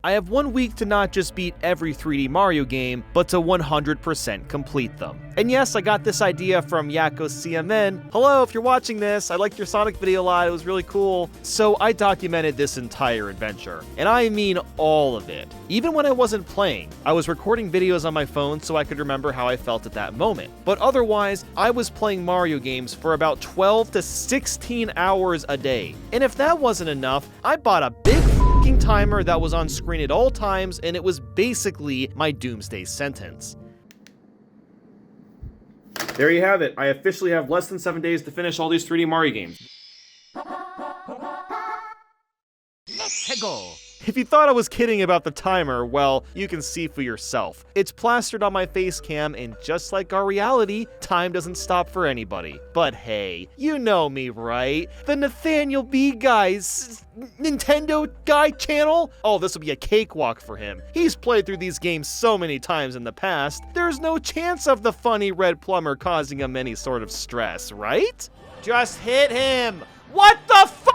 I have 1 week to not just beat every 3D Mario game, but to 100% complete them. And yes, I got this idea from Yakos CMN. Hello, if you're watching this, I liked your Sonic video a lot, it was really cool. So I documented this entire adventure, and I mean all of it. Even when I wasn't playing, I was recording videos on my phone so I could remember how I felt at that moment. But otherwise, I was playing Mario games for about 12 to 16 hours a day. And if that wasn't enough, I bought a big timer that was on screen at all times, and it was basically my doomsday sentence. There you have it. I officially have less than 7 days to finish all these 3D Mario games. Let's go! If you thought I was kidding about the timer, well, you can see for yourself. It's plastered on my face cam, and just like our reality, time doesn't stop for anybody. But hey, you know me, right? The Nathaniel B guy's Nintendo guy channel? Oh, this will be a cakewalk for him. He's played through these games so many times in the past, there's no chance of the funny red plumber causing him any sort of stress, right? Just hit him! What the f***?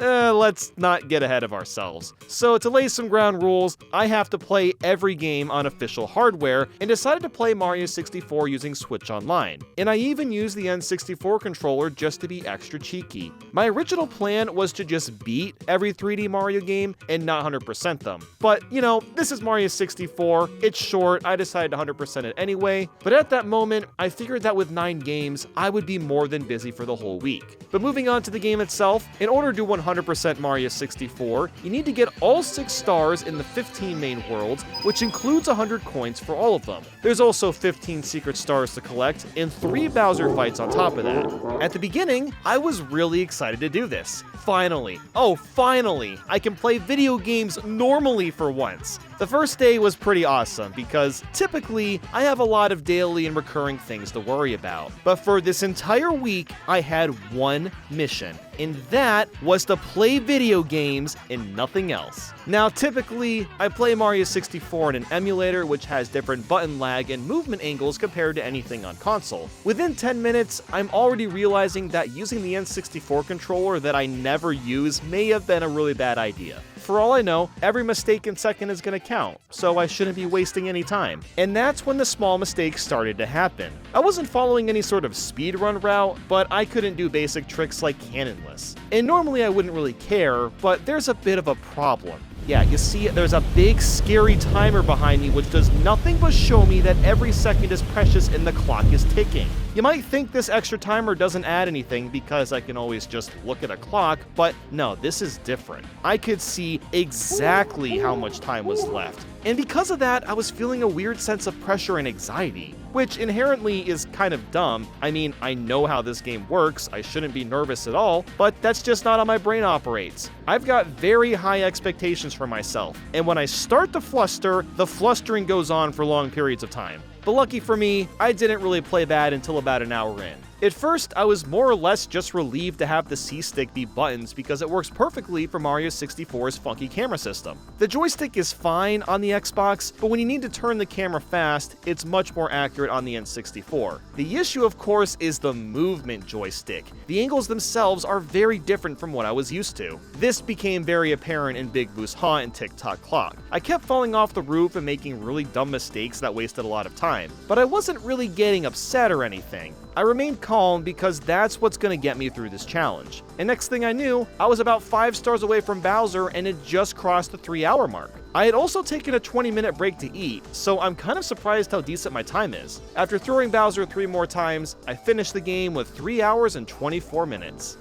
Let's not get ahead of ourselves. So to lay some ground rules, I have to play every game on official hardware, and decided to play Mario 64 using Switch Online. And I even used the N64 controller just to be extra cheeky. My original plan was to just beat every 3D Mario game and not 100% them. But, you know, this is Mario 64, it's short, I decided to 100% it anyway. But at that moment, I figured that with 9 games, I would be more than busy for the whole week. But moving on to the game itself, in order to do 100% Mario 64, you need to get all 6 stars in the 15 main worlds, which includes 100 coins for all of them. There's also 15 secret stars to collect, and 3 Bowser fights on top of that. At the beginning, I was really excited to do this. Finally, I can play video games normally for once. The first day was pretty awesome because typically I have a lot of daily and recurring things to worry about. But for this entire week, I had one mission, and that was to play video games and nothing else. Now, typically, I play Mario 64 in an emulator which has different button lag and movement angles compared to anything on console. Within 10 minutes, I'm already realizing that using the N64 controller that I never use may have been a really bad idea. For all I know, every mistaken second is going to count, so I shouldn't be wasting any time. And that's when the small mistakes started to happen. I wasn't following any sort of speedrun route, but I couldn't do basic tricks like cannonless. And normally I wouldn't really care, but there's a bit of a problem. Yeah, you see, there's a big, scary timer behind me which does nothing but show me that every second is precious and the clock is ticking. You might think this extra timer doesn't add anything because I can always just look at a clock, but no, this is different. I could see exactly how much time was left. And because of that, I was feeling a weird sense of pressure and anxiety, which inherently is kind of dumb. I mean, I know how this game works, I shouldn't be nervous at all, but that's just not how my brain operates. I've got very high expectations for myself, and when I start to fluster, the flustering goes on for long periods of time. But lucky for me, I didn't really play bad until about an hour in. At first, I was more or less just relieved to have the C-stick be buttons because it works perfectly for Mario 64's funky camera system. The joystick is fine on the Xbox, but when you need to turn the camera fast, it's much more accurate on the N64. The issue, of course, is the movement joystick. The angles themselves are very different from what I was used to. This became very apparent in Big Boo's Haunt and Tick-Tock Clock. I kept falling off the roof and making really dumb mistakes that wasted a lot of time, but I wasn't really getting upset or anything. I remained calm because that's what's going to get me through this challenge. And next thing I knew, I was about 5 stars away from Bowser and had just crossed the 3-hour mark. I had also taken a 20-minute break to eat, so I'm kind of surprised how decent my time is. After throwing Bowser 3 more times, I finished the game with 3 hours and 24 minutes.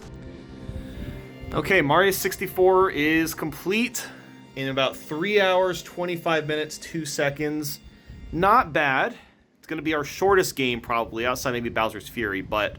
Okay, Mario 64 is complete in about 3 hours, 25 minutes, 2 seconds. Not bad. It's going to be our shortest game probably, outside maybe Bowser's Fury, but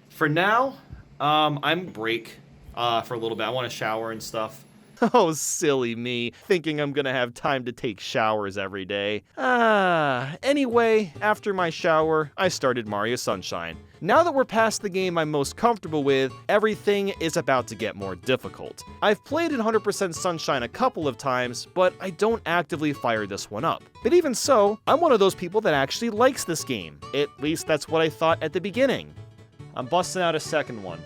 for now, I'm break for a little bit. I want to shower and stuff. Oh, silly me, thinking I'm gonna have time to take showers every day. Anyway, after my shower, I started Mario Sunshine. Now that we're past the game I'm most comfortable with, everything is about to get more difficult. I've played in 100% Sunshine a couple of times, but I don't actively fire this one up. But even so, I'm one of those people that actually likes this game. At least that's what I thought at the beginning. I'm busting out a second one.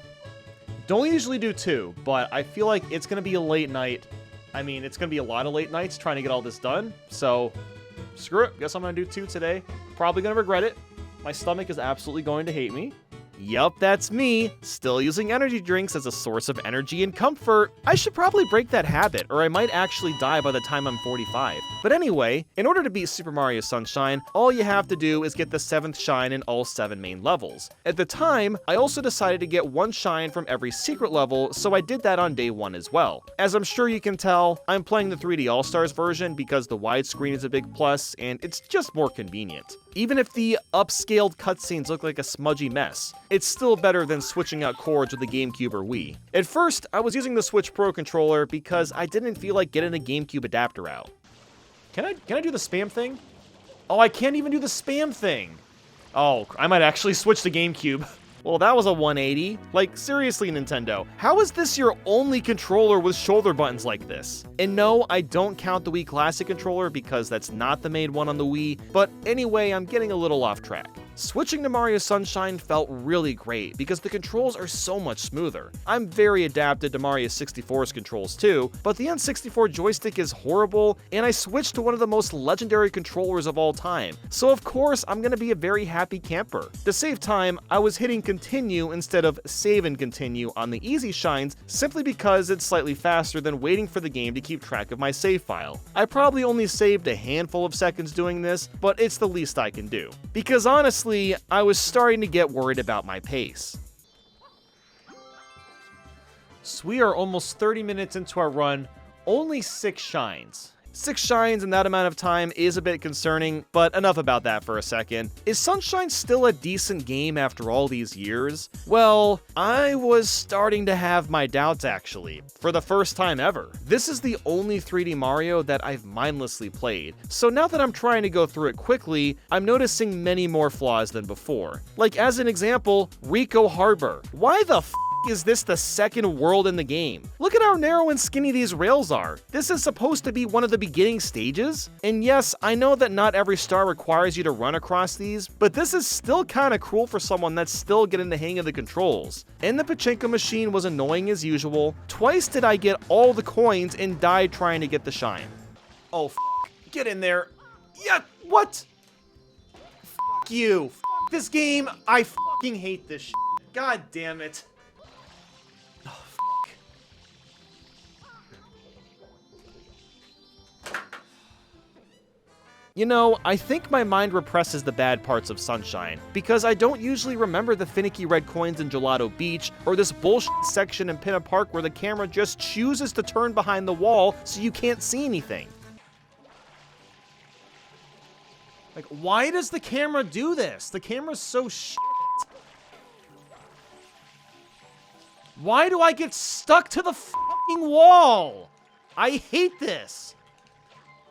Don't usually do 2, but I feel like it's going to be a late night, I mean, it's going to be a lot of late nights trying to get all this done, so screw it. Guess I'm going to do 2 today. Probably going to regret it. My stomach is absolutely going to hate me. Yup, that's me, still using energy drinks as a source of energy and comfort. I should probably break that habit, or I might actually die by the time I'm 45. But anyway, in order to beat Super Mario Sunshine, all you have to do is get the 7th shine in all 7 main levels. At the time, I also decided to get 1 shine from every secret level, so I did that on day 1 as well. As I'm sure you can tell, I'm playing the 3D All-Stars version because the widescreen is a big plus, and it's just more convenient. Even if the upscaled cutscenes look like a smudgy mess, it's still better than switching out cords with the GameCube or Wii. At first, I was using the Switch Pro controller because I didn't feel like getting a GameCube adapter out. Can I do the spam thing? Oh, I can't even do the spam thing. Oh, I might actually switch to GameCube. Well, that was a 180. Like, seriously, Nintendo, how is this your only controller with shoulder buttons like this? And no, I don't count the Wii Classic controller because that's not the main one on the Wii, but anyway, I'm getting a little off track. Switching to Mario Sunshine felt really great because the controls are so much smoother. I'm very adapted to Mario 64's controls too, but the N64 joystick is horrible, and I switched to one of the most legendary controllers of all time, so of course I'm gonna be a very happy camper. To save time, I was hitting continue instead of save and continue on the easy shines simply because it's slightly faster than waiting for the game to keep track of my save file. I probably only saved a handful of seconds doing this, but it's the least I can do. Because honestly, I was starting to get worried about my pace. So we are almost 30 minutes into our run, only 6 shines. 6 shines in that amount of time is a bit concerning, but enough about that for a second. Is Sunshine still a decent game after all these years? Well, I was starting to have my doubts actually, for the first time ever. This is the only 3D Mario that I've mindlessly played, so now that I'm trying to go through it quickly, I'm noticing many more flaws than before. Like as an example, Rico Harbor. Why the f is this the second world in the game? Look at how narrow and skinny these rails are. This is supposed to be one of the beginning stages? And yes, I know that not every star requires you to run across these, but this is still kinda cool for someone that's still getting the hang of the controls. And the pachinko machine was annoying as usual. Twice did I get all the coins and died trying to get the shine. Oh, get in there. Yeah, what? You. This game. I fucking hate this shit. God damn it. You know, I think my mind represses the bad parts of Sunshine, because I don't usually remember the finicky red coins in Gelato Beach, or this bullshit section in Pinna Park where the camera just chooses to turn behind the wall so you can't see anything. Like, why does the camera do this? The camera's so shit. Why do I get stuck to the fucking wall? I hate this.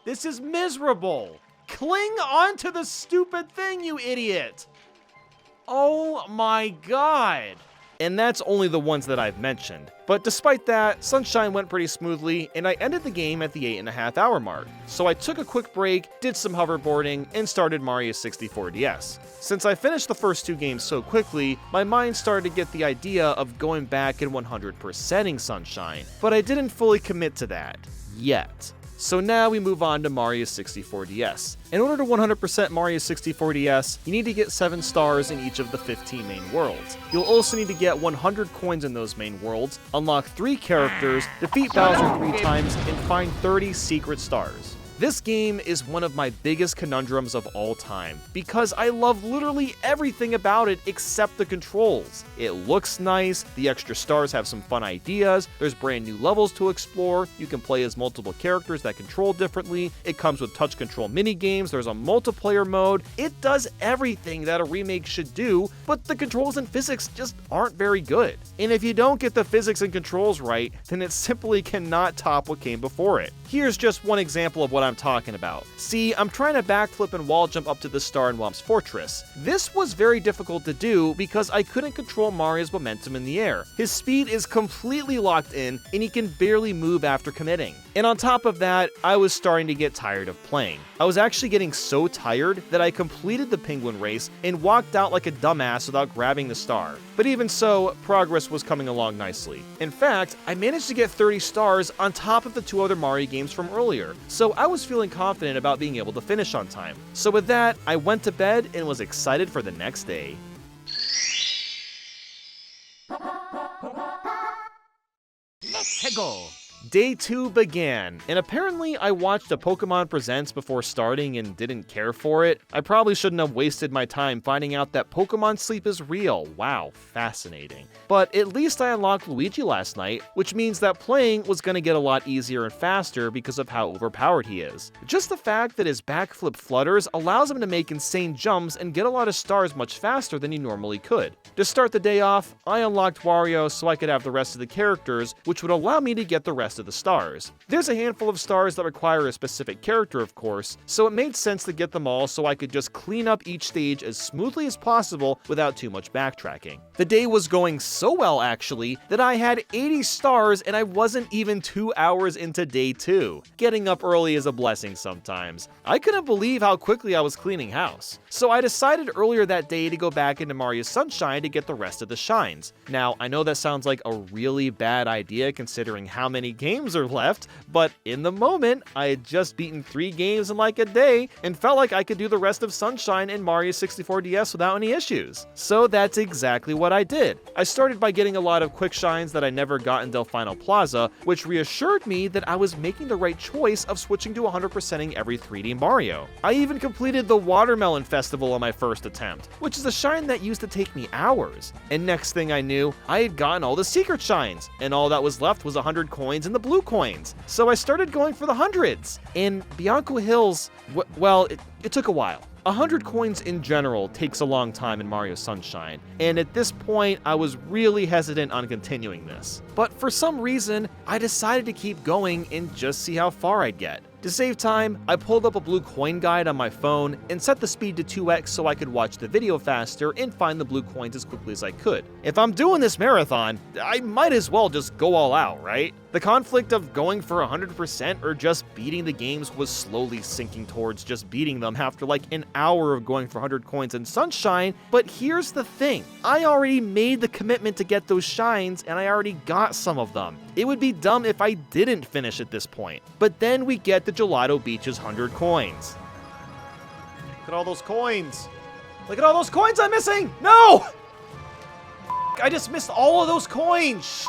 This is miserable. Cling onto the stupid thing, you idiot! Oh my god! And that's only the ones that I've mentioned. But despite that, Sunshine went pretty smoothly, and I ended the game at the 8.5 hour mark. So I took a quick break, did some hoverboarding, and started Mario 64 DS. Since I finished the first 2 games so quickly, my mind started to get the idea of going back and 100%ing Sunshine, but I didn't fully commit to that. Yet. So now we move on to Mario 64 DS. In order to 100% Mario 64 DS, you need to get 7 stars in each of the 15 main worlds. You'll also need to get 100 coins in those main worlds, unlock 3 characters, defeat Bowser 3 times, and find 30 secret stars. This game is one of my biggest conundrums of all time, because I love literally everything about it except the controls. It looks nice, the extra stars have some fun ideas, there's brand new levels to explore, you can play as multiple characters that control differently, it comes with touch control minigames, there's a multiplayer mode, it does everything that a remake should do, but the controls and physics just aren't very good. And if you don't get the physics and controls right, then it simply cannot top what came before it. Here's just one example of what I'm talking about. See, I'm trying to backflip and wall jump up to the star in Womp's Fortress. This was very difficult to do because I couldn't control Mario's momentum in the air. His speed is completely locked in, and he can barely move after committing. And on top of that, I was starting to get tired of playing. I was actually getting so tired that I completed the penguin race and walked out like a dumbass without grabbing the star. But even so, progress was coming along nicely. In fact, I managed to get 30 stars on top of the 2 other Mario games from earlier, so I was feeling confident about being able to finish on time. So with that, I went to bed and was excited for the next day. Let's go! Day 2 began, and apparently I watched a Pokemon Presents before starting and didn't care for it. I probably shouldn't have wasted my time finding out that Pokemon sleep is real. Wow, fascinating. But at least I unlocked Luigi last night, which means that playing was going to get a lot easier and faster because of how overpowered he is. Just the fact that his backflip flutters allows him to make insane jumps and get a lot of stars much faster than he normally could. To start the day off, I unlocked Wario so I could have the rest of the characters, which would allow me to get the rest of the stars. There's a handful of stars that require a specific character, of course, so it made sense to get them all so I could just clean up each stage as smoothly as possible without too much backtracking. The day was going so well, actually, that I had 80 stars and I wasn't even 2 hours into day 2. Getting up early is a blessing sometimes. I couldn't believe how quickly I was cleaning house. So I decided earlier that day to go back into Mario Sunshine to get the rest of the shines. Now, I know that sounds like a really bad idea considering how many games are left, but in the moment, I had just beaten 3 games in like a day and felt like I could do the rest of Sunshine and Mario 64 DS without any issues. So that's exactly what I did. I started by getting a lot of quick shines that I never got in Delfino Plaza, which reassured me that I was making the right choice of switching to 100%ing every 3D Mario. I even completed the Watermelon Festival on my first attempt, which is a shine that used to take me hours. And next thing I knew, I had gotten all the secret shines, and all that was left was 100 coins and the blue coins. So I started going for the hundreds. In Bianco Hills, well, it took a while. 100 coins in general takes a long time in Mario Sunshine, and at this point, I was really hesitant on continuing this. But for some reason, I decided to keep going and just see how far I'd get. To save time, I pulled up a blue coin guide on my phone and set the speed to 2x so I could watch the video faster and find the blue coins as quickly as I could. If I'm doing this marathon, I might as well just go all out, right? The conflict of going for 100% or just beating the games was slowly sinking towards just beating them after like an hour of going for 100 coins in Sunshine, but here's the thing. I already made the commitment to get those shines and I already got some of them. It would be dumb if I didn't finish at this point. But then we get to Gelato Beach's 100 coins. Look at all those coins. Look at all those coins I'm missing! No! I just missed all of those coins!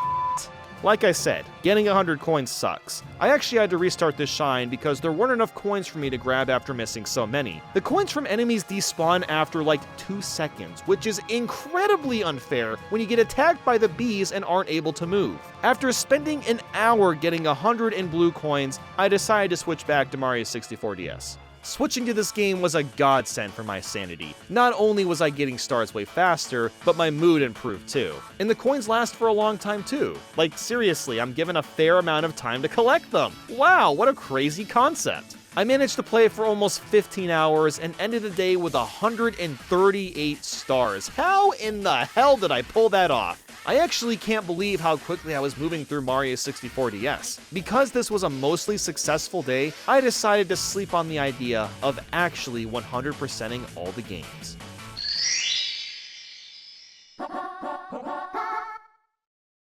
Like I said, getting 100 coins sucks. I actually had to restart this shine because there weren't enough coins for me to grab after missing so many. The coins from enemies despawn after like 2 seconds, which is incredibly unfair when you get attacked by the bees and aren't able to move. After spending an hour getting 100 in blue coins, I decided to switch back to Mario 64 DS. Switching to this game was a godsend for my sanity. Not only was I getting stars way faster, but my mood improved too. And the coins last for a long time too. Like seriously, I'm given a fair amount of time to collect them. Wow, what a crazy concept. I managed to play for almost 15 hours and ended the day with 138 stars. How in the hell did I pull that off? I actually can't believe how quickly I was moving through Mario 64 DS. Because this was a mostly successful day, I decided to sleep on the idea of actually 100%ing all the games.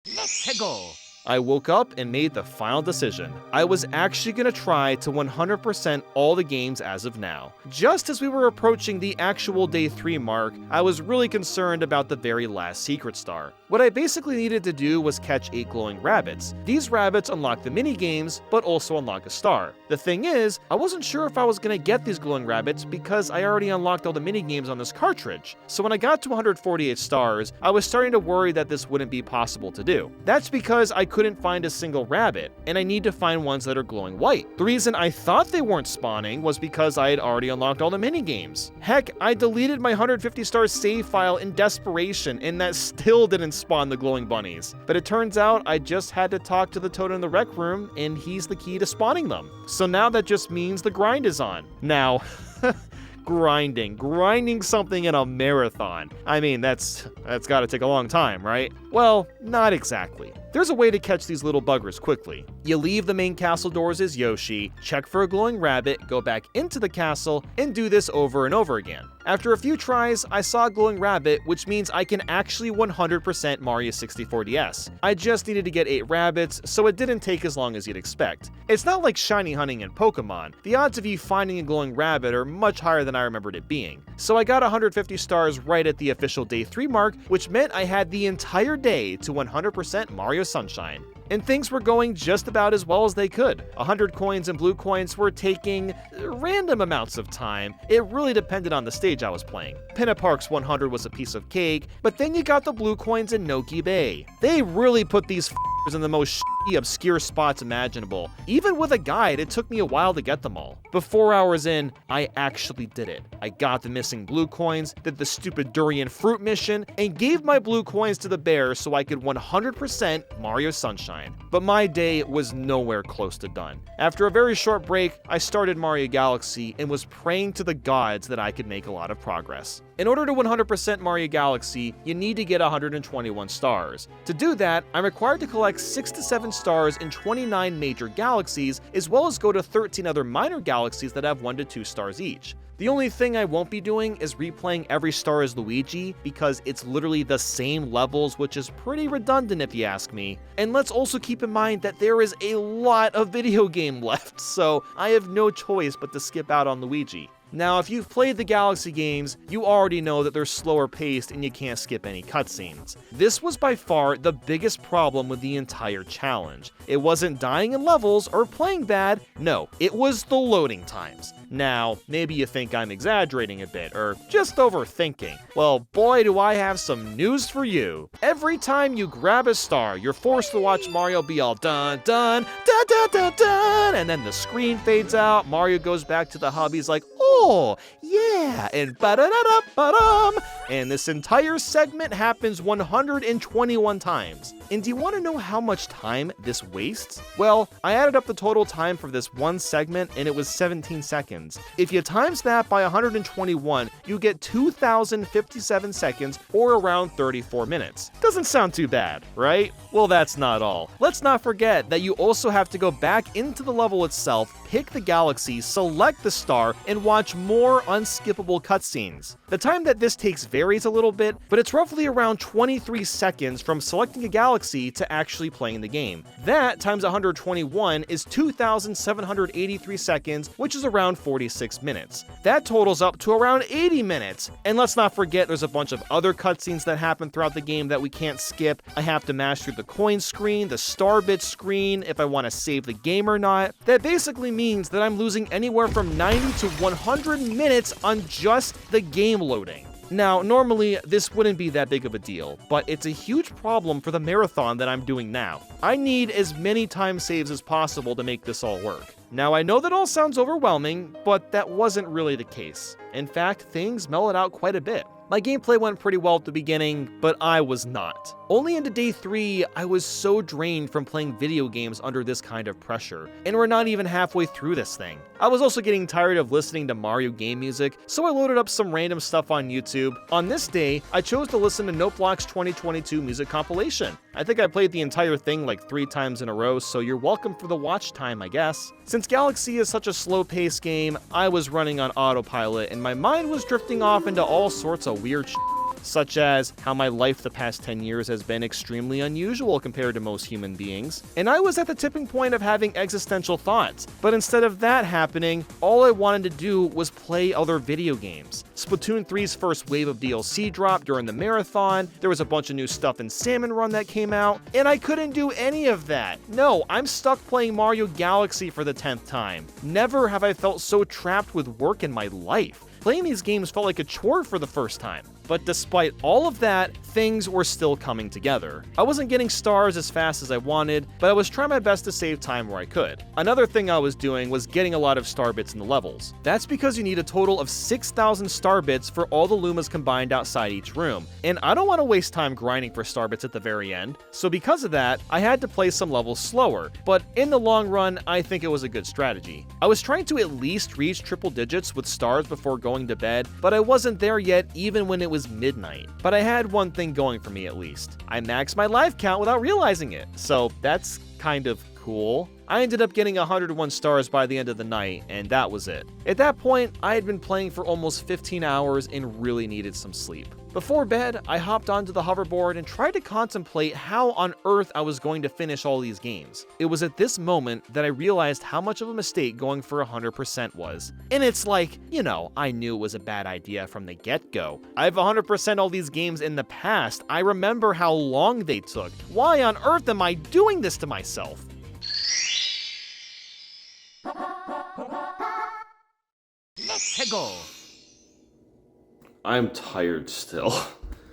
Let's go! I woke up and made the final decision. I was actually going to try to 100% all the games as of now. Just as we were approaching the actual day 3 mark, I was really concerned about the very last secret star. What I basically needed to do was catch 8 glowing rabbits. These rabbits unlock the mini games, but also unlock a star. The thing is, I wasn't sure if I was going to get these glowing rabbits because I already unlocked all the mini games on this cartridge. So when I got to 148 stars, I was starting to worry that this wouldn't be possible to do. That's because I couldn't find a single rabbit, and I need to find ones that are glowing white. The reason I thought they weren't spawning was because I had already unlocked all the mini games. Heck, I deleted my 150 star save file in desperation, and that still didn't spawn the glowing bunnies. But it turns out I just had to talk to the toad in the rec room, and he's the key to spawning them. So now that just means the grind is on. Now, grinding something in a marathon. I mean, that's gotta take a long time, right? Well, not exactly. There's a way to catch these little buggers quickly. You leave the main castle doors as Yoshi, check for a glowing rabbit, go back into the castle, and do this over and over again. After a few tries, I saw a glowing rabbit, which means I can actually 100% Mario 64 DS. I just needed to get 8 rabbits, so it didn't take as long as you'd expect. It's not like shiny hunting in Pokemon. The odds of you finding a glowing rabbit are much higher than I remembered it being. So I got 150 stars right at the official day 3 mark, which meant I had the entire day to 100% Mario Sunshine. And things were going just about as well as they could. 100 coins and blue coins were taking random amounts of time. It really depended on the stage I was playing. Pinna Park's 100 was a piece of cake, but then you got the blue coins in Noki Bay. They really put these in the most obscure spots imaginable. Even with a guide, it took me a while to get them all. But 4 hours in, I actually did it. I got the missing blue coins, did the stupid durian fruit mission, and gave my blue coins to the bear so I could 100% Mario Sunshine. But my day was nowhere close to done. After a very short break, I started Mario Galaxy and was praying to the gods that I could make a lot of progress. In order to 100% Mario Galaxy, you need to get 121 stars. To do that, I'm required to collect 6 to 7 stars in 29 major galaxies, as well as go to 13 other minor galaxies that have 1 to 2 stars each. The only thing I won't be doing is replaying every star as Luigi, because it's literally the same levels, which is pretty redundant if you ask me. And let's also keep in mind that there is a lot of video game left, so I have no choice but to skip out on Luigi. Now, if you've played the Galaxy games, you already know that they're slower paced and you can't skip any cutscenes. This was by far the biggest problem with the entire challenge. It wasn't dying in levels or playing bad, no, it was the loading times. Now, maybe you think I'm exaggerating a bit, or just overthinking. Well, boy do I have some news for you. Every time you grab a star, you're forced to watch Mario be all dun dun dun dun dun dun, and then the screen fades out, Mario goes back to the hub, he's like, oh, yeah, and ba-da-da-da-ba-dum, and this entire segment happens 121 times. And do you want to know how much time this wastes? Well, I added up the total time for this one segment, and it was 17 seconds. If you times that by 121, you get 2,057 seconds, or around 34 minutes. Doesn't sound too bad, right? Well, that's not all. Let's not forget that you also have to go back into the level itself, pick the galaxy, select the star, and watch more unskippable cutscenes. The time that this takes varies a little bit, but it's roughly around 23 seconds from selecting a galaxy to actually playing the game. That times 121 is 2,783 seconds, which is around 46 minutes. That totals up to around 80 minutes. And let's not forget there's a bunch of other cutscenes that happen throughout the game that we can't skip. I have to mash through the coin screen, the star bit screen, if I want to save the game or not. That basically means that I'm losing anywhere from 90 to 100 minutes on just the game loading. Now, normally, this wouldn't be that big of a deal, but it's a huge problem for the marathon that I'm doing now. I need as many time saves as possible to make this all work. Now, I know that all sounds overwhelming, but that wasn't really the case. In fact, things mellowed out quite a bit. My gameplay went pretty well at the beginning, but I was not. Only into day 3, I was so drained from playing video games under this kind of pressure, and we're not even halfway through this thing. I was also getting tired of listening to Mario game music, so I loaded up some random stuff on YouTube. On this day, I chose to listen to Noteblock's 2022 music compilation. I think I played the entire thing like 3 times in a row, so you're welcome for the watch time, I guess. Since Galaxy is such a slow-paced game, I was running on autopilot, and my mind was drifting off into all sorts of weird shit, such as how my life the past 10 years has been extremely unusual compared to most human beings. And I was at the tipping point of having existential thoughts, but instead of that happening, all I wanted to do was play other video games. Splatoon 3's first wave of DLC dropped during the marathon, there was a bunch of new stuff in Salmon Run that came out, and I couldn't do any of that. No, I'm stuck playing Mario Galaxy for the 10th time. Never have I felt so trapped with work in my life. Playing these games felt like a chore for the first time. But despite all of that, things were still coming together. I wasn't getting stars as fast as I wanted, but I was trying my best to save time where I could. Another thing I was doing was getting a lot of star bits in the levels. That's because you need a total of 6,000 star bits for all the Lumas combined outside each room, and I don't want to waste time grinding for star bits at the very end, so because of that, I had to play some levels slower, but in the long run, I think it was a good strategy. I was trying to at least reach triple digits with stars before going to bed, but I wasn't there yet even when it was was midnight. But I had one thing going for me at least. I maxed my life count without realizing it, so that's kind of cool. I ended up getting 101 stars by the end of the night, and that was it. At that point, I had been playing for almost 15 hours and really needed some sleep. Before bed, I hopped onto the hoverboard and tried to contemplate how on earth I was going to finish all these games. It was at this moment that I realized how much of a mistake going for 100% was. And it's like, I knew it was a bad idea from the get-go. I've 100% all these games in the past. I remember how long they took. Why on earth am I doing this to myself? Let's go. I'm tired still.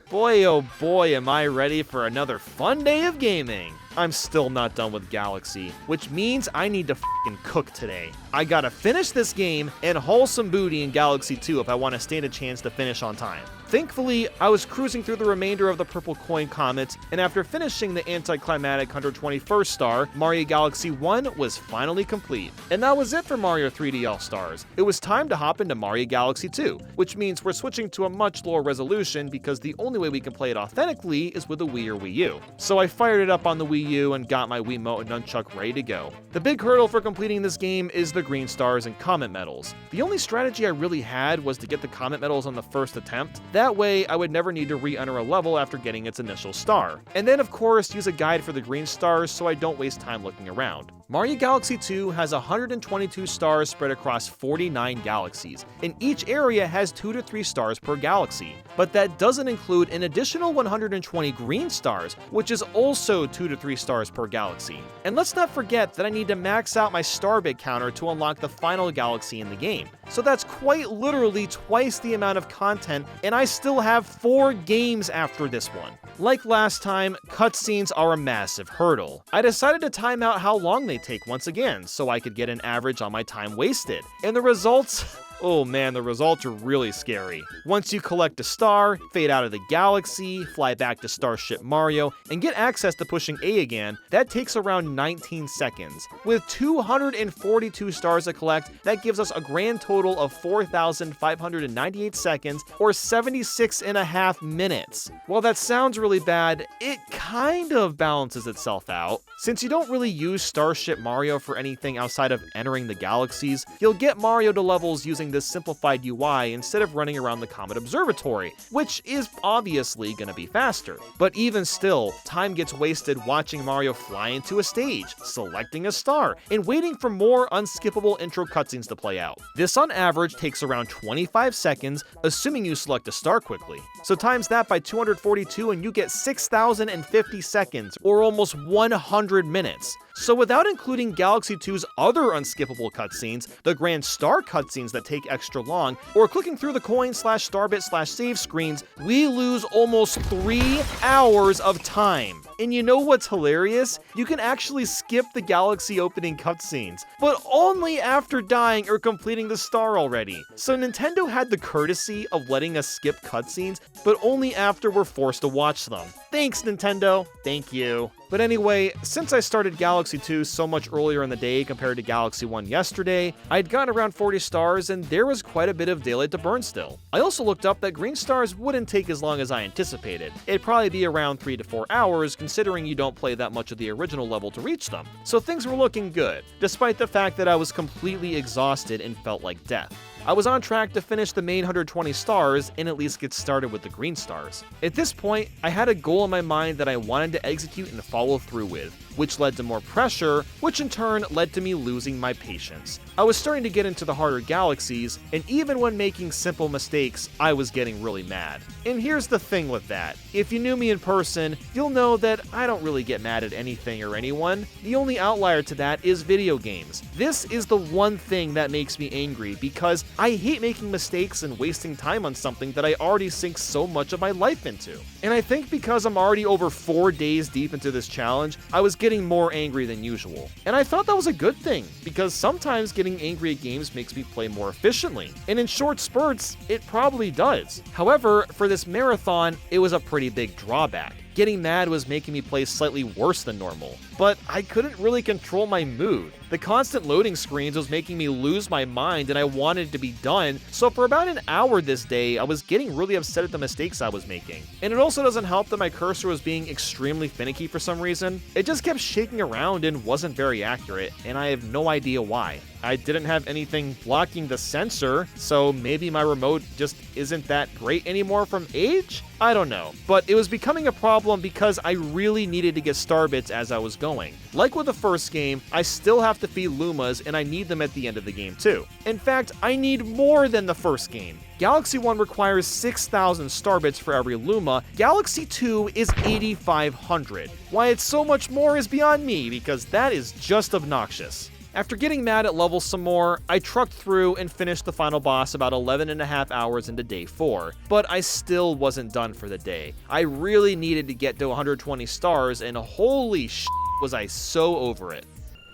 Boy, oh boy, am I ready for another fun day of gaming. I'm still not done with Galaxy, which means I need to f***ing cook today. I gotta finish this game and haul some booty in Galaxy 2 if I want to stand a chance to finish on time. Thankfully, I was cruising through the remainder of the Purple Coin Comet, and after finishing the anticlimactic 121st star, Mario Galaxy 1 was finally complete. And that was it for Mario 3D All-Stars. It was time to hop into Mario Galaxy 2, which means we're switching to a much lower resolution because the only way we can play it authentically is with a Wii or Wii U. So I fired it up on the Wii U and got my Wiimote and nunchuck ready to go. The big hurdle for completing this game is the green stars and comet medals. The only strategy I really had was to get the comet medals on the first attempt. That way, I would never need to re-enter a level after getting its initial star. And then, of course, use a guide for the green stars so I don't waste time looking around. Mario Galaxy 2 has 122 stars spread across 49 galaxies, and each area has 2 to 3 stars per galaxy. But that doesn't include an additional 120 green stars, which is also 2 to 3 stars per galaxy. And let's not forget that I need to max out my star bit counter to unlock the final galaxy in the game. So that's quite literally twice the amount of content, and I still have 4 games after this one. Like last time, cutscenes are a massive hurdle. I decided to time out how long they take once again, so I could get an average on my time wasted. And the results? Oh man, the results are really scary. Once you collect a star, fade out of the galaxy, fly back to Starship Mario, and get access to pushing A again, that takes around 19 seconds. With 242 stars to collect, that gives us a grand total of 4,598 seconds, or 76.5 minutes. While that sounds really bad, it kind of balances itself out. Since you don't really use Starship Mario for anything outside of entering the galaxies, you'll get Mario to levels using this simplified UI instead of running around the Comet Observatory, which is obviously going to be faster. But even still, time gets wasted watching Mario fly into a stage, selecting a star, and waiting for more unskippable intro cutscenes to play out. This on average takes around 25 seconds, assuming you select a star quickly. So times that by 242 and you get 6,050 seconds, or almost 100 minutes. So without including Galaxy 2's other unskippable cutscenes, the Grand Star cutscenes that take extra long, or clicking through the coin/starbit/save screens, we lose almost 3 hours of time. And you know what's hilarious? You can actually skip the Galaxy opening cutscenes, but only after dying or completing the star already. So Nintendo had the courtesy of letting us skip cutscenes, but only after we're forced to watch them. Thanks, Nintendo. Thank you. But anyway, since I started Galaxy 2 so much earlier in the day compared to Galaxy 1 yesterday, I'd gotten around 40 stars and there was quite a bit of daylight to burn still. I also looked up that green stars wouldn't take as long as I anticipated. It'd probably be around 3 to 4 hours considering you don't play that much of the original level to reach them. So things were looking good, despite the fact that I was completely exhausted and felt like death. I was on track to finish the main 120 stars and at least get started with the green stars. At this point, I had a goal in my mind that I wanted to execute and follow through with, which led to more pressure, which in turn led to me losing my patience. I was starting to get into the harder galaxies, and even when making simple mistakes, I was getting really mad. And here's the thing with that. If you knew me in person, you'll know that I don't really get mad at anything or anyone. The only outlier to that is video games. This is the one thing that makes me angry because I hate making mistakes and wasting time on something that I already sink so much of my life into. And I think because I'm already over 4 days deep into this challenge, I was getting more angry than usual. And I thought that was a good thing, because sometimes getting angry at games makes me play more efficiently. And in short spurts, it probably does. However, for this marathon, it was a pretty big drawback. Getting mad was making me play slightly worse than normal, but I couldn't really control my mood. The constant loading screens was making me lose my mind and I wanted it to be done, so for about an hour this day, I was getting really upset at the mistakes I was making. And it also doesn't help that my cursor was being extremely finicky for some reason. It just kept shaking around and wasn't very accurate, and I have no idea why. I didn't have anything blocking the sensor, so maybe my remote just isn't that great anymore from age? I don't know. But it was becoming a problem because I really needed to get star bits as I was going. Like with the first game, I still have to feed Lumas and I need them at the end of the game too. In fact, I need more than the first game. Galaxy 1 requires 6,000 star bits for every Luma, Galaxy 2 is 8,500. Why it's so much more is beyond me, because that is just obnoxious. After getting mad at levels some more, I trucked through and finished the final boss about 11.5 hours into day 4, but I still wasn't done for the day. I really needed to get to 120 stars, and holy shit was I so over it.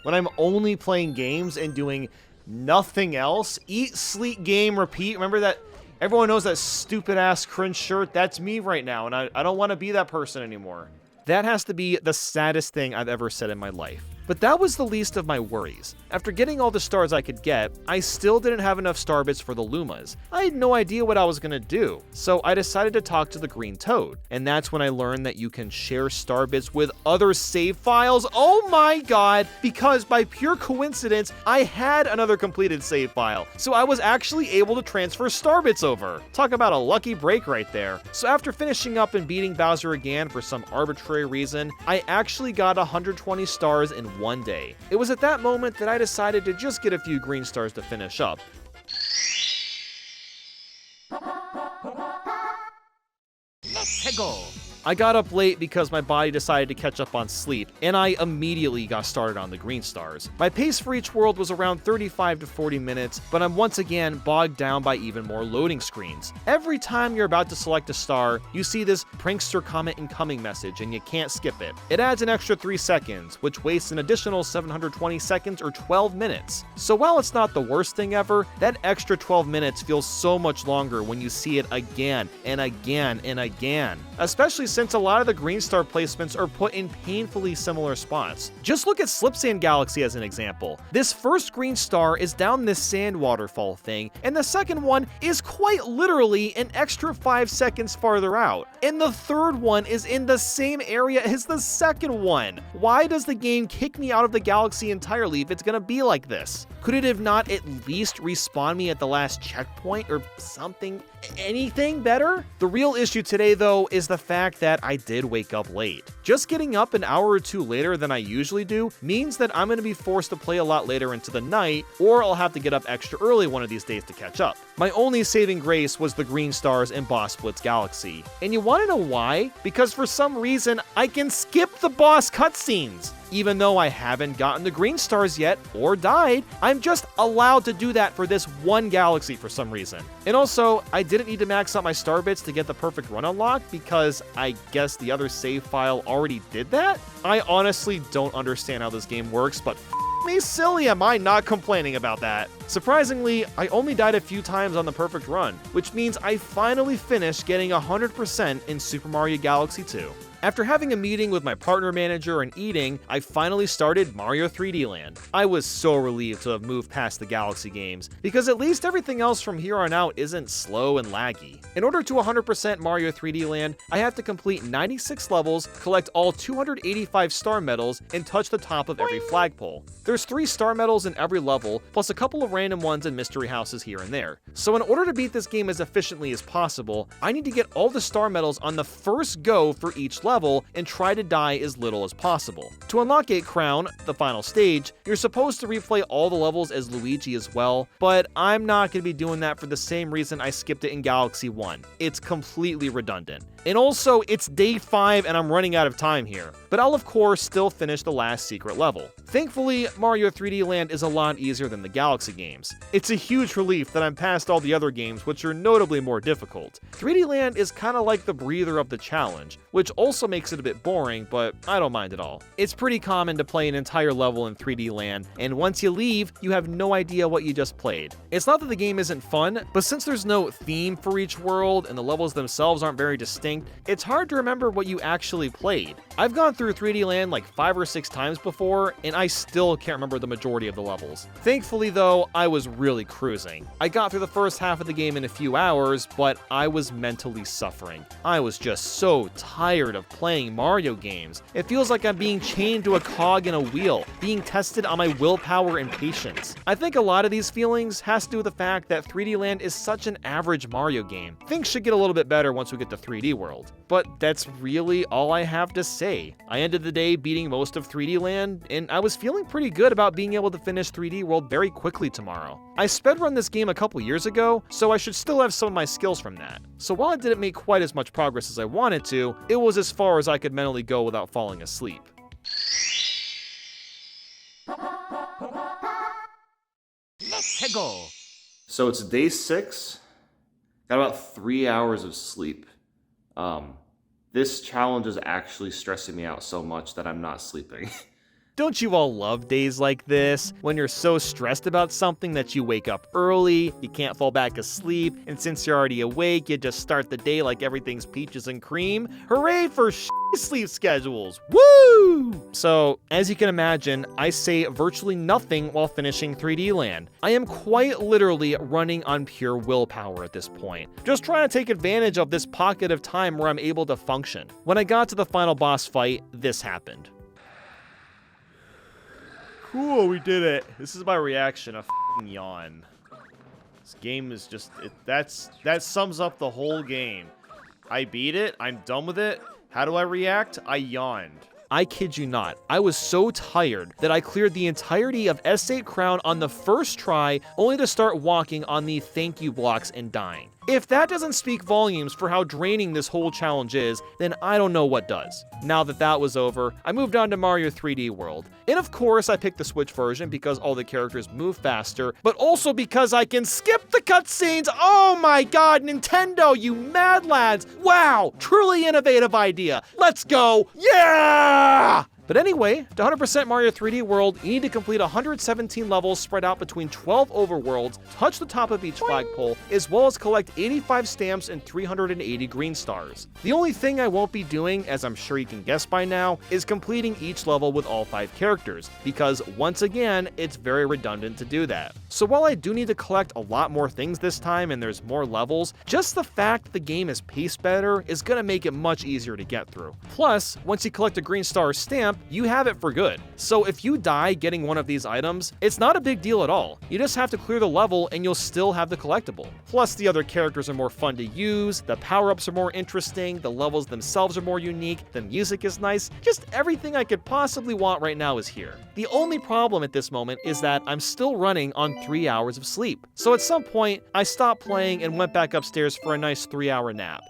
When I'm only playing games and doing nothing else, eat, sleep, game, repeat, remember that? Everyone knows that stupid ass cringe shirt? That's me right now, and I don't want to be that person anymore. That has to be the saddest thing I've ever said in my life. But that was the least of my worries. After getting all the stars I could get, I still didn't have enough star bits for the Lumas. I had no idea what I was gonna do, so I decided to talk to the green toad, and that's when I learned that you can share star bits with other save files. Oh my god, because by pure coincidence, I had another completed save file, so I was actually able to transfer star bits over. Talk about a lucky break right there. So after finishing up and beating Bowser again for some arbitrary reason, I actually got 120 stars in one day. It was at that moment that I decided to just get a few green stars to finish up. Let's go! I got up late because my body decided to catch up on sleep, and I immediately got started on the green stars. My pace for each world was around 35 to 40 minutes, but I'm once again bogged down by even more loading screens. Every time you're about to select a star, you see this prankster comment incoming message, and you can't skip it. It adds an extra 3 seconds, which wastes an additional 720 seconds or 12 minutes. So while it's not the worst thing ever, that extra 12 minutes feels so much longer when you see it again and again and again. Especially since a lot of the green star placements are put in painfully similar spots. Just look at Slipsand Galaxy as an example. This first green star is down this sand waterfall thing, and the second one is quite literally an extra 5 seconds farther out. And the third one is in the same area as the second one. Why does the game kick me out of the galaxy entirely if it's gonna be like this? Could it have not at least respawned me at the last checkpoint or something? Anything better? The real issue today though is the fact that I did wake up late. Just getting up an hour or two later than I usually do means that I'm going to be forced to play a lot later into the night, or I'll have to get up extra early one of these days to catch up. My only saving grace was the green stars in Boss Blitz Galaxy. And you want to know why? Because for some reason, I can skip the boss cutscenes. Even though I haven't gotten the green stars yet, or died, I'm just allowed to do that for this one galaxy for some reason. And also, I didn't need to max out my star bits to get the perfect run unlock because I guess the other save file already did that? I honestly don't understand how this game works, but me silly am I not complaining about that. Surprisingly, I only died a few times on the perfect run, which means I finally finished getting 100% in Super Mario Galaxy 2. After having a meeting with my partner manager and eating, I finally started Mario 3D Land. I was so relieved to have moved past the Galaxy games, because at least everything else from here on out isn't slow and laggy. In order to 100% Mario 3D Land, I have to complete 96 levels, collect all 285 star medals, and touch the top of every flagpole. There's 3 star medals in every level, plus a couple of random ones in mystery houses here and there. So in order to beat this game as efficiently as possible, I need to get all the star medals on the first go for each level and try to die as little as possible. To unlock 8 Crown, the final stage, you're supposed to replay all the levels as Luigi as well, but I'm not going to be doing that for the same reason I skipped it in Galaxy 1. It's completely redundant. And also, it's day 5 and I'm running out of time here. But I'll of course still finish the last secret level. Thankfully, Mario 3D Land is a lot easier than the Galaxy games. It's a huge relief that I'm past all the other games which are notably more difficult. 3D Land is kinda like the breather of the challenge, which also makes it a bit boring, but I don't mind at all. It's pretty common to play an entire level in 3D Land, and once you leave, you have no idea what you just played. It's not that the game isn't fun, but since there's no theme for each world and the levels themselves aren't very distinct, it's hard to remember what you actually played. I've gone through 3D Land like 5 or 6 times before, and I still can't remember the majority of the levels. Thankfully though, I was really cruising. I got through the first half of the game in a few hours, but I was mentally suffering. I was just so tired of playing Mario games. It feels like I'm being chained to a cog in a wheel, being tested on my willpower and patience. I think a lot of these feelings has to do with the fact that 3D Land is such an average Mario game. Things should get a little bit better once we get to 3D World. But that's really all I have to say. I ended the day beating most of 3D Land, and I was feeling pretty good about being able to finish 3D World very quickly tomorrow. I speedrun this game a couple years ago, so I should still have some of my skills from that. So while I didn't make quite as much progress as I wanted to, it was as far as I could mentally go without falling asleep. Let's go. So it's day 6. Got about 3 hours of sleep. This challenge is actually stressing me out so much that I'm not sleeping. Don't you all love days like this, when you're so stressed about something that you wake up early, you can't fall back asleep, and since you're already awake, you just start the day like everything's peaches and cream? Hooray for sleep schedules! Woo! So, as you can imagine, I say virtually nothing while finishing 3D Land. I am quite literally running on pure willpower at this point, just trying to take advantage of this pocket of time where I'm able to function. When I got to the final boss fight, this happened. Cool, we did it. This is my reaction, a f***ing yawn. This game is just, that sums up the whole game. I beat it, I'm done with it. How do I react? I yawned. I kid you not, I was so tired that I cleared the entirety of S8 Crown on the first try, only to start walking on the thank you blocks and dying. If that doesn't speak volumes for how draining this whole challenge is, then I don't know what does. Now that that was over, I moved on to Mario 3D World. And of course, I picked the Switch version because all the characters move faster, but also because I can skip the cutscenes. Oh my god, Nintendo, you mad lads! Wow, truly innovative idea. Let's go. Yeah! But anyway, to 100% Mario 3D World, you need to complete 117 levels spread out between 12 overworlds, touch the top of each flagpole, as well as collect 85 stamps and 380 green stars. The only thing I won't be doing, as I'm sure you can guess by now, is completing each level with all 5 characters, because once again, it's very redundant to do that. So while I do need to collect a lot more things this time and there's more levels, just the fact the game is paced better is gonna make it much easier to get through. Plus, once you collect a green star stamp, you have it for good. So if you die getting one of these items, it's not a big deal at all. You just have to clear the level and you'll still have the collectible. Plus the other characters are more fun to use, the power-ups are more interesting, the levels themselves are more unique, the music is nice, just everything I could possibly want right now is here. The only problem at this moment is that I'm still running on 3 hours of sleep. So at some point, I stopped playing and went back upstairs for a nice 3-hour nap.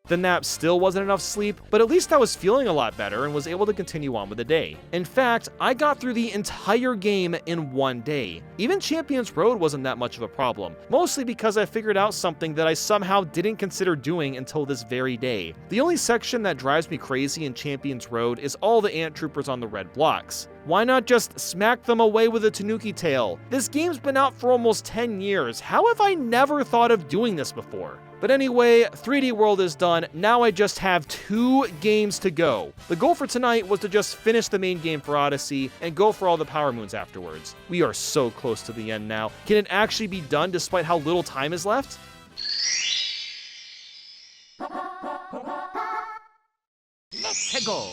The nap still wasn't enough sleep, but at least I was feeling a lot better and was able to continue on with the day. In fact, I got through the entire game in one day. Even Champions Road wasn't that much of a problem, mostly because I figured out something that I somehow didn't consider doing until this very day. The only section that drives me crazy in Champions Road is all the ant troopers on the red blocks. Why not just smack them away with a Tanuki tail? This game's been out for almost 10 years. How have I never thought of doing this before? But anyway, 3D World is done. Now I just have 2 games to go. The goal for tonight was to just finish the main game for Odyssey and go for all the Power Moons afterwards. We are so close to the end now. Can it actually be done despite how little time is left? Let's go.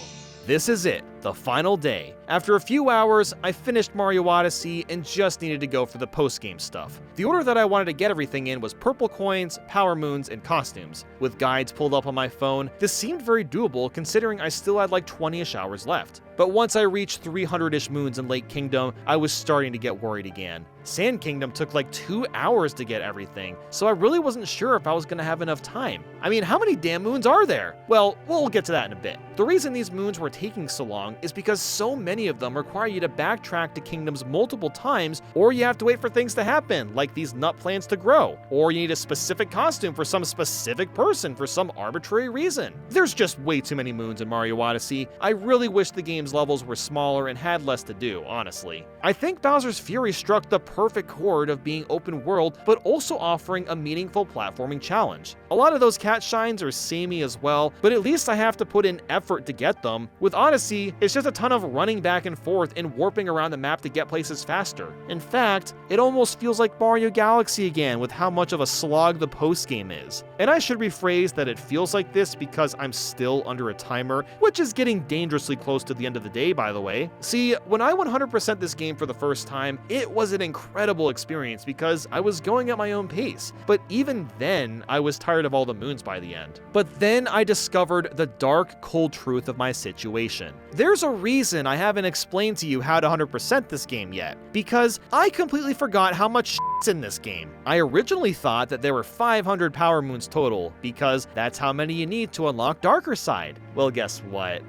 This is it, the final day. After a few hours, I finished Mario Odyssey and just needed to go for the post-game stuff. The order that I wanted to get everything in was purple coins, power moons, and costumes. With guides pulled up on my phone, this seemed very doable considering I still had like 20-ish hours left. But once I reached 300-ish moons in Lake Kingdom, I was starting to get worried again. Sand Kingdom took like 2 hours to get everything, so I really wasn't sure if I was gonna have enough time. I mean, how many damn moons are there? Well, we'll get to that in a bit. The reason these moons were taking so long long is because so many of them require you to backtrack to kingdoms multiple times, or you have to wait for things to happen, like these nut plants to grow, or you need a specific costume for some specific person for some arbitrary reason. There's just way too many moons in Mario Odyssey. I really wish the game's levels were smaller and had less to do, honestly. I think Bowser's Fury struck the perfect chord of being open world, but also offering a meaningful platforming challenge. A lot of those cat shines are samey as well, but at least I have to put in effort to get them. With Odyssey, it's just a ton of running back and forth and warping around the map to get places faster. In fact, it almost feels like Mario Galaxy again with how much of a slog the post-game is. And I should rephrase that it feels like this because I'm still under a timer, which is getting dangerously close to the end of the day, by the way. See, when I 100% this game for the first time, it was an incredible experience because I was going at my own pace. But even then, I was tired of all the moons by the end. But then I discovered the dark, cold truth of my situation. There's a reason I haven't explained to you how to 100% this game yet, because I completely forgot how much shit's in this game. I originally thought that there were 500 power moons total, because that's how many you need to unlock Darker Side. Well, guess what?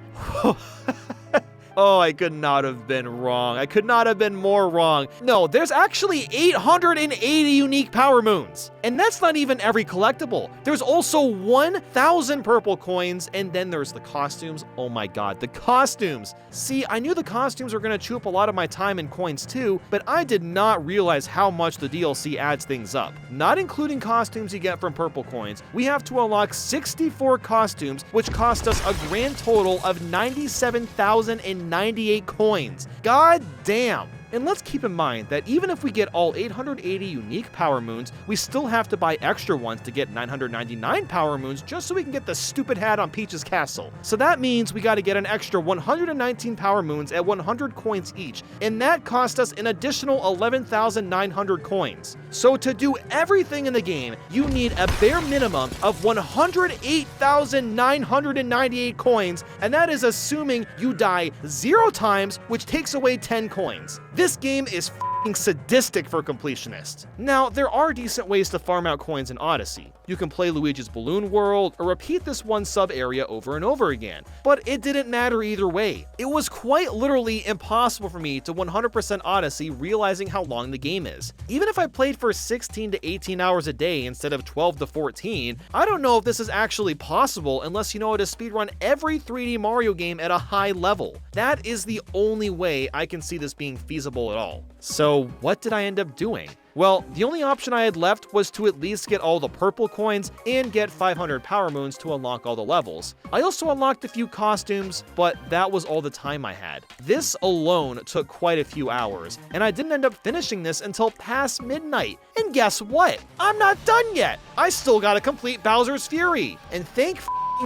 Oh, I could not have been wrong. I could not have been more wrong. No, there's actually 880 unique power moons. And that's not even every collectible. There's also 1,000 purple coins, and then there's the costumes. Oh my god, the costumes. See, I knew the costumes were gonna chew up a lot of my time and coins too, but I did not realize how much the DLC adds things up. Not including costumes you get from purple coins, we have to unlock 64 costumes, which cost us a grand total of 97,098 coins. God damn! And let's keep in mind that even if we get all 880 unique power moons, we still have to buy extra ones to get 999 power moons just so we can get the stupid hat on Peach's castle. So that means we gotta get an extra 119 power moons at 100 coins each, and that cost us an additional 11,900 coins. So to do everything in the game, you need a bare minimum of 108,998 coins, and that is assuming you die 0 times, which takes away 10 coins. This game is f***ing sadistic for completionists. Now, there are decent ways to farm out coins in Odyssey. You can play Luigi's Balloon World or repeat this one sub-area over and over again, but it didn't matter either way. It was quite literally impossible for me to 100% Odyssey realizing how long the game is. Even if I played for 16 to 18 hours a day instead of 12 to 14, I don't know if this is actually possible unless you know how to speedrun every 3D Mario game at a high level. That is the only way I can see this being feasible at all. So what did I end up doing? Well, the only option I had left was to at least get all the purple coins and get 500 power moons to unlock all the levels. I also unlocked a few costumes, but that was all the time I had. This alone took quite a few hours, and I didn't end up finishing this until past midnight. And guess what? I'm not done yet! I still gotta complete Bowser's Fury! And thank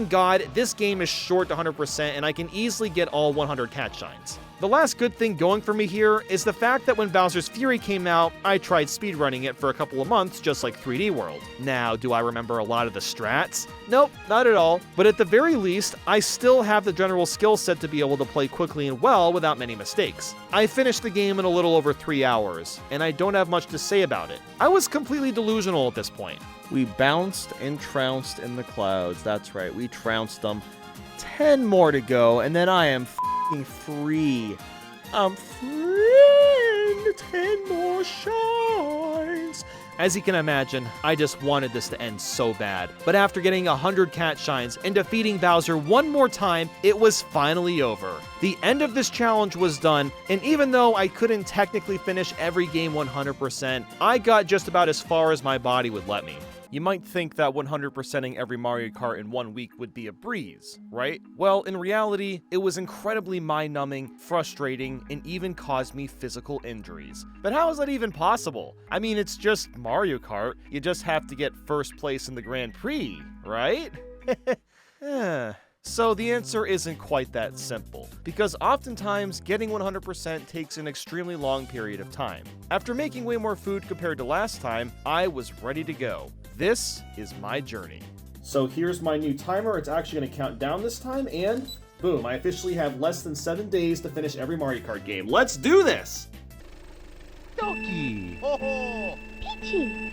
God, this game is short to 100% and I can easily get all 100 cat shines. The last good thing going for me here is the fact that when Bowser's Fury came out, I tried speedrunning it for a couple of months just like 3D World. Now, do I remember a lot of the strats? Nope, not at all. But at the very least, I still have the general skill set to be able to play quickly and well without many mistakes. I finished the game in a little over 3 hours, and I don't have much to say about it. I was completely delusional at this point. We bounced and trounced in the clouds. That's right, we trounced them. 10 more to go, and then I am f***ing free. I'm free! 10 more shines! As you can imagine, I just wanted this to end so bad. But after getting 100 cat shines and defeating Bowser one more time, it was finally over. The end of this challenge was done, and even though I couldn't technically finish every game 100%, I got just about as far as my body would let me. You might think that 100%ing every Mario Kart in 1 week would be a breeze, right? Well, in reality, it was incredibly mind-numbing, frustrating, and even caused me physical injuries. But how is that even possible? I mean, it's just Mario Kart. You just have to get first place in the Grand Prix, right? So the answer isn't quite that simple, because oftentimes getting 100% takes an extremely long period of time. After making way more food compared to last time, I was ready to go. This is my journey. So here's my new timer. It's actually going to count down this time, and boom, I officially have less than 7 days to finish every Mario Kart game. Let's do this! Doki. Ho ho. Peachy.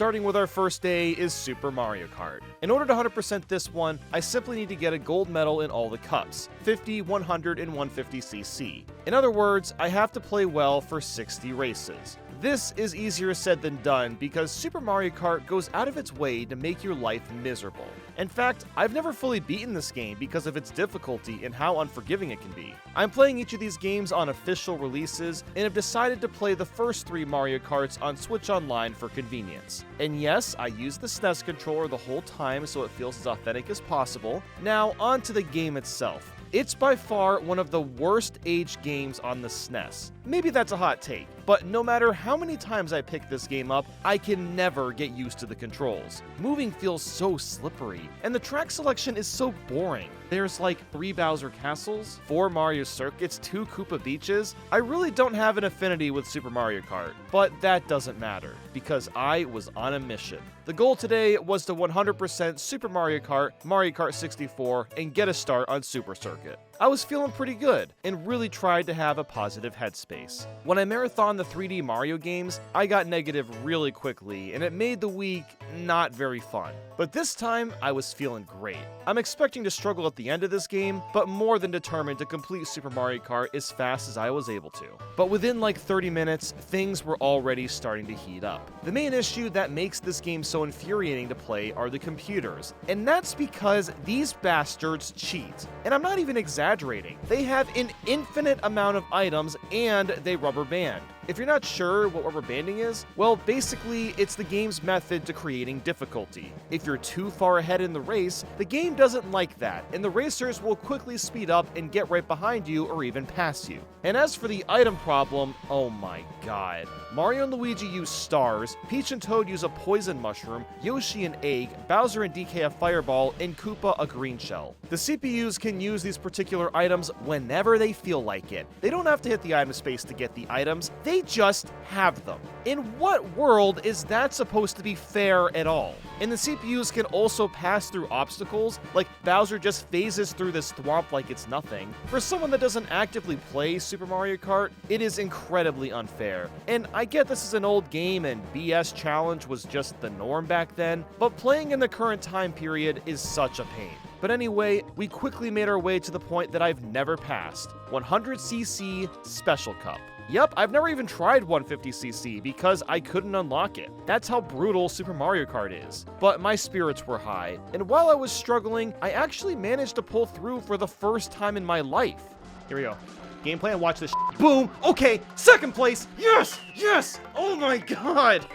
starting with our first day is Super Mario Kart. In order to 100% this one, I simply need to get a gold medal in all the cups, 50, 100, and 150cc. In other words, I have to play well for 60 races. This is easier said than done because Super Mario Kart goes out of its way to make your life miserable. In fact, I've never fully beaten this game because of its difficulty and how unforgiving it can be. I'm playing each of these games on official releases and have decided to play the first 3 Mario Karts on Switch Online for convenience. And yes, I use the SNES controller the whole time so it feels as authentic as possible. Now, on to the game itself. It's by far one of the worst aged games on the SNES. Maybe that's a hot take, but no matter how many times I pick this game up, I can never get used to the controls. Moving feels so slippery, and the track selection is so boring. There's like 3 Bowser Castles, 4 Mario Circuits, 2 Koopa Beaches. I really don't have an affinity with Super Mario Kart, but that doesn't matter, because I was on a mission. The goal today was to 100% Super Mario Kart 64, and get a start on Super Circuit. I was feeling pretty good, and really tried to have a positive headspace. When I marathoned the 3D Mario games, I got negative really quickly, and it made the week not very fun. But this time, I was feeling great. I'm expecting to struggle at the end of this game, but more than determined to complete Super Mario Kart as fast as I was able to. But within like 30 minutes, things were already starting to heat up. The main issue that makes this game so infuriating to play are the computers, and that's because these bastards cheat. And I'm not even exaggerating. They have an infinite amount of items and they rubber band. If you're not sure what rubber banding is, well, basically, it's the game's method to creating difficulty. If you're too far ahead in the race, the game doesn't like that, and the racers will quickly speed up and get right behind you or even pass you. And as for the item problem, oh my god. Mario and Luigi use stars, Peach and Toad use a poison mushroom, Yoshi an egg, Bowser and DK a fireball, and Koopa a green shell. The CPUs can use these particular items whenever they feel like it. They don't have to hit the item space to get the items, they just have them. In what world is that supposed to be fair at all? And the CPUs can also pass through obstacles, like Bowser just phases through this thwomp like it's nothing. For someone that doesn't actively play Super Mario Kart, it is incredibly unfair. And I get this is an old game and BS challenge was just the norm back then, but playing in the current time period is such a pain. But anyway, we quickly made our way to the point that I've never passed, 100cc Special Cup. Yep, I've never even tried 150cc because I couldn't unlock it. That's how brutal Super Mario Kart is. But my spirits were high, and while I was struggling, I actually managed to pull through for the first time in my life. Here we go. Game plan, watch this. Boom! Okay, second place! Yes! Yes! Oh my god!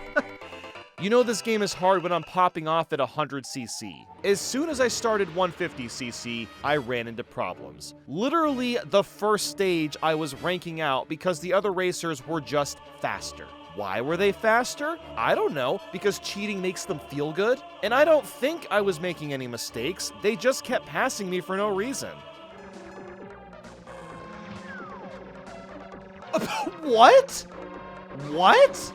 You know this game is hard when I'm popping off at 100cc. As soon as I started 150cc, I ran into problems. Literally, the first stage I was ranking out because the other racers were just faster. Why were they faster? I don't know, because cheating makes them feel good? And I don't think I was making any mistakes, they just kept passing me for no reason. What? What?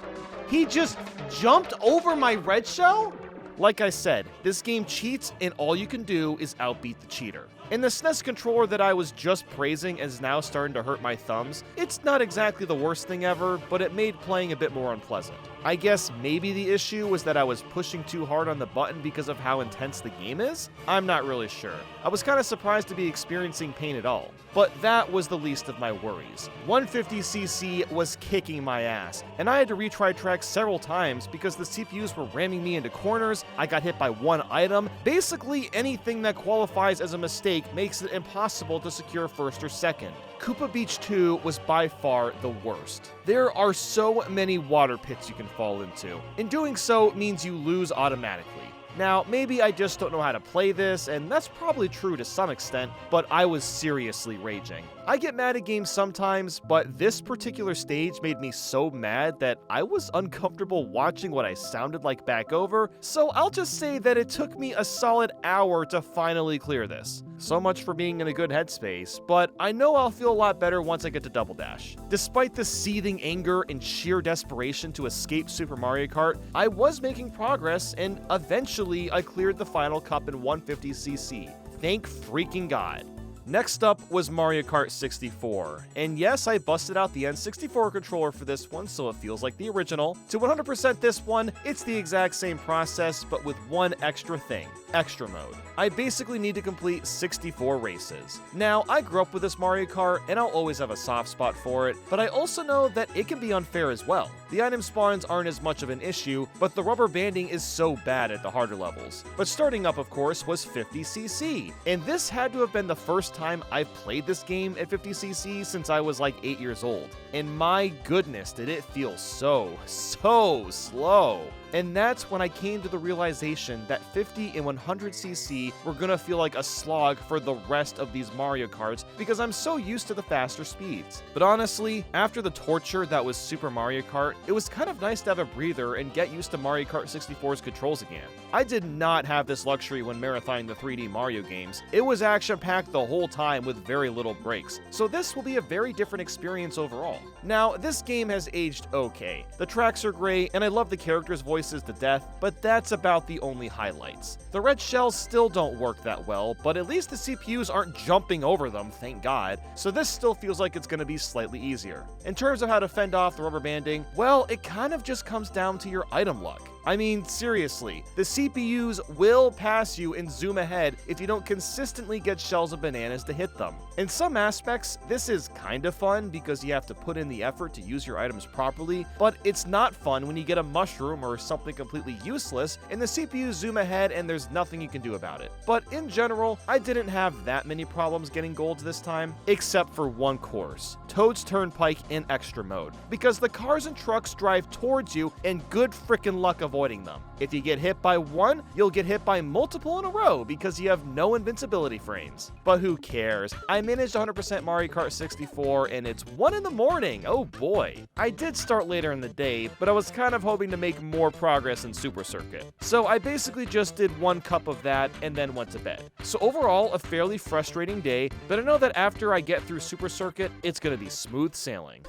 He just jumped over my red shell? Like I said, this game cheats and all you can do is outbeat the cheater. And the SNES controller that I was just praising is now starting to hurt my thumbs. It's not exactly the worst thing ever, but it made playing a bit more unpleasant. I guess maybe the issue was that I was pushing too hard on the button because of how intense the game is? I'm not really sure. I was kind of surprised to be experiencing pain at all. But that was the least of my worries. 150cc was kicking my ass, and I had to retry tracks several times because the CPUs were ramming me into corners, I got hit by one item. Basically anything that qualifies as a mistake makes it impossible to secure first or second. Koopa Beach 2 was by far the worst. There are so many water pits you can fall into, and doing so means you lose automatically. Now, maybe I just don't know how to play this, and that's probably true to some extent, but I was seriously raging. I get mad at games sometimes, but this particular stage made me so mad that I was uncomfortable watching what I sounded like back over, so I'll just say that it took me a solid hour to finally clear this. So much for being in a good headspace, but I know I'll feel a lot better once I get to Double Dash. Despite the seething anger and sheer desperation to escape Super Mario Kart, I was making progress, and eventually I cleared the final cup in 150cc. Thank freaking God. Next up was Mario Kart 64, and yes, I busted out the N64 controller for this one, so it feels like the original. To 100% this one, it's the exact same process, but with one extra thing: Extra Mode. I basically need to complete 64 races. Now, I grew up with this Mario Kart, and I'll always have a soft spot for it, but I also know that it can be unfair as well. The item spawns aren't as much of an issue, but the rubber banding is so bad at the harder levels. But starting up, of course, was 50cc, and this had to have been the first time I've played this game at 50cc since I was like 8 years old. And my goodness, did it feel so slow. And that's when I came to the realization that 50 and 100cc were gonna feel like a slog for the rest of these Mario Karts because I'm so used to the faster speeds. But honestly, after the torture that was Super Mario Kart, it was kind of nice to have a breather and get used to Mario Kart 64's controls again. I did not have this luxury when marathoning the 3D Mario games. It was action-packed the whole time with very little breaks, so this will be a very different experience overall. Now, this game has aged okay. The tracks are great, and I love the characters' voices to death, but that's about the only highlights. The red shells still don't work that well, but at least the CPUs aren't jumping over them, thank God, so this still feels like it's going to be slightly easier. In terms of how to fend off the rubber banding, well, it kind of just comes down to your item luck. I mean, seriously, the CPUs will pass you and zoom ahead if you don't consistently get shells of bananas to hit them. In some aspects, this is kind of fun because you have to put in the effort to use your items properly, but it's not fun when you get a mushroom or something completely useless and the CPUs zoom ahead and there's nothing you can do about it. But in general, I didn't have that many problems getting golds this time, except for one course, Toad's Turnpike in Extra Mode, because the cars and trucks drive towards you and good frickin' luck avoiding them. If you get hit by one, you'll get hit by multiple in a row because you have no invincibility frames. But who cares? I managed 100% Mario Kart 64 and it's 1 in the morning, oh boy. I did start later in the day, but I was kind of hoping to make more progress in Super Circuit. So I basically just did 1 cup of that and then went to bed. So overall, a fairly frustrating day, but I know that after I get through Super Circuit, it's gonna be smooth sailing.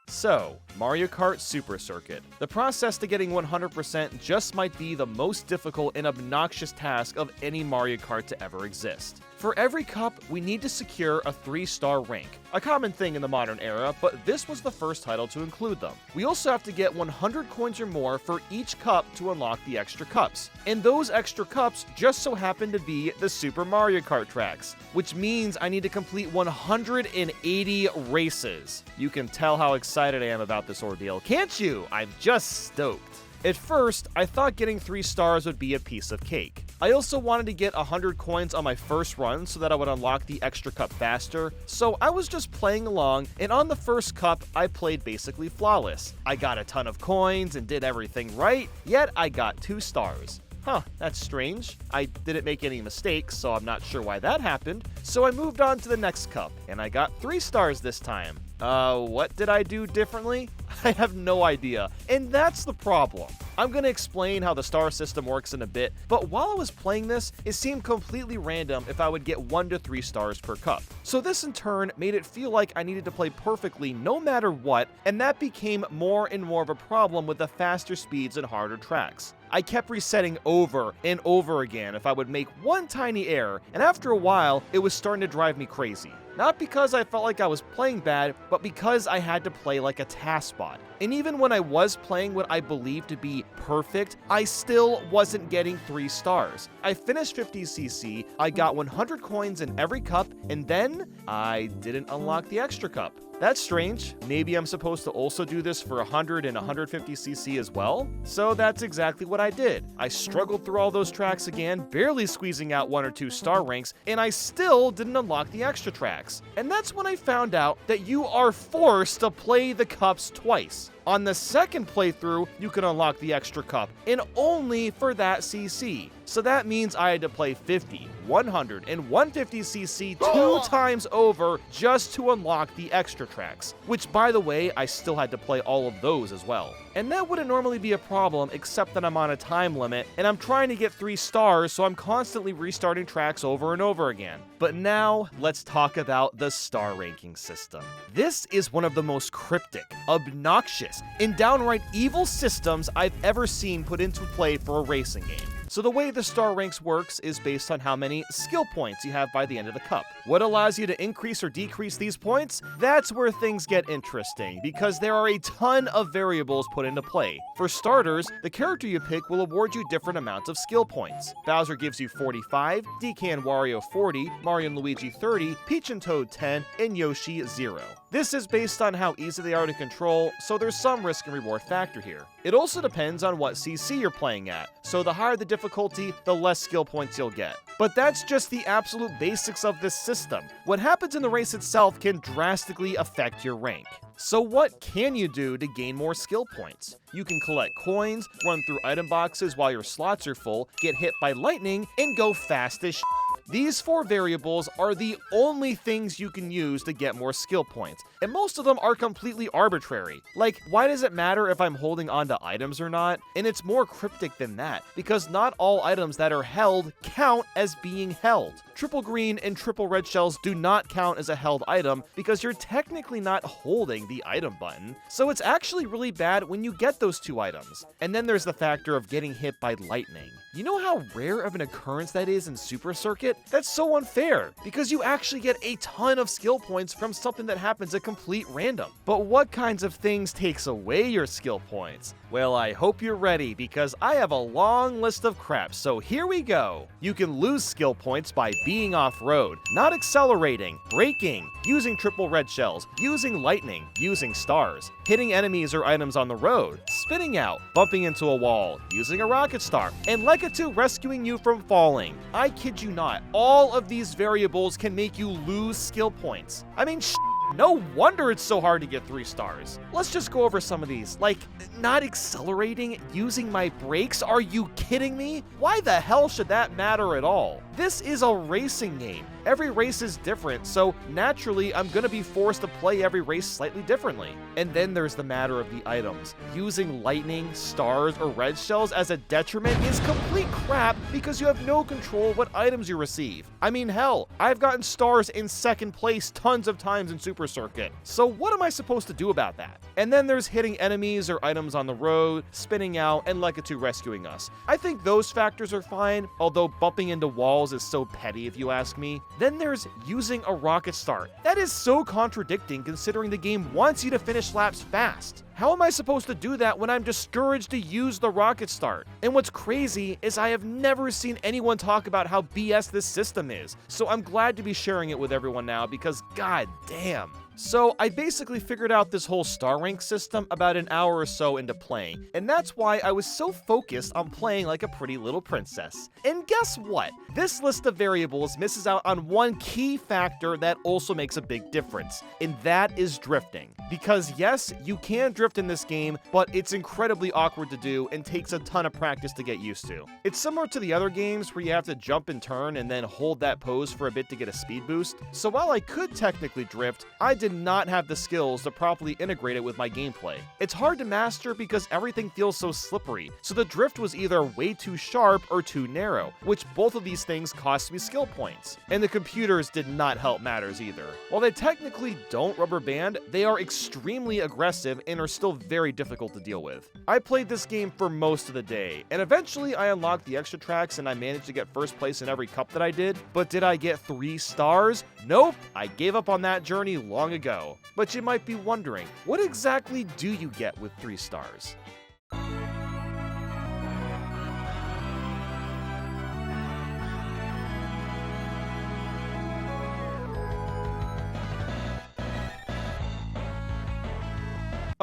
So, Mario Kart Super Circuit. The process to getting 100% just might be the most difficult and obnoxious task of any Mario Kart to ever exist. For every cup, we need to secure a 3-star rank, a common thing in the modern era, but this was the first title to include them. We also have to get 100 coins or more for each cup to unlock the extra cups. And those extra cups just so happen to be the Super Mario Kart tracks, which means I need to complete 180 races. You can tell how excited I am about this ordeal, can't you? I'm just stoked. At first, I thought getting 3 stars would be a piece of cake. I also wanted to get 100 coins on my first run so that I would unlock the extra cup faster, so I was just playing along, and on the first cup, I played basically flawless. I got a ton of coins and did everything right, yet I got 2 stars. Huh, that's strange. I didn't make any mistakes, so I'm not sure why that happened. So I moved on to the next cup, and I got 3 stars this time. What did I do differently? I have no idea, and that's the problem. I'm gonna explain how the star system works in a bit, but while I was playing this, it seemed completely random if I would get 1 to 3 stars per cup. So this in turn made it feel like I needed to play perfectly no matter what, and that became more and more of a problem with the faster speeds and harder tracks. I kept resetting over and over again if I would make one tiny error, and after a while, it was starting to drive me crazy. Not because I felt like I was playing bad, but because I had to play like a task bot. And even when I was playing what I believed to be perfect, I still wasn't getting 3 stars. I finished 50cc, I got 100 coins in every cup, and then I didn't unlock the extra cup. That's strange. Maybe I'm supposed to also do this for 100 and 150cc as well? So that's exactly what I did. I struggled through all those tracks again, barely squeezing out 1 or 2 star ranks, and I still didn't unlock the extra tracks. And that's when I found out that you are forced to play the cups twice. On the second playthrough, you can unlock the extra cup, and only for that CC. So that means I had to play 50, 100, and 150cc 2 times over just to unlock the extra tracks, which by the way, I still had to play all of those as well. And that wouldn't normally be a problem except that I'm on a time limit and I'm trying to get 3 stars, so I'm constantly restarting tracks over and over again. But now, let's talk about the star ranking system. This is one of the most cryptic, obnoxious, and downright evil systems I've ever seen put into play for a racing game. So the way the star ranks works is based on how many skill points you have by the end of the cup. What allows you to increase or decrease these points? That's where things get interesting, because there are a ton of variables put into play. For starters, the character you pick will award you different amounts of skill points. Bowser gives you 45, DK and Wario 40, Mario and Luigi 30, Peach and Toad 10, and Yoshi 0. This is based on how easy they are to control, so there's some risk and reward factor here. It also depends on what CC you're playing at, so the higher the difficulty, the less skill points you'll get. But that's just the absolute basics of this system. What happens in the race itself can drastically affect your rank. So what can you do to gain more skill points? You can collect coins, run through item boxes while your slots are full, get hit by lightning, and go fast as shit. These 4 variables are the only things you can use to get more skill points, and most of them are completely arbitrary. Like, why does it matter if I'm holding on to items or not? And it's more cryptic than that, because not all items that are held count as being held. Triple green and triple red shells do not count as a held item because you're technically not holding the item button, so it's actually really bad when you get those 2 items. And then there's the factor of getting hit by lightning. You know how rare of an occurrence that is in Super Circuit? That's so unfair, because you actually get a ton of skill points from something that happens at complete random. But what kinds of things takes away your skill points? Well, I hope you're ready, because I have a long list of crap, so here we go. You can lose skill points by being off-road, not accelerating, braking, using triple red shells, using lightning, using stars, hitting enemies or items on the road, spinning out, bumping into a wall, using a rocket star, and Legato rescuing you from falling. I kid you not, all of these variables can make you lose skill points. I mean, no wonder it's so hard to get 3 stars. Let's just go over some of these, like not accelerating, using my brakes. Are you kidding me? Why the hell should that matter at all? This is a racing game. Every race is different, so naturally I'm gonna be forced to play every race slightly differently. And then there's the matter of the items. Using lightning, stars, or red shells as a detriment is complete crap because you have no control what items you receive. I mean, hell, I've gotten stars in 2nd place tons of times in Super Circuit. So what am I supposed to do about that? And then there's hitting enemies or items on the road, spinning out, and Legato rescuing us. I think those factors are fine, although bumping into walls is so petty if you ask me. Then there's using a rocket start. That is so contradicting considering the game wants you to finish laps fast. How am I supposed to do that when I'm discouraged to use the rocket start? And what's crazy is I have never seen anyone talk about how BS this system is, so I'm glad to be sharing it with everyone now because god damn. So I basically figured out this whole star rank system about an hour or so into playing, and that's why I was so focused on playing like a pretty little princess. And guess what? This list of variables misses out on one key factor that also makes a big difference, and that is drifting. Because yes, you can drift in this game, but it's incredibly awkward to do and takes a ton of practice to get used to. It's similar to the other games where you have to jump and turn and then hold that pose for a bit to get a speed boost. So while I could technically drift, I did not have the skills to properly integrate it with my gameplay. It's hard to master because everything feels so slippery, so the drift was either way too sharp or too narrow, which both of these things cost me skill points. And the computers did not help matters either. While they technically don't rubber band, they are extremely aggressive and are still very difficult to deal with. I played this game for most of the day, and eventually I unlocked the extra tracks and I managed to get first place in every cup that I did, but did I get 3 stars? Nope, I gave up on that journey long ago. But you might be wondering, what exactly do you get with 3 stars?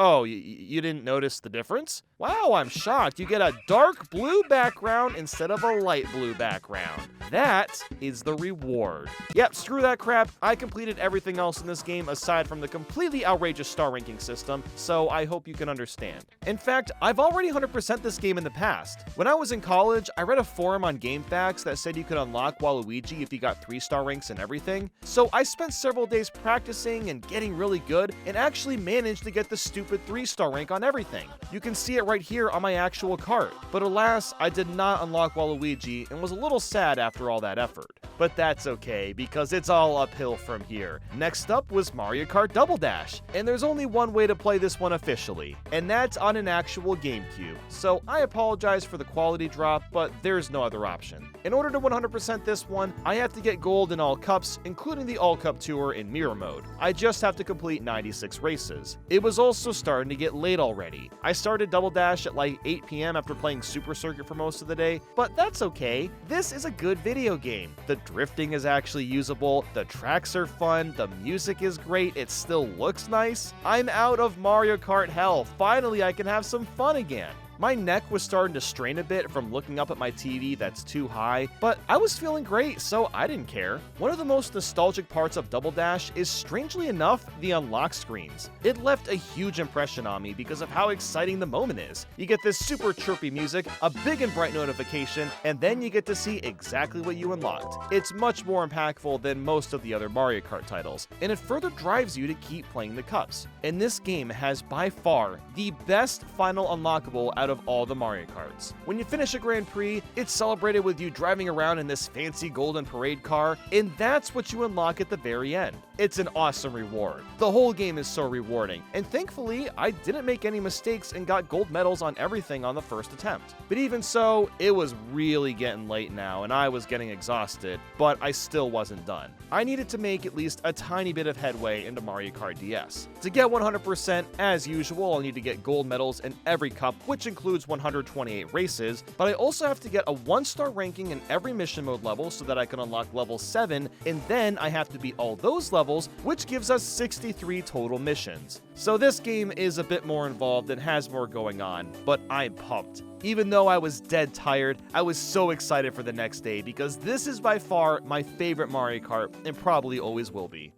Oh, you didn't notice the difference? Wow, I'm shocked. You get a dark blue background instead of a light blue background. That is the reward. Yep, screw that crap. I completed everything else in this game aside from the completely outrageous star ranking system, so I hope you can understand. In fact, I've already 100% this game in the past. When I was in college, I read a forum on GameFAQs that said you could unlock Waluigi if you got 3-star ranks and everything, so I spent several days practicing and getting really good and actually managed to get the stupid 3-star rank on everything. You can see it right here on my actual cart, but alas, I did not unlock Waluigi and was a little sad after all that effort. But that's okay, because it's all uphill from here. Next up was Mario Kart Double Dash, and there's only one way to play this one officially, and that's on an actual GameCube. So I apologize for the quality drop, but there's no other option. In order to 100% this one, I have to get gold in all cups, including the All Cup Tour in Mirror Mode. I just have to complete 96 races. It was also starting to get late already. I started Double Dash at like 8 p.m. after playing Super Circuit for most of the day, but that's okay. This is a good video game. The drifting is actually usable, the tracks are fun, the music is great, it still looks nice. I'm out of Mario Kart hell. Finally, I can have some fun again. My neck was starting to strain a bit from looking up at my TV that's too high, but I was feeling great, so I didn't care. One of the most nostalgic parts of Double Dash is, strangely enough, the unlock screens. It left a huge impression on me because of how exciting the moment is. You get this super chirpy music, a big and bright notification, and then you get to see exactly what you unlocked. It's much more impactful than most of the other Mario Kart titles, and it further drives you to keep playing the cups. And this game has by far the best final unlockable out of all the Mario Karts. When you finish a Grand Prix, it's celebrated with you driving around in this fancy golden parade car, and that's what you unlock at the very end. It's an awesome reward. The whole game is so rewarding, and thankfully, I didn't make any mistakes and got gold medals on everything on the first attempt. But even so, it was really getting late now, and I was getting exhausted, but I still wasn't done. I needed to make at least a tiny bit of headway into Mario Kart DS. To get 100%, as usual, I'll need to get gold medals in every cup, which includes 128 races, but I also have to get a 1-star ranking in every mission mode level so that I can unlock level 7, and then I have to beat all those levels, which gives us 63 total missions. So this game is a bit more involved and has more going on, but I'm pumped. Even though I was dead tired, I was so excited for the next day because this is by far my favorite Mario Kart and probably always will be.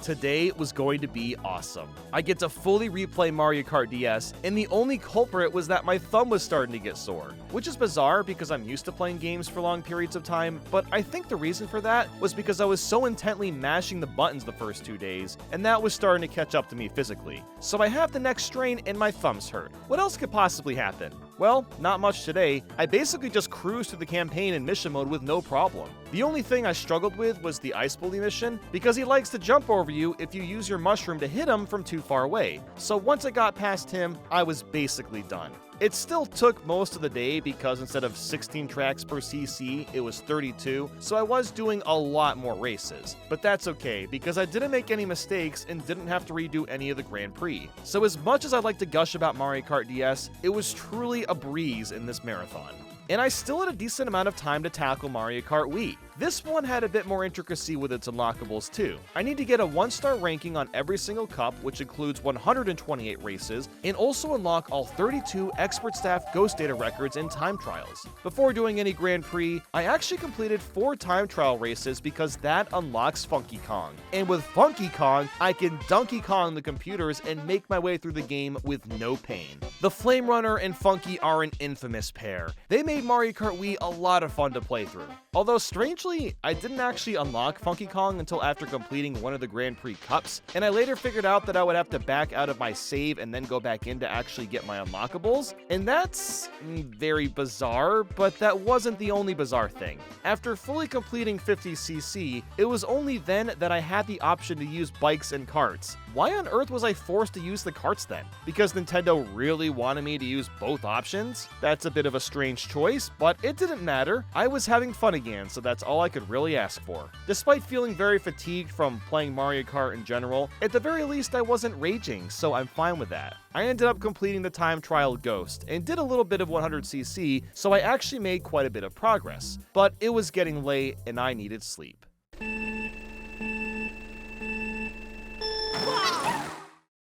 Today was going to be awesome. I get to fully replay Mario Kart DS, and the only culprit was that my thumb was starting to get sore, which is bizarre because I'm used to playing games for long periods of time, but I think the reason for that was because I was so intently mashing the buttons the first 2 days, and that was starting to catch up to me physically. So I have the neck strain and my thumbs hurt. What else could possibly happen? Well, not much today. I basically just cruised through the campaign in mission mode with no problem. The only thing I struggled with was the Ice Bully mission, because he likes to jump over you if you use your mushroom to hit him from too far away. So once I got past him, I was basically done. It still took most of the day because instead of 16 tracks per CC, it was 32, so I was doing a lot more races. But that's okay, because I didn't make any mistakes and didn't have to redo any of the Grand Prix. So as much as I'd like to gush about Mario Kart DS, it was truly a breeze in this marathon. And I still had a decent amount of time to tackle Mario Kart Wii. This one had a bit more intricacy with its unlockables too. I need to get a 1-star ranking on every single cup, which includes 128 races, and also unlock all 32 Expert Staff Ghost Data records in time trials. Before doing any Grand Prix, I actually completed 4 time trial races because that unlocks Funky Kong. And with Funky Kong, I can Donkey Kong the computers and make my way through the game with no pain. The Flame Runner and Funky are an infamous pair. They made Mario Kart Wii a lot of fun to play through. Although strangely, I didn't actually unlock Funky Kong until after completing one of the Grand Prix Cups, and I later figured out that I would have to back out of my save and then go back in to actually get my unlockables, and that's very bizarre, but that wasn't the only bizarre thing. After fully completing 50cc, it was only then that I had the option to use bikes and karts. Why on earth was I forced to use the karts then? Because Nintendo really wanted me to use both options? That's a bit of a strange choice, but it didn't matter. I was having fun again, so that's all I could really ask for. Despite feeling very fatigued from playing Mario Kart in general, at the very least I wasn't raging, so I'm fine with that. I ended up completing the time trial Ghost, and did a little bit of 100cc, so I actually made quite a bit of progress. But it was getting late, and I needed sleep.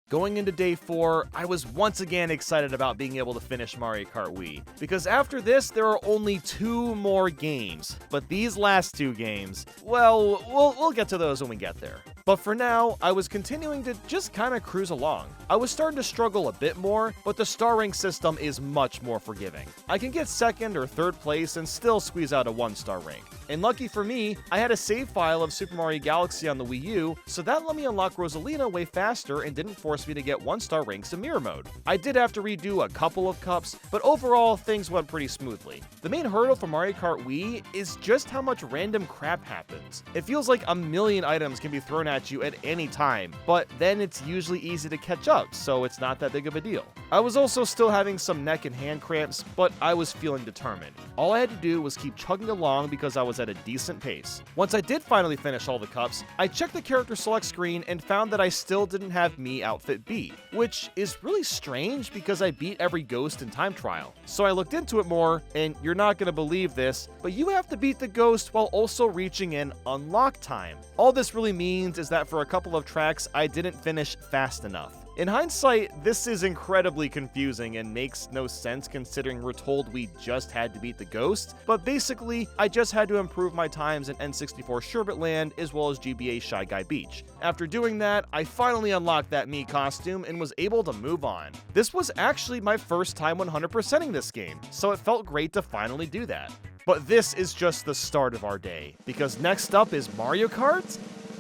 Going into day 4, I was once again excited about being able to finish Mario Kart Wii, because after this there are only 2 more games, but these last 2 games, well, we'll get to those when we get there. But for now, I was continuing to just kind of cruise along. I was starting to struggle a bit more, but the star rank system is much more forgiving. I can get 2nd or 3rd place and still squeeze out a 1-star rank. And lucky for me, I had a save file of Super Mario Galaxy on the Wii U, so that let me unlock Rosalina way faster and didn't force me to get 1-star ranks in Mirror Mode. I did have to redo a couple of cups, but overall, things went pretty smoothly. The main hurdle for Mario Kart Wii is just how much random crap happens. It feels like a million items can be thrown at you at any time, but then it's usually easy to catch up, so it's not that big of a deal. I was also still having some neck and hand cramps, but I was feeling determined. All I had to do was keep chugging along because I was at a decent pace. Once I did finally finish all the cups, I checked the character select screen and found that I still didn't have Mii outfit B, which is really strange because I beat every ghost in time trial. So I looked into it more, and you're not gonna believe this, but you have to beat the ghost while also reaching in unlock time. All this really means is that for a couple of tracks, I didn't finish fast enough. In hindsight, this is incredibly confusing and makes no sense considering we're told we just had to beat the ghost, but basically, I just had to improve my times in N64 Sherbet Land as well as GBA Shy Guy Beach. After doing that, I finally unlocked that Mii costume and was able to move on. This was actually my first time 100%ing this game, so it felt great to finally do that. But this is just the start of our day, because next up is Mario Kart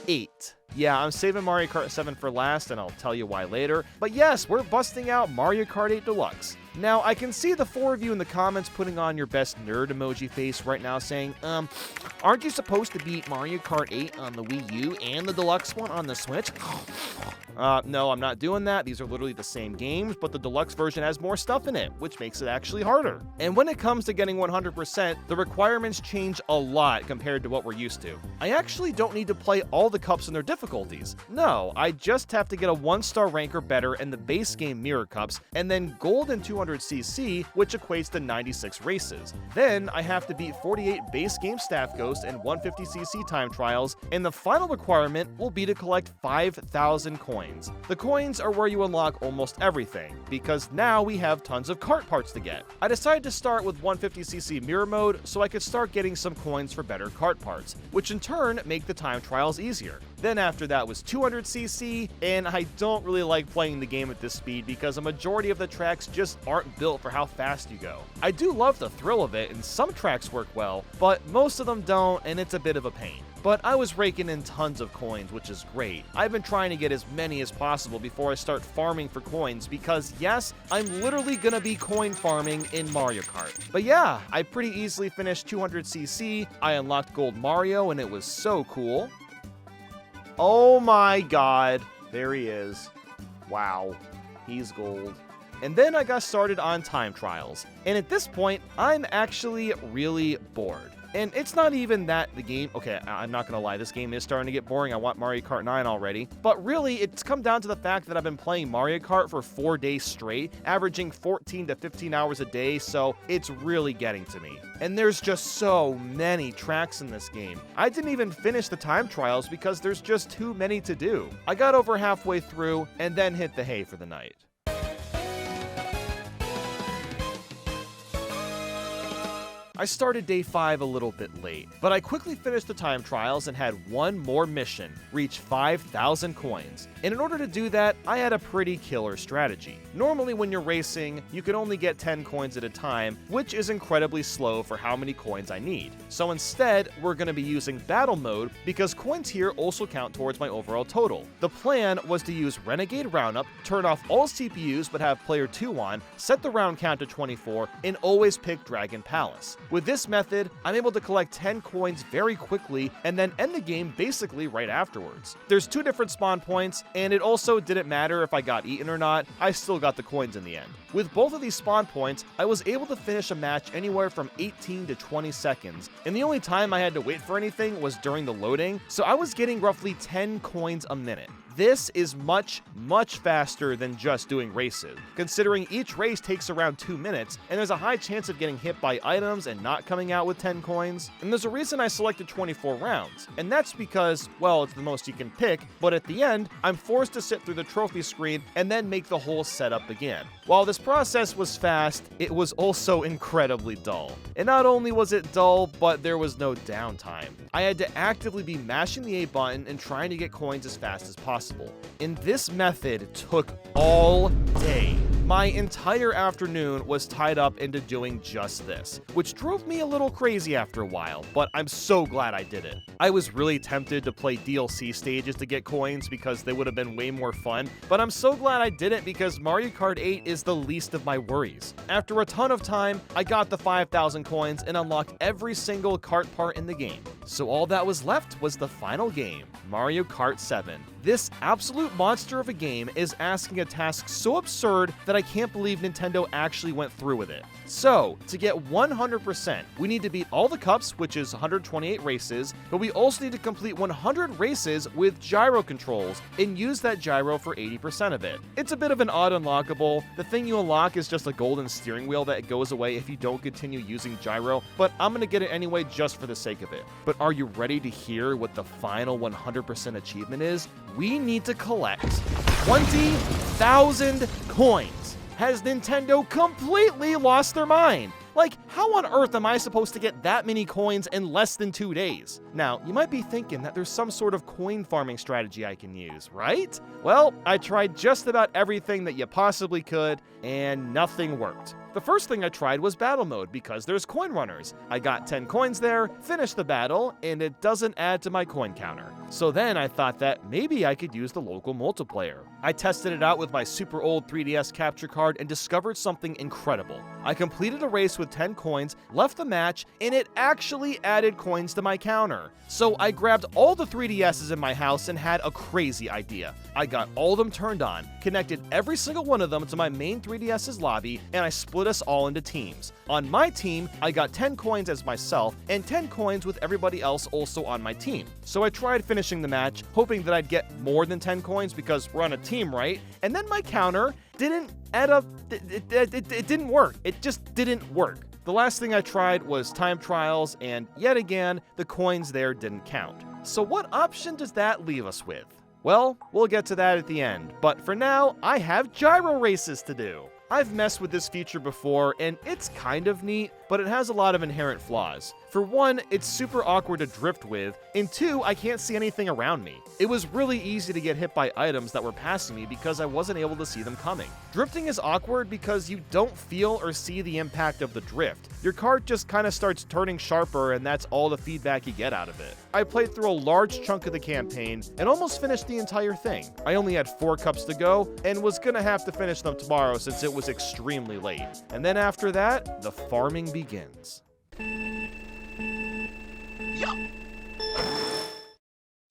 8. Yeah, I'm saving Mario Kart 7 for last, and I'll tell you why later. But yes, we're busting out Mario Kart 8 Deluxe. Now, I can see the 4 of you in the comments putting on your best nerd emoji face right now saying, aren't you supposed to beat Mario Kart 8 on the Wii U and the Deluxe one on the Switch? No, I'm not doing that. These are literally the same games, but the Deluxe version has more stuff in it, which makes it actually harder. And when it comes to getting 100%, the requirements change a lot compared to what we're used to. I actually don't need to play all the cups and their difficulties. No, I just have to get a 1-star rank or better in the base game Mirror Cups, and then gold in 200cc, which equates to 96 races. Then I have to beat 48 base game Staff Ghosts and 150cc time trials, and the final requirement will be to collect 5,000 coins. The coins are where you unlock almost everything, because now we have tons of kart parts to get. I decided to start with 150cc mirror mode so I could start getting some coins for better kart parts, which in turn make the time trials easier. Then after that was 200cc, and I don't really like playing the game at this speed because a majority of the tracks just aren't built for how fast you go. I do love the thrill of it, and some tracks work well, but most of them don't, and it's a bit of a pain. But I was raking in tons of coins, which is great. I've been trying to get as many as possible before I start farming for coins because yes, I'm literally gonna be coin farming in Mario Kart. But yeah, I pretty easily finished 200cc, I unlocked Gold Mario and it was so cool. Oh my god, there he is. Wow, he's gold. And then I got started on time trials, and at this point, I'm actually really bored. And it's not even that the game, okay, I'm not gonna lie, this game is starting to get boring. I want Mario Kart 9 already. But really, it's come down to the fact that I've been playing Mario Kart for 4 days straight, averaging 14 to 15 hours a day, so it's really getting to me. And there's just so many tracks in this game. I didn't even finish the time trials because there's just too many to do. I got over halfway through and then hit the hay for the night. I started day 5 a little bit late, but I quickly finished the time trials and had one more mission, reach 5,000 coins. And in order to do that, I had a pretty killer strategy. Normally when you're racing, you can only get 10 coins at a time, which is incredibly slow for how many coins I need. So instead, we're going to be using battle mode because coins here also count towards my overall total. The plan was to use Renegade Roundup, turn off all CPUs but have player 2 on, set the round count to 24, and always pick Dragon Palace. With this method, I'm able to collect 10 coins very quickly and then end the game basically right afterwards. There's 2 different spawn points, and it also didn't matter if I got eaten or not, I still got the coins in the end. With both of these spawn points, I was able to finish a match anywhere from 18 to 20 seconds, and the only time I had to wait for anything was during the loading, so I was getting roughly 10 coins a minute. This is much faster than just doing races, considering each race takes around 2 minutes, and there's a high chance of getting hit by items and not coming out with 10 coins. And there's a reason I selected 24 rounds, and that's because, well, it's the most you can pick, but at the end, I'm forced to sit through the trophy screen and then make the whole setup again. While this process was fast, it was also incredibly dull. And not only was it dull, but there was no downtime. I had to actively be mashing the A button and trying to get coins as fast as possible. And this method took all day. My entire afternoon was tied up into doing just this, which drove me a little crazy after a while, but I'm so glad I did it. I was really tempted to play DLC stages to get coins because they would have been way more fun, but I'm so glad I didn't because Mario Kart 8 is the least of my worries. After a ton of time, I got the 5,000 coins and unlocked every single kart part in the game. So all that was left was the final game, Mario Kart 7. This absolute monster of a game is asking a task so absurd that I can't believe Nintendo actually went through with it. So, to get 100%, we need to beat all the cups, which is 128 races, but we also need to complete 100 races with gyro controls and use that gyro for 80% of it. It's a bit of an odd unlockable. The thing you unlock is just a golden steering wheel that goes away if you don't continue using gyro, but I'm gonna get it anyway just for the sake of it. But are you ready to hear what the final 100% achievement is? We need to collect 20,000 coins. Has Nintendo completely lost their mind? Like, how on earth am I supposed to get that many coins in less than 2 days? Now, you might be thinking that there's some sort of coin farming strategy I can use, right? Well, I tried just about everything that you possibly could, and nothing worked. The first thing I tried was battle mode because there's coin runners. I got 10 coins there, finished the battle, and it doesn't add to my coin counter. So then I thought that maybe I could use the local multiplayer. I tested it out with my super old 3DS capture card and discovered something incredible. I completed a race with 10 coins, left the match, and it actually added coins to my counter. So I grabbed all the 3DSs in my house and had a crazy idea. I got all of them turned on, connected every single one of them to my main 3DS's lobby, and I split us all into teams. On my team, I got 10 coins as myself and 10 coins with everybody else also on my team. So I tried finishing the match, hoping that I'd get more than 10 coins because we're on a team, right? And then my counter didn't add up, it didn't work. It just didn't work. The last thing I tried was time trials, and yet again, the coins there didn't count. So what option does that leave us with? Well, we'll get to that at the end, but for now, I have gyro races to do. I've messed with this feature before, and it's kind of neat, but it has a lot of inherent flaws. For one, it's super awkward to drift with, and two, I can't see anything around me. It was really easy to get hit by items that were passing me because I wasn't able to see them coming. Drifting is awkward because you don't feel or see the impact of the drift. Your kart just kind of starts turning sharper, and that's all the feedback you get out of it. I played through a large chunk of the campaign and almost finished the entire thing. I only had 4 cups to go and was gonna have to finish them tomorrow since it was extremely late. And then after that, the farming begins.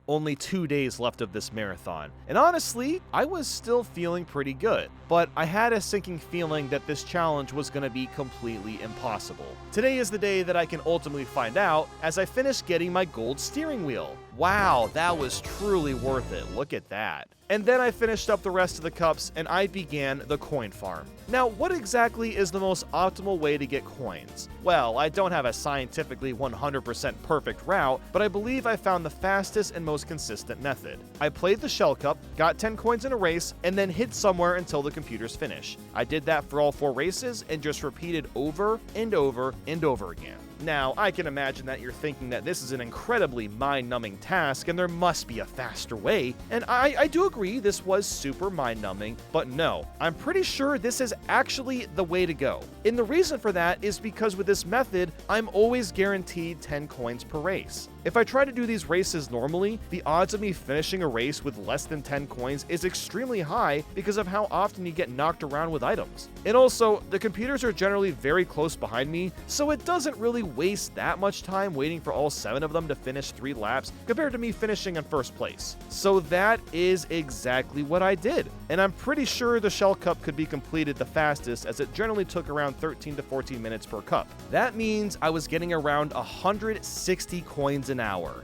Only 2 days left of this marathon, and honestly, I was still feeling pretty good, but I had a sinking feeling that this challenge was going to be completely impossible. Today is the day that I can ultimately find out as I finish getting my gold steering wheel. Wow, that was truly worth it, look at that. And then I finished up the rest of the cups and I began the coin farm. Now, what exactly is the most optimal way to get coins? Well, I don't have a scientifically 100% perfect route, but I believe I found the fastest and most consistent method. I played the shell cup, got 10 coins in a race, and then hid somewhere until the computers finish. I did that for all 4 races and just repeated over and over and over again. Now, I can imagine that you're thinking that this is an incredibly mind-numbing task and there must be a faster way, and I do agree this was super mind-numbing, but no, I'm pretty sure this is actually the way to go. And the reason for that is because with this method, I'm always guaranteed 10 coins per race. If I try to do these races normally, the odds of me finishing a race with less than 10 coins is extremely high because of how often you get knocked around with items. And also, the computers are generally very close behind me, so it doesn't really waste that much time waiting for all 7 of them to finish 3 laps compared to me finishing in first place. So that is exactly what I did. And I'm pretty sure the shell cup could be completed the fastest as it generally took around 13 to 14 minutes per cup. That means I was getting around 160 coins an hour.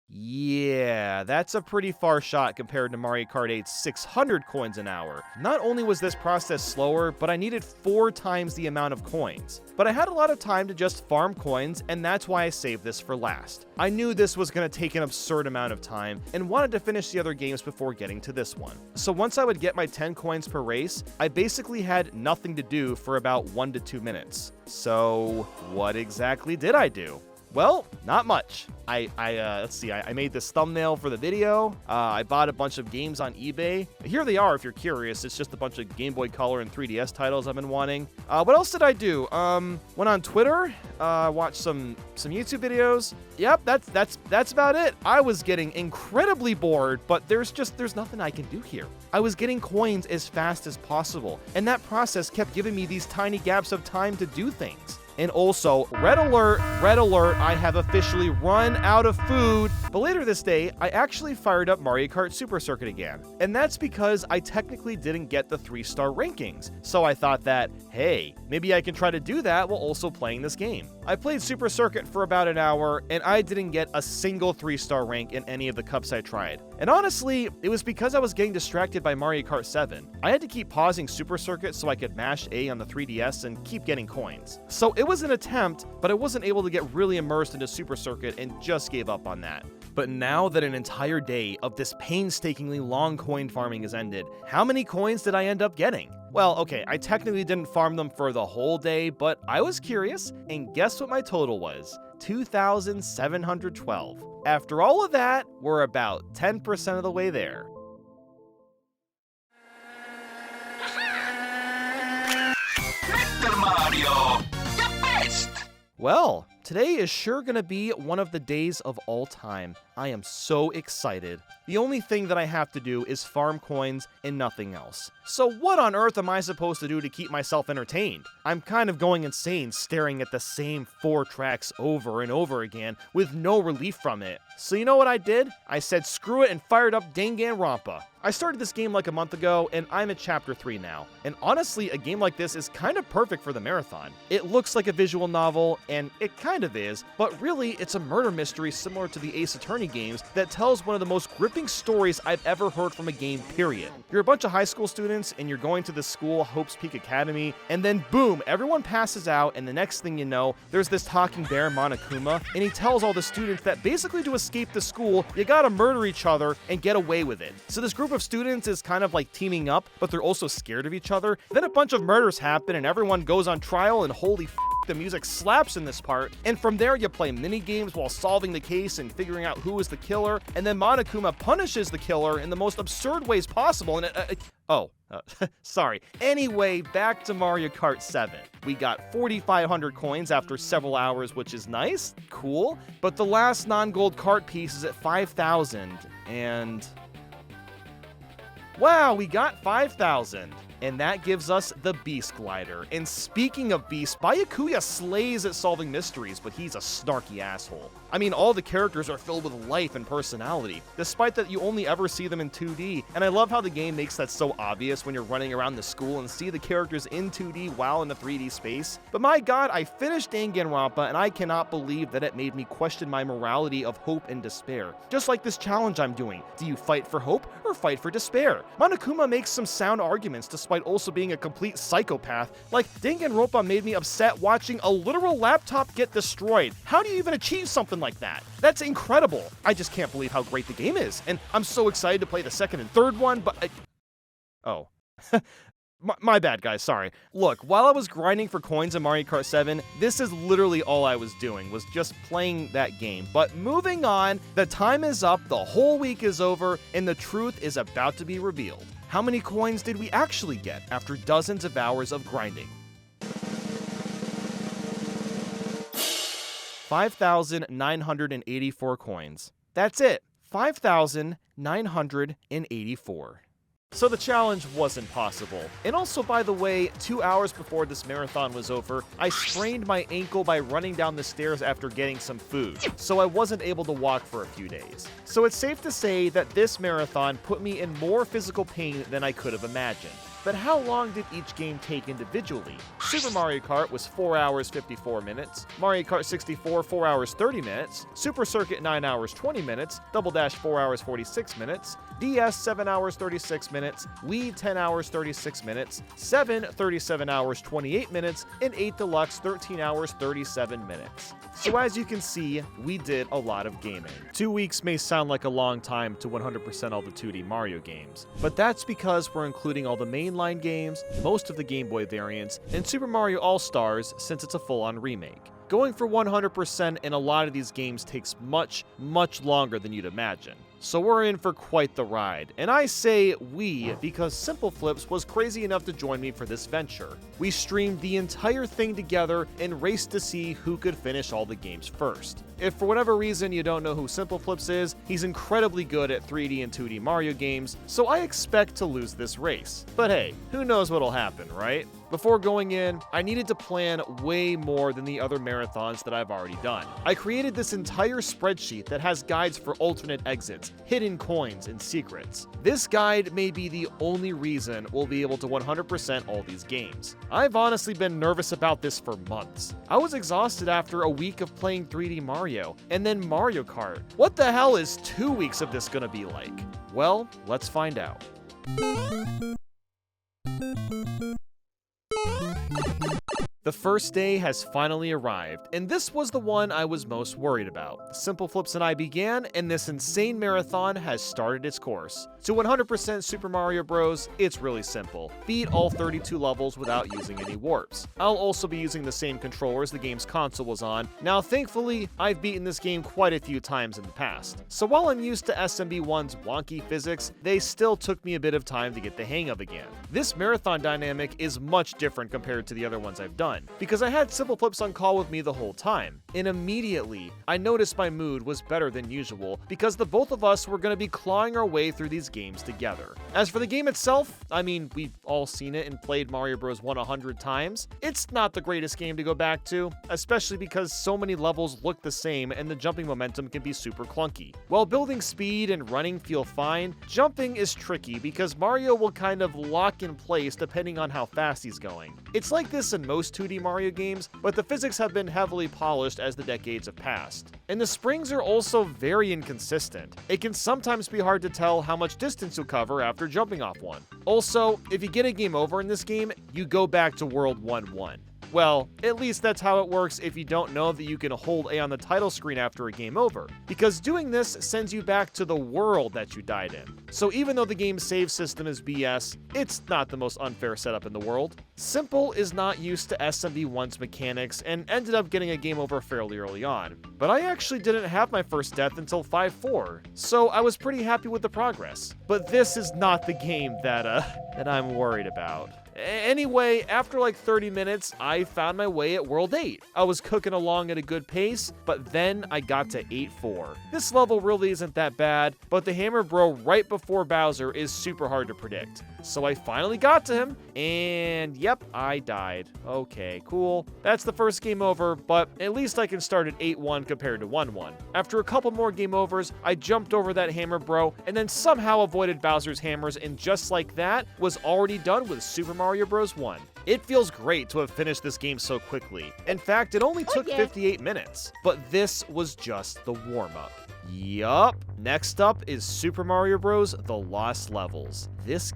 Yeah, that's a pretty far shot compared to Mario Kart 8's 600 coins an hour. Not only was this process slower, but I needed 4 times the amount of coins. But I had a lot of time to just farm coins, and that's why I saved this for last. I knew this was going to take an absurd amount of time, and wanted to finish the other games before getting to this one. So once I would get my 10 coins per race, I basically had nothing to do for about 1 to 2 minutes. So what exactly did I do? Well, not much. Let's see, I made this thumbnail for the video. I bought a bunch of games on eBay. Here they are if you're curious. It's just a bunch of Game Boy Color and 3DS titles I've been wanting. What else did I do? Went on Twitter, watched some YouTube videos. Yep, that's about it. I was getting incredibly bored, but there's nothing I can do here. I was getting coins as fast as possible, and that process kept giving me these tiny gaps of time to do things. And also, red alert, I have officially run out of food. But later this day, I actually fired up Mario Kart Super Circuit again. And that's because I technically didn't get the 3-star rankings. So I thought that, hey, maybe I can try to do that while also playing this game. I played Super Circuit for about an hour, and I didn't get a single 3-star rank in any of the cups I tried. And honestly, it was because I was getting distracted by Mario Kart 7. I had to keep pausing Super Circuit so I could mash A on the 3DS and keep getting coins. So it was an attempt, but I wasn't able to get really immersed into Super Circuit and just gave up on that. But now that an entire day of this painstakingly long coin farming has ended, how many coins did I end up getting? Well, okay, I technically didn't farm them for the whole day, but I was curious, and guess what my total was? 2,712. After all of that, we're about 10% of the way there. Mr. Mario, the best! Well, today is sure gonna be one of the days of all time. I am so excited. The only thing that I have to do is farm coins and nothing else. So what on earth am I supposed to do to keep myself entertained? I'm kind of going insane staring at the same 4 tracks over and over again with no relief from it. So you know what I did? I said screw it and fired up Danganronpa. I started this game like a month ago, and I'm at Chapter 3 now. And honestly, a game like this is kind of perfect for the marathon. It looks like a visual novel, and it kind of is, but really it's a murder mystery similar to the Ace Attorney games that tells one of the most gripping stories I've ever heard from a game, period. You're a bunch of high school students, and you're going to this school, Hope's Peak Academy, and then boom, everyone passes out, and the next thing you know, there's this talking bear, Monokuma, and he tells all the students that basically to escape the school, you gotta murder each other and get away with it. So this group of students is kind of like teaming up, but they're also scared of each other. Then a bunch of murders happen, and everyone goes on trial, and holy f***, the music slaps in this part, and from there you play mini games while solving the case and figuring out who is the killer, and then Monokuma punishes the killer in the most absurd ways possible, and sorry. Anyway, back to Mario Kart 7. We got 4,500 coins after several hours, which is nice, cool, but the last non-gold kart piece is at 5,000, and... wow, we got 5,000. And that gives us the Beast Glider. And speaking of Beast, Byakuya slays at solving mysteries, but he's a snarky asshole. I mean, all the characters are filled with life and personality, despite that you only ever see them in 2D, and I love how the game makes that so obvious when you're running around the school and see the characters in 2D while in the 3D space. But my god, I finished Danganronpa, and I cannot believe that it made me question my morality of hope and despair. Just like this challenge I'm doing. Do you fight for hope or fight for despair? Monokuma makes some sound arguments despite also being a complete psychopath. Like, Danganronpa made me upset watching a literal laptop get destroyed. How do you even achieve something like that? That's incredible. I just can't believe how great the game is, and I'm so excited to play the second and third one, but oh. My bad, guys, sorry. Look, while I was grinding for coins in Mario Kart 7, this is literally all I was doing, was just playing that game. But moving on, the time is up, the whole week is over, and the truth is about to be revealed. How many coins did we actually get after dozens of hours of grinding? 5,984 coins. That's it. 5,984. So the challenge wasn't possible. And also, by the way, 2 hours before this marathon was over, I sprained my ankle by running down the stairs after getting some food, so I wasn't able to walk for a few days. So it's safe to say that this marathon put me in more physical pain than I could have imagined. but how long did each game take individually? Super Mario Kart was 4 hours 54 minutes, Mario Kart 64 4 hours 30 minutes, Super Circuit 9 hours 20 minutes, Double Dash 4 hours 46 minutes, DS 7 hours 36 minutes, Wii 10 hours 36 minutes, 7 37 hours 28 minutes, and 8 Deluxe 13 hours 37 minutes. So as you can see, we did a lot of gaming. 2 weeks may sound like a long time to 100% all the 2D Mario games, but that's because we're including all the mainline games, most of the Game Boy variants, and Super Mario All-Stars since it's a full-on remake. Going for 100% in a lot of these games takes much, much longer than you'd imagine. So we're in for quite the ride. And I say we because Simple Flips was crazy enough to join me for this venture. We streamed the entire thing together and raced to see who could finish all the games first. If for whatever reason you don't know who Simple Flips is, he's incredibly good at 3D and 2D Mario games, so I expect to lose this race. But hey, who knows what'll happen, right? Before going in, I needed to plan way more than the other marathons that I've already done. I created this entire spreadsheet that has guides for alternate exits, hidden coins, and secrets. This guide may be the only reason we'll be able to 100% all these games. I've honestly been nervous about this for months. I was exhausted after a week of playing 3D Mario, and then Mario Kart. What the hell is 2 weeks of this gonna be like? Well, let's find out. The first day has finally arrived, and this was the one I was most worried about. Simple Flips and I began, and this insane marathon has started its course. To 100% Super Mario Bros., it's really simple. Beat all 32 levels without using any warps. I'll also be using the same controllers the game's console was on. Now, thankfully, I've beaten this game quite a few times in the past. So while I'm used to SMB1's wonky physics, they still took me a bit of time to get the hang of again. This marathon dynamic is much different compared to the other ones I've done, because I had Simple Flips on call with me the whole time, and immediately I noticed my mood was better than usual because the both of us were going to be clawing our way through these games together. As for the game itself, I mean, we've all seen it and played Mario Bros. 1 100 times. It's not the greatest game to go back to, especially because so many levels look the same and the jumping momentum can be super clunky. While building speed and running feel fine, jumping is tricky because Mario will kind of lock in place depending on how fast he's going. It's like this in most 2D Mario games, but the physics have been heavily polished as the decades have passed. And the springs are also very inconsistent. It can sometimes be hard to tell how much distance you'll cover after jumping off one. Also, if you get a game over in this game, you go back to World 1-1. Well, at least that's how it works if you don't know that you can hold A on the title screen after a game over, because doing this sends you back to the world that you died in. So even though the game's save system is BS, it's not the most unfair setup in the world. Simple is not used to SMB1's mechanics and ended up getting a game over fairly early on, but I actually didn't have my first death until 5-4, so I was pretty happy with the progress. But this is not the game that I'm worried about. Anyway, after like 30 minutes, I found my way at World 8. I was cooking along at a good pace, but then I got to 8-4. This level really isn't that bad, but the Hammer Bro right before Bowser is super hard to predict. So I finally got to him, and yep, I died. Okay, cool. That's the first game over, but at least I can start at 8-1 compared to 1-1. After a couple more game overs, I jumped over that Hammer Bro, and then somehow avoided Bowser's hammers, and just like that, was already done with Super Mario Bros. 1. It feels great to have finished this game so quickly. In fact, it only took 58 minutes. But this was just the warm-up. Yup. Next up is Super Mario Bros. The Lost Levels. This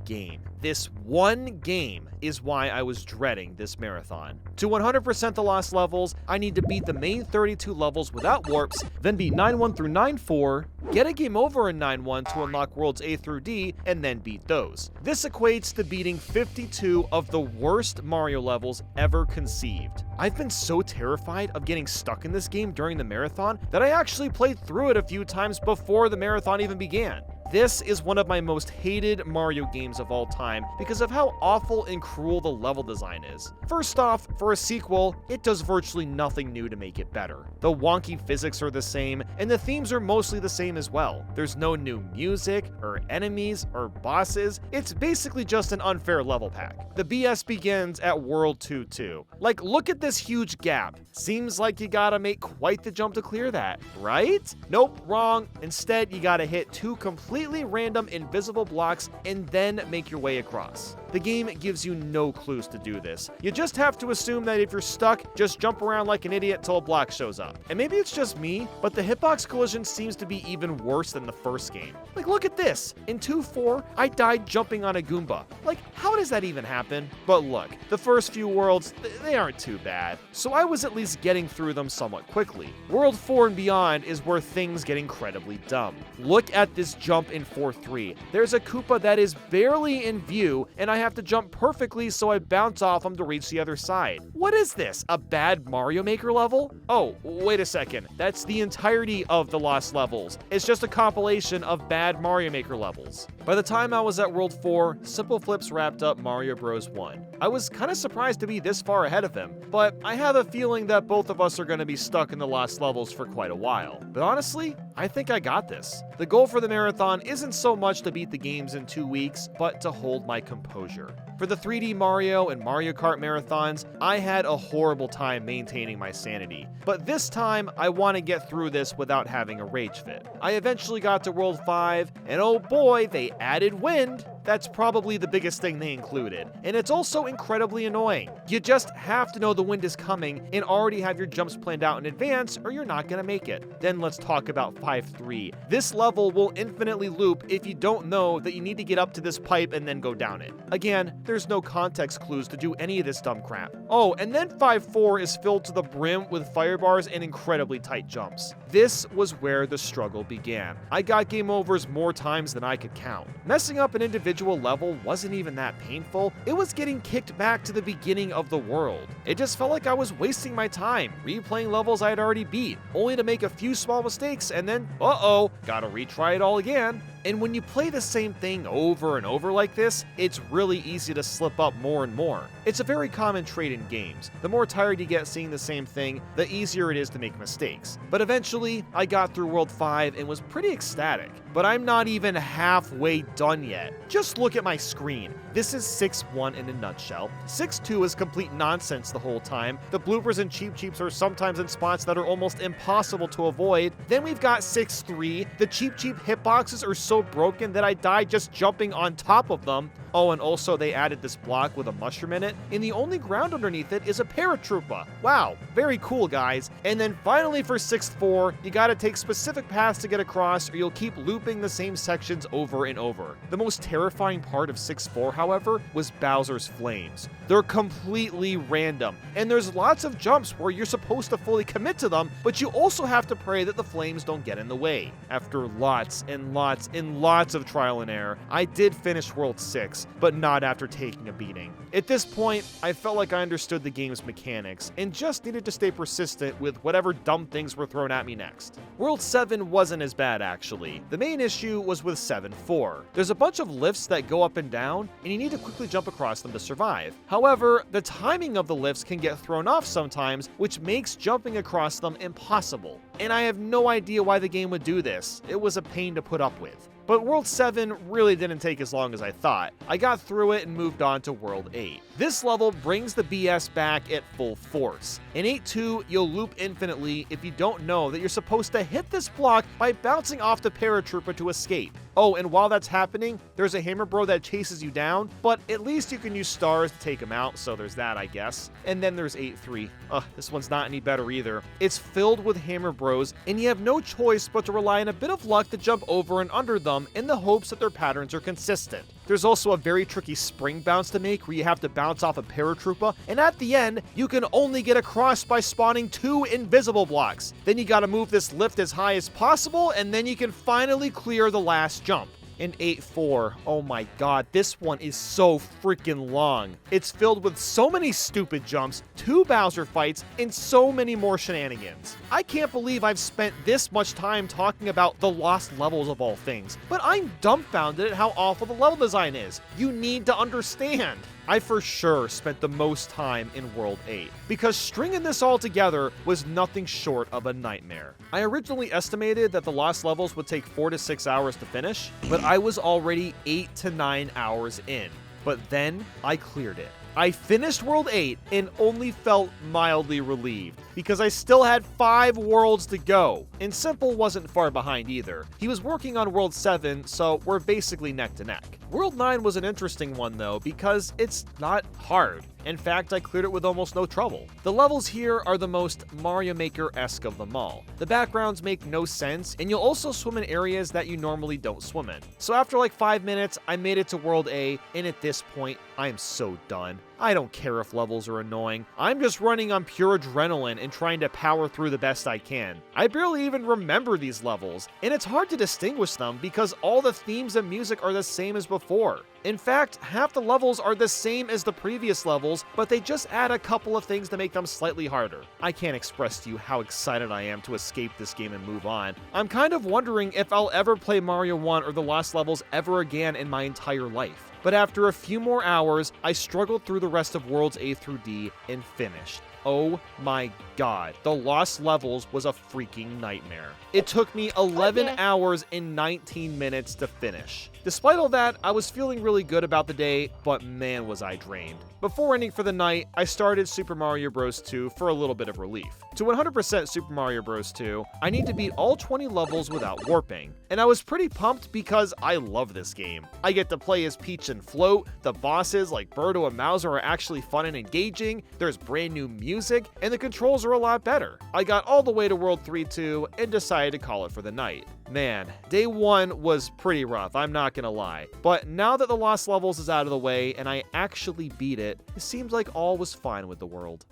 one game, is why I was dreading this marathon. To 100% the Lost Levels, I need to beat the main 32 levels without warps, then beat 9-1 through 9-4, get a game over in 9-1 to unlock worlds A through D, and then beat those. This equates to beating 52 of the worst Mario levels ever conceived. I've been so terrified of getting stuck in this game during the marathon that I actually played through it a few times before the marathon even began. This is one of my most hated Mario games of all time because of how awful and cruel the level design is. First off, for a sequel, it does virtually nothing new to make it better. The wonky physics are the same, and the themes are mostly the same as well. There's no new music, or enemies, or bosses. It's basically just an unfair level pack. The BS begins at World 2-2. Like, look at this huge gap. Seems like you gotta make quite the jump to clear that, right? Nope, wrong. Instead, you gotta hit two completely random invisible blocks and then make your way across. the game gives you no clues to do this. You just have to assume that if you're stuck, just jump around like an idiot till a block shows up. And maybe it's just me, but the hitbox collision seems to be even worse than the first game. Like, look at this. In 2-4, I died jumping on a Goomba. Like, how does that even happen? But look, the first few worlds, they aren't too bad. So I was at least getting through them somewhat quickly. World 4 and beyond is where things get incredibly dumb. Look at this jump in 4-3. There's a Koopa that is barely in view, and I have to jump perfectly so I bounce off him to reach the other side. What is this? A bad Mario Maker level? Oh, wait a second. That's the entirety of the Lost Levels. It's just a compilation of bad Mario Maker levels. By the time I was at World 4, Simple Flips wrapped up Mario Bros. 1. I was kind of surprised to be this far ahead of him, but I have a feeling that both of us are going to be stuck in the Lost Levels for quite a while. But honestly, I think I got this. The goal for the marathon isn't so much to beat the games in 2 weeks, but to hold my composure. For the 3D Mario and Mario Kart marathons, I had a horrible time maintaining my sanity. But this time, I want to get through this without having a rage fit. I eventually got to World 5, and oh boy, they added wind! That's probably the biggest thing they included, and it's also incredibly annoying. You just have to know the wind is coming and already have your jumps planned out in advance, or you're not gonna make it. Then let's talk about 5-3. This level will infinitely loop if you don't know that you need to get up to this pipe and then go down it. Again, there's no context clues to do any of this dumb crap. Oh, and then 5-4 is filled to the brim with fire bars and incredibly tight jumps. This was where the struggle began. I got game overs more times than I could count. Messing up an individual level wasn't even that painful, it was getting kicked back to the beginning of the world. It just felt like I was wasting my time, replaying levels I had already beat, only to make a few small mistakes and then, uh-oh, gotta retry it all again. And when you play the same thing over and over like this, it's really easy to slip up more and more. It's a very common trait in games. The more tired you get seeing the same thing, the easier it is to make mistakes. But eventually, I got through World 5 and was pretty ecstatic. But I'm not even halfway done yet. Just look at my screen. This is 6-1 in a nutshell. 6-2 is complete nonsense the whole time. The bloopers and Cheep Cheeps are sometimes in spots that are almost impossible to avoid. Then we've got 6-3. The Cheep Cheep hitboxes are so broken that I died just jumping on top of them. Oh, and also they added this block with a mushroom in it, and the only ground underneath it is a paratroopa. Wow, very cool, guys. And then finally for 6-4, you gotta take specific paths to get across, or you'll keep looping the same sections over and over. The most terrifying part of 6-4, however, was Bowser's flames. They're completely random, and there's lots of jumps where you're supposed to fully commit to them, but you also have to pray that the flames don't get in the way. After lots and lots and lots of trial and error, I did finish World 6, but not after taking a beating. At this point, I felt like I understood the game's mechanics and just needed to stay persistent with whatever dumb things were thrown at me next. World 7 wasn't as bad, actually. The main issue was with 7-4. There's a bunch of lifts that go up and down, and you need to quickly jump across them to survive. However, the timing of the lifts can get thrown off sometimes, which makes jumping across them impossible. And I have no idea why the game would do this. It was a pain to put up with. But World 7 really didn't take as long as I thought. I got through it and moved on to World 8. This level brings the BS back at full force. In 8-2, you'll loop infinitely if you don't know that you're supposed to hit this block by bouncing off the paratrooper to escape. Oh, and while that's happening, there's a Hammer Bro that chases you down, but at least you can use stars to take him out, so there's that, I guess. And then there's 8-3. This one's not any better either. It's filled with Hammer Bros, and you have no choice but to rely on a bit of luck to jump over and under them in the hopes that their patterns are consistent. There's also a very tricky spring bounce to make where you have to bounce off a paratroopa, and at the end, you can only get across by spawning 2 invisible blocks. Then you gotta move this lift as high as possible, and then you can finally clear the last jump. In 8-4, oh my god, this one is so freaking long. It's filled with so many stupid jumps, 2 Bowser fights, and so many more shenanigans. I can't believe I've spent this much time talking about the lost levels of all things, but I'm dumbfounded at how awful the level design is. You need to understand. I for sure spent the most time in World 8, because stringing this all together was nothing short of a nightmare. I originally estimated that the lost levels would take 4 to 6 hours to finish, but I was already 8 to 9 hours in. But then I cleared it. I finished World 8 and only felt mildly relieved, because I still had 5 worlds to go, and Simple wasn't far behind either. He was working on World 7, so we're basically neck to neck. World 9 was an interesting one though, because it's not hard. In fact, I cleared it with almost no trouble. The levels here are the most Mario Maker-esque of them all. The backgrounds make no sense, and you'll also swim in areas that you normally don't swim in. So after like 5 minutes, I made it to World A, and at this point, I am so done. I don't care if levels are annoying. I'm just running on pure adrenaline and trying to power through the best I can. I barely even remember these levels, and it's hard to distinguish them because all the themes and music are the same as before. In fact, half the levels are the same as the previous levels, but they just add a couple of things to make them slightly harder. I can't express to you how excited I am to escape this game and move on. I'm kind of wondering if I'll ever play Mario 1 or the Lost Levels ever again in my entire life. But after a few more hours, I struggled through the rest of Worlds A through D and finished. Oh my god, the Lost Levels was a freaking nightmare. It took me 11 hours and 19 minutes to finish. Despite all that, I was feeling really good about the day, but man was I drained. Before ending for the night, I started Super Mario Bros. 2 for a little bit of relief. To 100% Super Mario Bros. 2, I need to beat all 20 levels without warping, and I was pretty pumped because I love this game. I get to play as Peach and Float, the bosses like Birdo and Mauser are actually fun and engaging, there's brand new music, and the controls are a lot better. I got all the way to World 3-2 and decided to call it for the night. Man, day 1 was pretty rough, I'm not gonna lie. But now that the Lost Levels is out of the way and I actually beat it, it seems like all was fine with the world.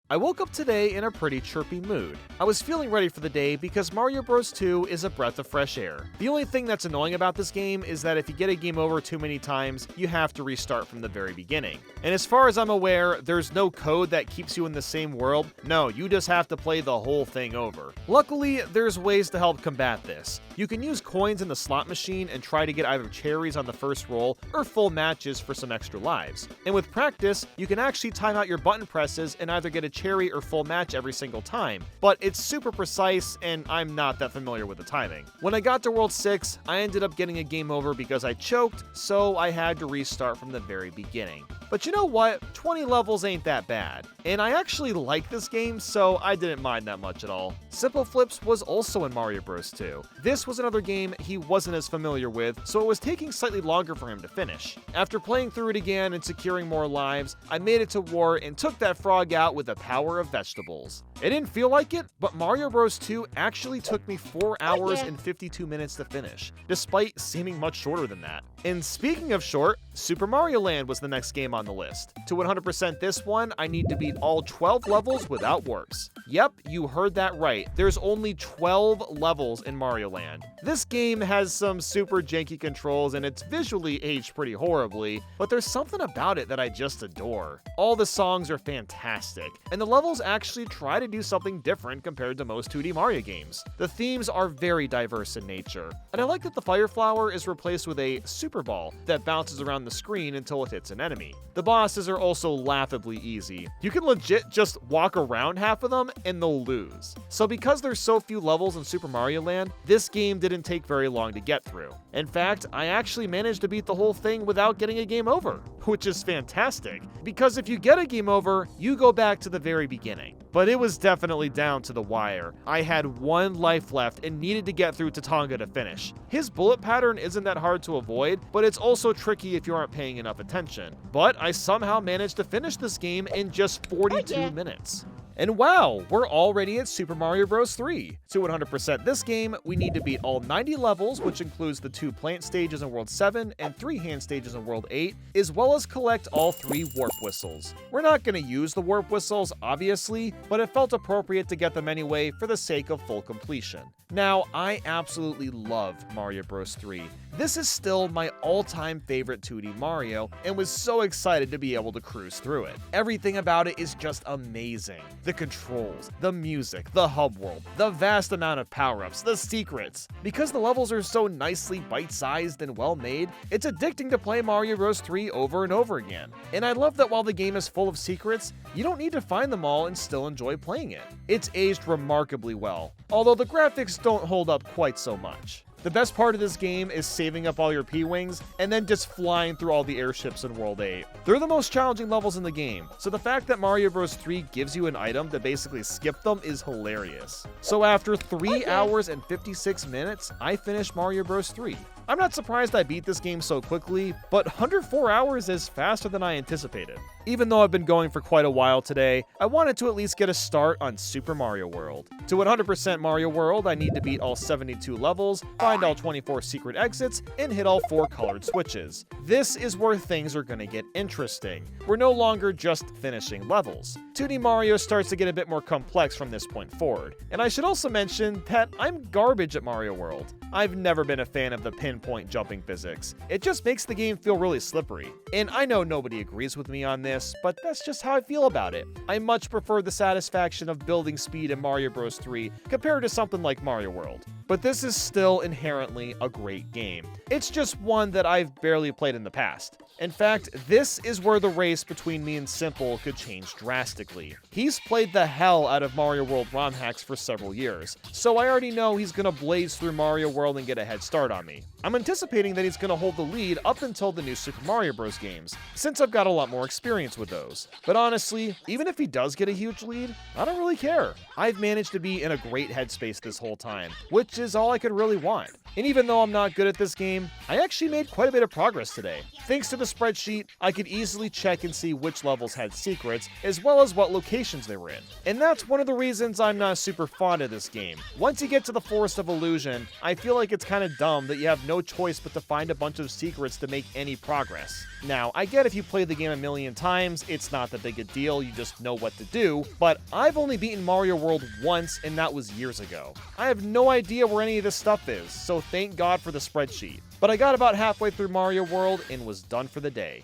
I woke up today in a pretty chirpy mood. I was feeling ready for the day because Mario Bros. 2 is a breath of fresh air. The only thing that's annoying about this game is that if you get a game over too many times, you have to restart from the very beginning. And as far as I'm aware, there's no code that keeps you in the same world. No, you just have to play the whole thing over. Luckily, there's ways to help combat this. You can use coins in the slot machine and try to get either cherries on the first roll or full matches for some extra lives. And with practice, you can actually time out your button presses and either get a cherry or full match every single time, but it's super precise and I'm not that familiar with the timing. When I got to World 6, I ended up getting a game over because I choked, so I had to restart from the very beginning. But you know what? 20 levels ain't that bad. And I actually like this game, so I didn't mind that much at all. Simple Flips was also in Mario Bros. 2. This was another game he wasn't as familiar with, so it was taking slightly longer for him to finish. After playing through it again and securing more lives, I made it to War and took that frog out with the power of vegetables. It didn't feel like it, but Mario Bros. 2 actually took me 4 hours and 52 minutes to finish, despite seeming much shorter than that. And speaking of short, Super Mario Land was the next game on the list. To 100% this one, I need to beat all 12 levels without warps. Yep, you heard that right. There's only 12 levels in Mario Land. This game has some super janky controls and it's visually aged pretty horribly, but there's something about it that I just adore. All the songs are fantastic, and the levels actually try to do something different compared to most 2D Mario games. The themes are very diverse in nature, and I like that the Fire Flower is replaced with a Super Ball that bounces around the screen until it hits an enemy. The bosses are also laughably easy. You can legit just walk around half of them and they'll lose. So because there's so few levels in Super Mario Land, this game didn't take very long to get through. In fact, I actually managed to beat the whole thing without getting a game over, which is fantastic, because if you get a game over, you go back to the very beginning. But it was definitely down to the wire. I had 1 life left and needed to get through Tatonga to finish. His bullet pattern isn't that hard to avoid, but it's also tricky if you aren't paying enough attention. But I somehow managed to finish this game in just 42 minutes. And wow, we're already at Super Mario Bros. 3. To 100% this game, we need to beat all 90 levels, which includes the 2 plant stages in World 7 and 3 hand stages in World 8, as well as collect all 3 warp whistles. We're not going to use the warp whistles, obviously, but it felt appropriate to get them anyway for the sake of full completion. Now, I absolutely love Mario Bros. 3. This is still my all-time favorite 2D Mario, and was so excited to be able to cruise through it. Everything about it is just amazing. The controls, the music, the hub world, the vast amount of power-ups, the secrets. Because the levels are so nicely bite-sized and well-made, it's addicting to play Mario Bros. 3 over and over again. And I love that while the game is full of secrets, you don't need to find them all and still enjoy playing it. It's aged remarkably well, although the graphics don't hold up quite so much. The best part of this game is saving up all your P-Wings and then just flying through all the airships in World 8. They're the most challenging levels in the game, so the fact that Mario Bros. 3 gives you an item to basically skip them is hilarious. So after 3 hours and 56 minutes, I finished Mario Bros. 3. I'm not surprised I beat this game so quickly, but 104 hours is faster than I anticipated. Even though I've been going for quite a while today, I wanted to at least get a start on Super Mario World. To 100% Mario World, I need to beat all 72 levels, find all 24 secret exits, and hit all 4 colored switches. This is where things are gonna get interesting. We're no longer just finishing levels. 2D Mario starts to get a bit more complex from this point forward. And I should also mention that I'm garbage at Mario World. I've never been a fan of the pinpoint jumping physics. It just makes the game feel really slippery. And I know nobody agrees with me on this, but that's just how I feel about it. I much prefer the satisfaction of building speed in Mario Bros. 3 compared to something like Mario World. But this is still inherently a great game. It's just one that I've barely played in the past. In fact, this is where the race between me and Simple could change drastically. He's played the hell out of Mario World ROM hacks for several years, so I already know he's gonna blaze through Mario World and get a head start on me. I'm anticipating that he's gonna hold the lead up until the new Super Mario Bros. Games, since I've got a lot more experience with those. But honestly, even if he does get a huge lead, I don't really care. I've managed to be in a great headspace this whole time, which is all I could really want. And even though I'm not good at this game, I actually made quite a bit of progress today. Thanks to the spreadsheet, I could easily check and see which levels had secrets, as well as what locations they were in. And that's one of the reasons I'm not super fond of this game. Once you get to the Forest of Illusion, I feel like it's kind of dumb that you have no choice but to find a bunch of secrets to make any progress. Now, I get if you play the game a million times, it's not that big a deal, you just know what to do, but I've only beaten Mario World once, and that was years ago. I have no idea where any of this stuff is, so thank God for the spreadsheet. But I got about halfway through Mario World and was done for the day.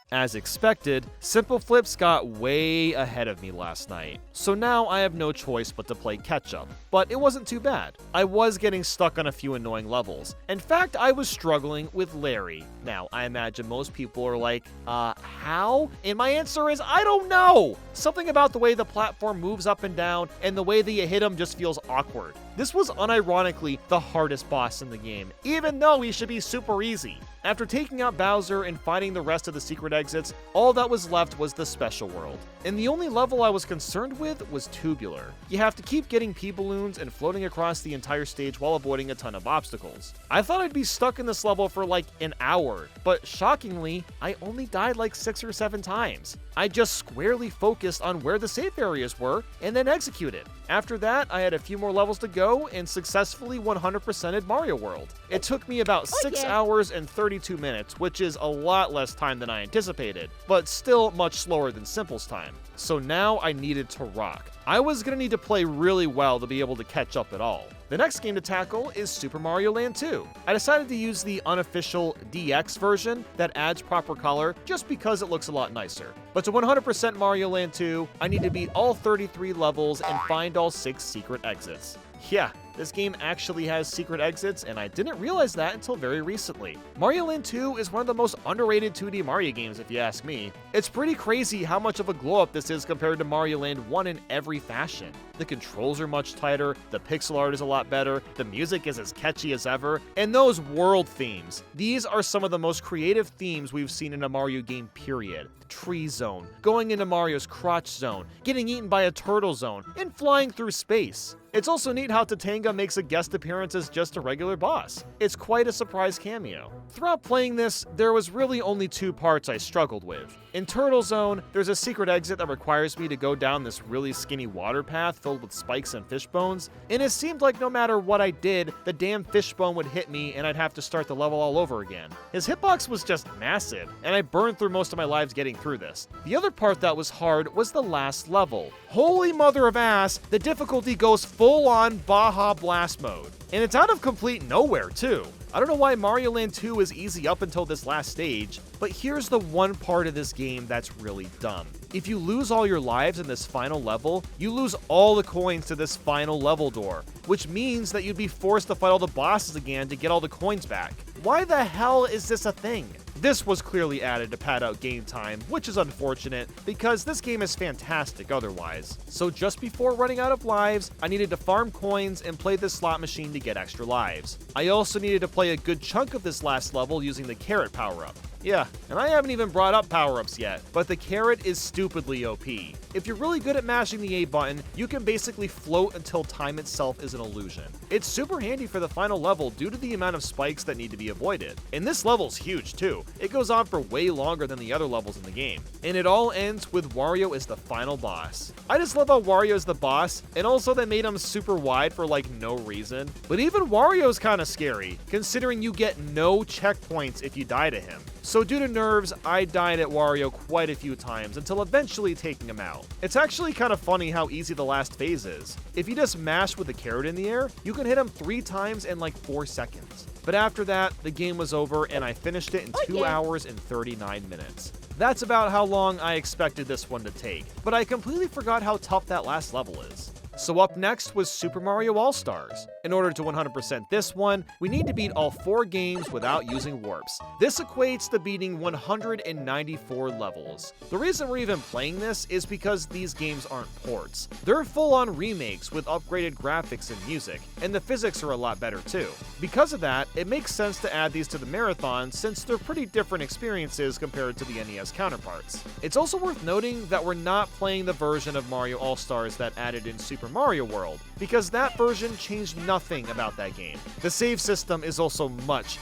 As expected, Simple Flips got way ahead of me last night, so now I have no choice but to play catch-up. But it wasn't too bad. I was getting stuck on a few annoying levels. In fact, I was struggling with Larry. Now, I imagine most people are like, how? And my answer is, I don't know! Something about the way the platform moves up and down, and the way that you hit him just feels awkward. This was unironically the hardest boss in the game, even though he should be super easy. After taking out Bowser and finding the rest of the secret exits, all that was left was the special world. And the only level I was concerned with was Tubular. You have to keep getting P-balloons and floating across the entire stage while avoiding a ton of obstacles. I thought I'd be stuck in this level for like an hour, but shockingly, I only died like 6 or 7 times. I just squarely focused on where the safe areas were and then executed. After that, I had a few more levels to go and successfully 100%ed Mario World. It took me about 6 hours and 32 minutes, which is a lot less time than I anticipated, but still much slower than Simple's time. So now I needed to rock. I was gonna need to play really well to be able to catch up at all. The next game to tackle is Super Mario Land 2. I decided to use the unofficial DX version that adds proper color just because it looks a lot nicer. But to 100% Mario Land 2, I need to beat all 33 levels and find all 6 secret exits. Yeah, this game actually has secret exits, and I didn't realize that until very recently. Mario Land 2 is one of the most underrated 2D Mario games if you ask me. It's pretty crazy how much of a glow-up this is compared to Mario Land 1 in every fashion. The controls are much tighter, the pixel art is a lot better, the music is as catchy as ever, and those world themes. These are some of the most creative themes we've seen in a Mario game, period. Tree Zone, going into Mario's crotch zone, getting eaten by a turtle zone, and flying through space. It's also neat how Tatanga makes a guest appearance as just a regular boss. It's quite a surprise cameo. Throughout playing this, there was really only 2 parts I struggled with. In Turtle Zone, there's a secret exit that requires me to go down this really skinny water path filled with spikes and fish bones, and it seemed like no matter what I did, the damn fish bone would hit me and I'd have to start the level all over again. His hitbox was just massive, and I burned through most of my lives getting through this. The other part that was hard was the last level. Holy mother of ass, the difficulty goes full-on Baja Blast mode. And it's out of complete nowhere, too. I don't know why Mario Land 2 is easy up until this last stage, but here's the one part of this game that's really dumb. If you lose all your lives in this final level, you lose all the coins to this final level door, which means that you'd be forced to fight all the bosses again to get all the coins back. Why the hell is this a thing? This was clearly added to pad out game time, which is unfortunate because this game is fantastic otherwise. So just before running out of lives, I needed to farm coins and play this slot machine to get extra lives. I also needed to play a good chunk of this last level using the carrot power-up. Yeah, and I haven't even brought up power-ups yet, but the carrot is stupidly OP. If you're really good at mashing the A button, you can basically float until time itself is an illusion. It's super handy for the final level due to the amount of spikes that need to be avoided. And this level's huge too. It goes on for way longer than the other levels in the game. And it all ends with Wario as the final boss. I just love how Wario's the boss, and also they made him super wide for like no reason. But even Wario's kind of scary, considering you get no checkpoints if you die to him. So due to nerves, I died at Wario quite a few times until eventually taking him out. It's actually kind of funny how easy the last phase is. If you just mash with the carrot in the air, you can hit him 3 times in like 4 seconds. But after that, the game was over and I finished it in 2 hours and 39 minutes. That's about how long I expected this one to take, but I completely forgot how tough that last level is. So up next was Super Mario All-Stars. In order to 100% this one, we need to beat all 4 games without using warps. This equates to beating 194 levels. The reason we're even playing this is because these games aren't ports. They're full-on remakes with upgraded graphics and music, and the physics are a lot better too. Because of that, it makes sense to add these to the marathon since they're pretty different experiences compared to the NES counterparts. It's also worth noting that we're not playing the version of Mario All-Stars that added in Super Mario World, because that version changed nothing about that game. The save system is also much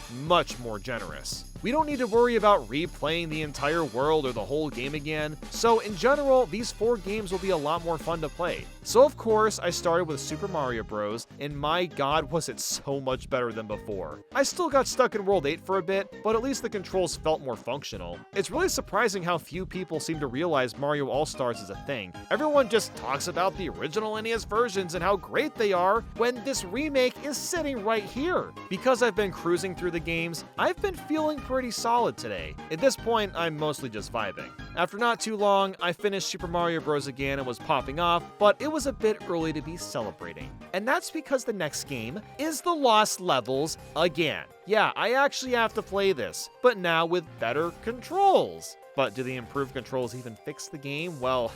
more generous. We don't need to worry about replaying the entire world or the whole game again, so in general, these 4 games will be a lot more fun to play. So of course, I started with Super Mario Bros, and my god was it so much better than before. I still got stuck in World 8 for a bit, but at least the controls felt more functional. It's really surprising how few people seem to realize Mario All-Stars is a thing. Everyone just talks about the original NES versions and how great they are, when this remake is sitting right here. Because I've been cruising through the games, I've been feeling pretty solid today. At this point, I'm mostly just vibing. After not too long, I finished Super Mario Bros. Again and was popping off, but it was a bit early to be celebrating. And that's because the next game is the Lost Levels again. Yeah, I actually have to play this, but now with better controls. But do the improved controls even fix the game? Well,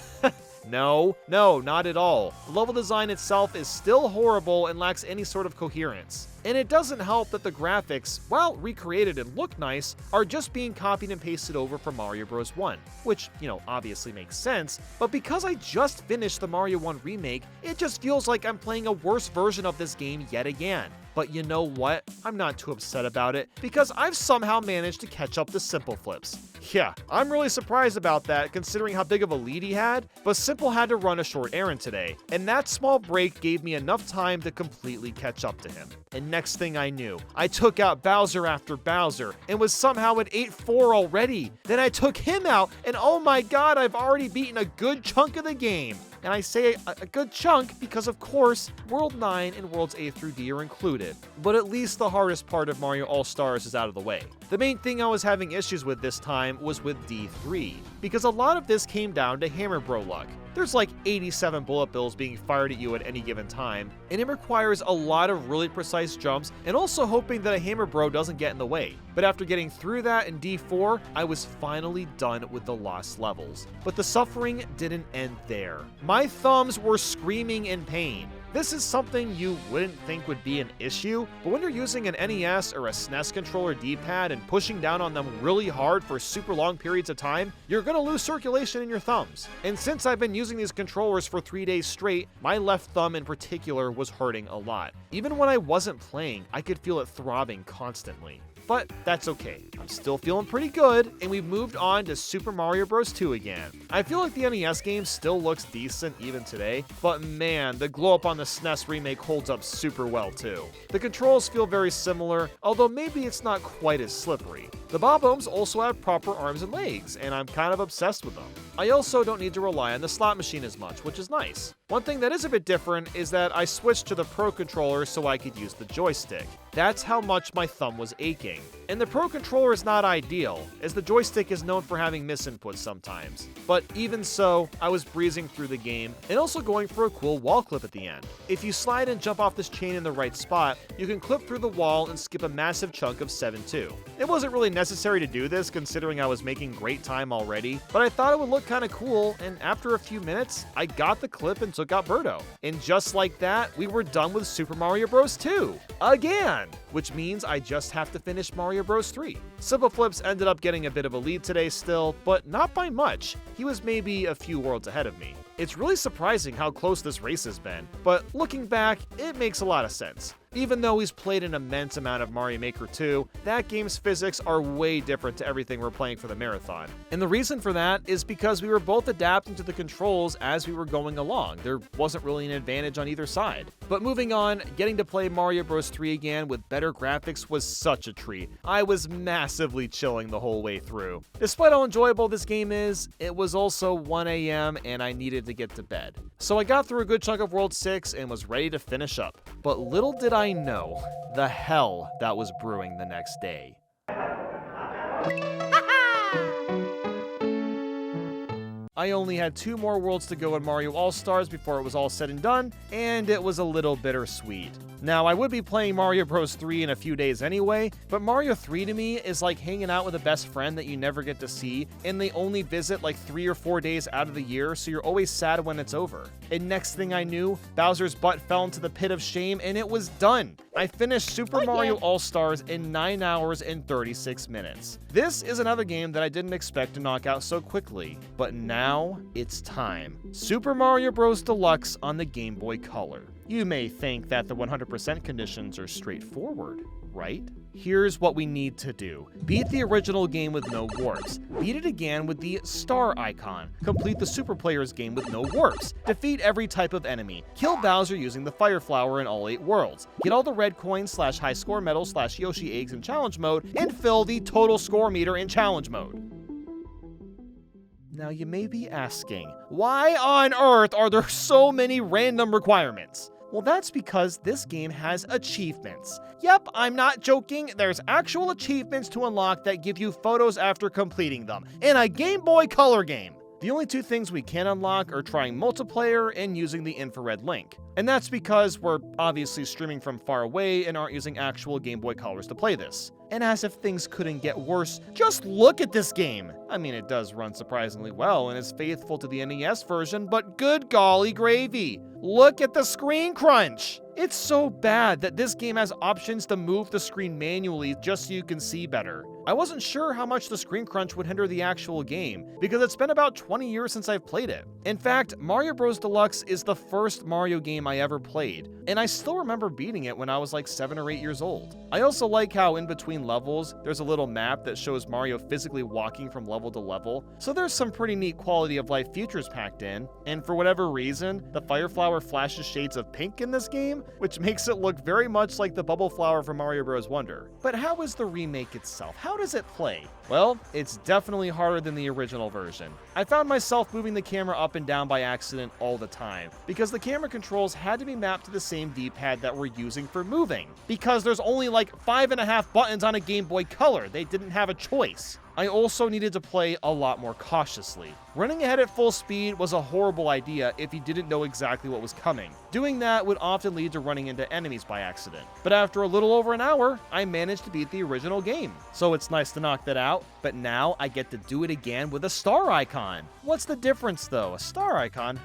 no, not at all. The level design itself is still horrible and lacks any sort of coherence. And it doesn't help that the graphics, while recreated and look nice, are just being copied and pasted over from Mario Bros. 1, which, obviously makes sense, but because I just finished the Mario 1 remake, it just feels like I'm playing a worse version of this game yet again. But you know what? I'm not too upset about it, because I've somehow managed to catch up to Simple Flips. Yeah, I'm really surprised about that considering how big of a lead he had, but Simple had to run a short errand today, and that small break gave me enough time to completely catch up to him. And next thing I knew, I took out Bowser after Bowser and was somehow at 8-4 already. Then I took him out, and oh my god, I've already beaten a good chunk of the game. And I say a good chunk because, of course, World 9 and Worlds A through D are included. But at least the hardest part of Mario All-Stars is out of the way. The main thing I was having issues with this time was with D3, because a lot of this came down to Hammer Bro luck. There's like 87 bullet bills being fired at you at any given time, and it requires a lot of really precise jumps and also hoping that a Hammer Bro doesn't get in the way. But after getting through that in D4, I was finally done with the Lost Levels. But the suffering didn't end there. My thumbs were screaming in pain. This is something you wouldn't think would be an issue, but when you're using an NES or a SNES controller D-pad and pushing down on them really hard for super long periods of time, you're gonna lose circulation in your thumbs. And since I've been using these controllers for 3 days straight, my left thumb in particular was hurting a lot. Even when I wasn't playing, I could feel it throbbing constantly. But that's okay. I'm still feeling pretty good, and we've moved on to Super Mario Bros. 2 again. I feel like the NES game still looks decent even today, but man, the glow up on the SNES remake holds up super well too. The controls feel very similar, although maybe it's not quite as slippery. The Bob-Ombs also have proper arms and legs, and I'm kind of obsessed with them. I also don't need to rely on the slot machine as much, which is nice. One thing that is a bit different is that I switched to the Pro controller so I could use the joystick. That's how much my thumb was aching. And the Pro Controller is not ideal, as the joystick is known for having misinputs sometimes. But even so, I was breezing through the game, and also going for a cool wall clip at the end. If you slide and jump off this chain in the right spot, you can clip through the wall and skip a massive chunk of 7-2. It wasn't really necessary to do this considering I was making great time already, but I thought it would look kinda cool, and after a few minutes, I got the clip and took out Birdo. And just like that, we were done with Super Mario Bros. 2. Again! Which means I just have to finish Mario Bros. 3. Simple Flips ended up getting a bit of a lead today still, but not by much. He was maybe a few worlds ahead of me. It's really surprising how close this race has been, but looking back, it makes a lot of sense. Even though he's played an immense amount of Mario Maker 2, that game's physics are way different to everything we're playing for the marathon. And the reason for that is because we were both adapting to the controls as we were going along. There wasn't really an advantage on either side. But moving on, getting to play Mario Bros. 3 again with better graphics was such a treat. I was massively chilling the whole way through. Despite how enjoyable this game is, it was also 1 a.m. and I needed to get to bed. So I got through a good chunk of World 6 and was ready to finish up. But little did I know the hell that was brewing the next day. I only had 2 more worlds to go in Mario All-Stars before it was all said and done, and it was a little bittersweet. Now, I would be playing Mario Bros. 3 in a few days anyway, but Mario 3 to me is like hanging out with a best friend that you never get to see, and they only visit like 3 or 4 days out of the year, so you're always sad when it's over. And next thing I knew, Bowser's butt fell into the pit of shame, and it was done. I finished Super Mario All-Stars in 9 hours and 36 minutes. This is another game that I didn't expect to knock out so quickly, but now it's time. Super Mario Bros. Deluxe on the Game Boy Color. You may think that the 100% conditions are straightforward, right? Here's what we need to do. Beat the original game with no warps. Beat it again with the star icon. Complete the Super Players game with no warps. Defeat every type of enemy. Kill Bowser using the Fire Flower in all 8 worlds. Get all the red coins / high score medals / Yoshi eggs in challenge mode, and fill the total score meter in challenge mode. Now you may be asking, why on earth are there so many random requirements? Well, that's because this game has achievements. Yep, I'm not joking, there's actual achievements to unlock that give you photos after completing them, in a Game Boy Color game. The only 2 things we can unlock are trying multiplayer and using the infrared link. And that's because we're obviously streaming from far away and aren't using actual Game Boy Colors to play this. And as if things couldn't get worse, just look at this game! I mean, it does run surprisingly well and is faithful to the NES version, but good golly gravy! Look at the screen crunch! It's so bad that this game has options to move the screen manually just so you can see better. I wasn't sure how much the screen crunch would hinder the actual game, because it's been about 20 years since I've played it. In fact, Mario Bros. Deluxe is the first Mario game I ever played, and I still remember beating it when I was like 7 or 8 years old. I also like how in between levels, there's a little map that shows Mario physically walking from level to level, so there's some pretty neat quality of life features packed in, and for whatever reason, the Fire Flower flashes shades of pink in this game, which makes it look very much like the Bubble Flower from Mario Bros. Wonder. But how is the remake itself? How does it play? Well, it's definitely harder than the original version. I found myself moving the camera up and down by accident all the time, because the camera controls had to be mapped to the same D-pad that we're using for moving, because there's only like 5.5 buttons on a Game Boy Color. They didn't have a choice. I also needed to play a lot more cautiously. Running ahead at full speed was a horrible idea if you didn't know exactly what was coming. Doing that would often lead to running into enemies by accident. But after a little over an hour, I managed to beat the original game. So it's nice to knock that out, but now I get to do it again with a star icon. What's the difference though? A star icon?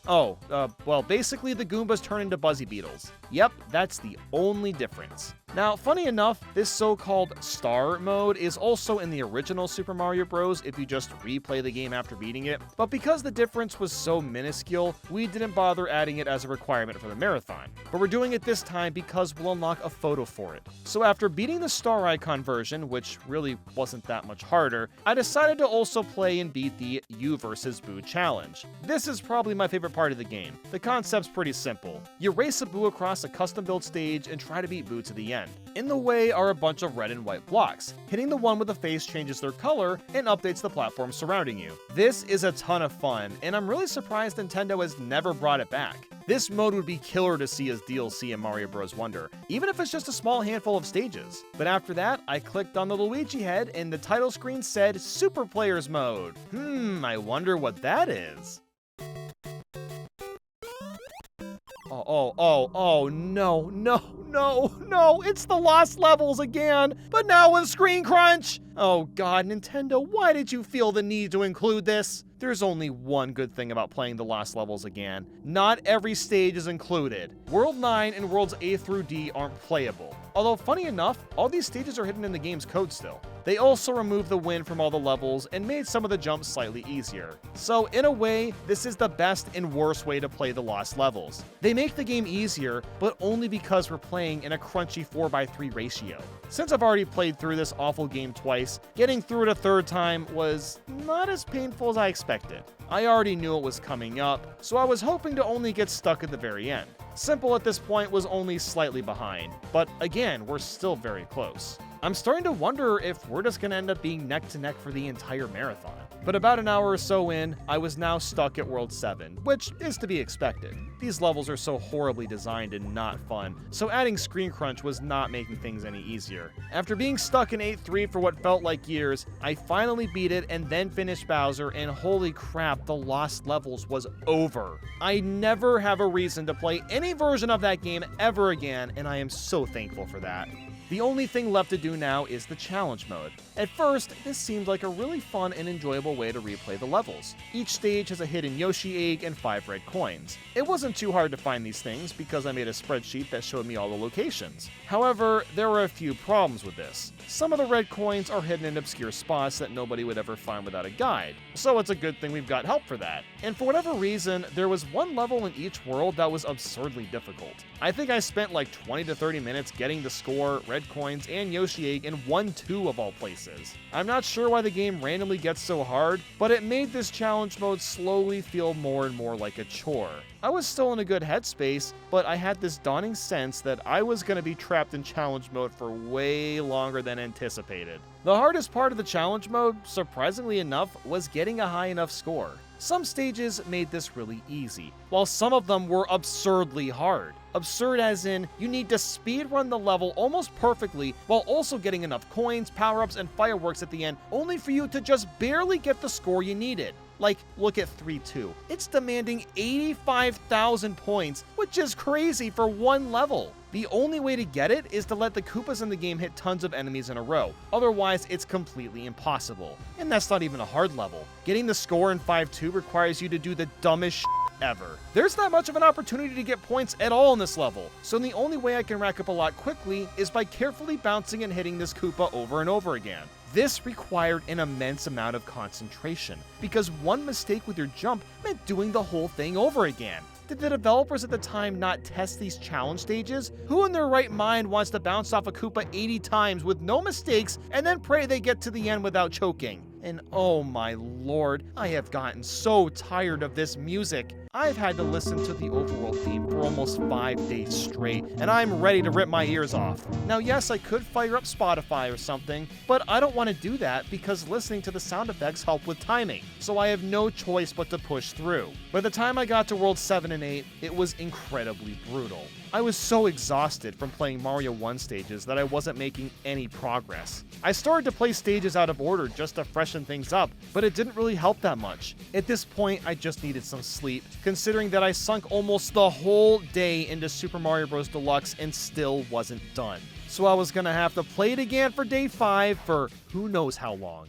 Well, basically the Goombas turn into Buzzy Beetles. Yep, that's the only difference. Now, funny enough, this so-called star mode is also in the original Super Mario Bros. If you just replay the game after beating it, but because the difference was so minuscule, we didn't bother adding it as a requirement for the marathon. But we're doing it this time because we'll unlock a photo for it. So after beating the star icon version, which really wasn't that much harder, I decided to also play and beat the You vs. Boo challenge. This is probably my favorite part of the game. The concept's pretty simple. You race a Boo across a custom-built stage and try to beat Boo to the end. In the way are a bunch of red and white blocks. Hitting the one with the face changes their color and updates the platform surrounding you. This is a ton of fun, and I'm really surprised Nintendo has never brought it back. This mode would be killer to see as DLC in Mario Bros. Wonder, even if it's just a small handful of stages. But after that, I clicked on the Luigi head and the title screen said Super Players Mode. I wonder what that is. Oh, no, it's the lost levels again, but now with screen crunch! Oh god, Nintendo, why did you feel the need to include this? There's only one good thing about playing the lost levels again. Not every stage is included. World 9 and Worlds A through D aren't playable. Although funny enough, all these stages are hidden in the game's code still. They also removed the wind from all the levels and made some of the jumps slightly easier. So in a way, this is the best and worst way to play the lost levels. They make the game easier, but only because we're playing in a crunchy 4:3 ratio. Since I've already played through this awful game twice, getting through it a third time was not as painful as I expected. I already knew it was coming up, so I was hoping to only get stuck at the very end. Simple at this point was only slightly behind, but again, we're still very close. I'm starting to wonder if we're just gonna end up being neck to neck for the entire marathon. But about an hour or so in, I was now stuck at World 7, which is to be expected. These levels are so horribly designed and not fun, so adding screen crunch was not making things any easier. After being stuck in 8-3 for what felt like years, I finally beat it and then finished Bowser, and holy crap, the lost levels was over. I never have a reason to play any version of that game ever again, and I am so thankful for that. The only thing left to do now is the challenge mode. At first, this seemed like a really fun and enjoyable way to replay the levels. Each stage has a hidden Yoshi egg and 5 red coins. It wasn't too hard to find these things because I made a spreadsheet that showed me all the locations. However, there were a few problems with this. Some of the red coins are hidden in obscure spots that nobody would ever find without a guide, so it's a good thing we've got help for that. And for whatever reason, there was one level in each world that was absurdly difficult. I think I spent like 20 to 30 minutes getting the score, red coins, and Yoshi egg in 1-2 of all places. I'm not sure why the game randomly gets so hard, but it made this challenge mode slowly feel more and more like a chore. I was still in a good headspace, but I had this dawning sense that I was going to be trapped in challenge mode for way longer than anticipated. The hardest part of the challenge mode, surprisingly enough, was getting a high enough score. Some stages made this really easy, while some of them were absurdly hard. Absurd as in, you need to speedrun the level almost perfectly while also getting enough coins, power-ups, and fireworks at the end, only for you to just barely get the score you needed. Like, look at 3-2. It's demanding 85,000 points, which is crazy for one level. The only way to get it is to let the Koopas in the game hit tons of enemies in a row. Otherwise, it's completely impossible. And that's not even a hard level. Getting the score in 5-2 requires you to do the dumbest shit ever. There's not much of an opportunity to get points at all in this level, so the only way I can rack up a lot quickly is by carefully bouncing and hitting this Koopa over and over again. This required an immense amount of concentration, because one mistake with your jump meant doing the whole thing over again. Did the developers at the time not test these challenge stages? Who in their right mind wants to bounce off a Koopa 80 times with no mistakes and then pray they get to the end without choking? And oh my lord, I have gotten so tired of this music. I've had to listen to the overworld theme for almost 5 days straight, and I'm ready to rip my ears off. Now yes, I could fire up Spotify or something, but I don't want to do that because listening to the sound effects help with timing, so I have no choice but to push through. By the time I got to World 7 and 8, it was incredibly brutal. I was so exhausted from playing Mario 1 stages that I wasn't making any progress. I started to play stages out of order just to freshen things up, but it didn't really help that much. At this point, I just needed some sleep, considering that I sunk almost the whole day into Super Mario Bros. Deluxe and still wasn't done. So I was gonna have to play it again for day 5 for who knows how long.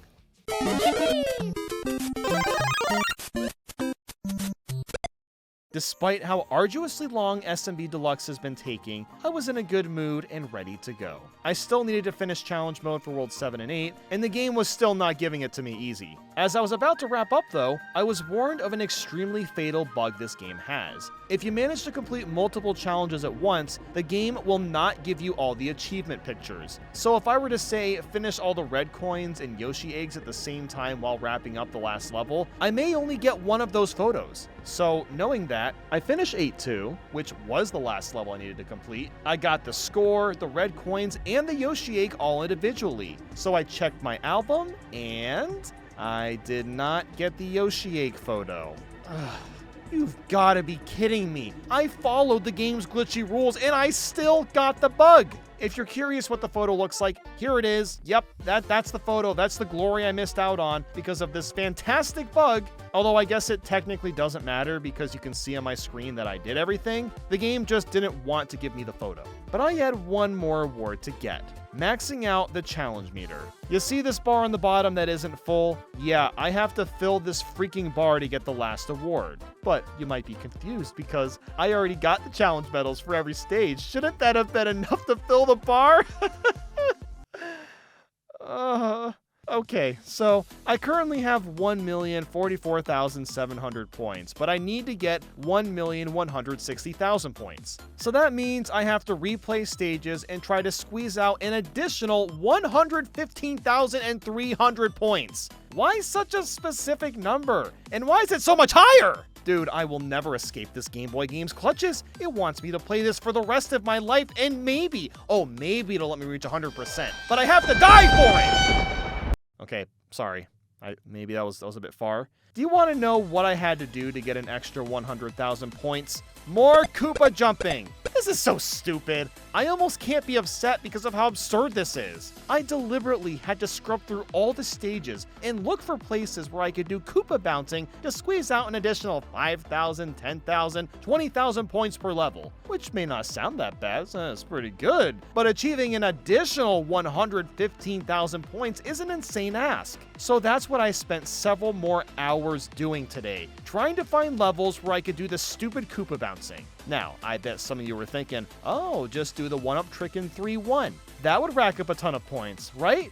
Despite how arduously long SMB Deluxe has been taking, I was in a good mood and ready to go. I still needed to finish challenge mode for World 7 and 8, and the game was still not giving it to me easy. As I was about to wrap up though, I was warned of an extremely fatal bug this game has. If you manage to complete multiple challenges at once, the game will not give you all the achievement pictures. So if I were to say finish all the red coins and Yoshi eggs at the same time while wrapping up the last level, I may only get one of those photos. So knowing that, I finished 8-2, which was the last level I needed to complete. I got the score, the red coins, and the Yoshi egg all individually. So I checked my album, and I did not get the Yoshi egg photo. Ugh. You've gotta be kidding me. I followed the game's glitchy rules and I still got the bug. If you're curious what the photo looks like, here it is. Yep, that's the photo. That's the glory I missed out on because of this fantastic bug. Although I guess it technically doesn't matter because you can see on my screen that I did everything. The game just didn't want to give me the photo. But I had one more award to get. Maxing out the challenge meter. You see this bar on the bottom that isn't full? Yeah, I have to fill this freaking bar to get the last award. But you might be confused because I already got the challenge medals for every stage. Shouldn't that have been enough to fill the bar? Okay, so I currently have 1,044,700 points, but I need to get 1,160,000 points. So that means I have to replay stages and try to squeeze out an additional 115,300 points. Why such a specific number? And why is it so much higher? Dude, I will never escape this Game Boy game's clutches. It wants me to play this for the rest of my life, and maybe it'll let me reach 100%, but I have to die for it! Okay, sorry. Maybe that was a bit far. Do you want to know what I had to do to get an extra 100,000 points? More Koopa jumping! This is so stupid. I almost can't be upset because of how absurd this is. I deliberately had to scrub through all the stages and look for places where I could do Koopa bouncing to squeeze out an additional 5,000, 10,000, 20,000 points per level, which may not sound that bad, so it's pretty good, but achieving an additional 115,000 points is an insane ask. So that's what I spent several more hours doing today, trying to find levels where I could do the stupid Koopa bouncing. Now, I bet some of you were thinking, oh, just do the one-up trick in 3-1. That would rack up a ton of points, right?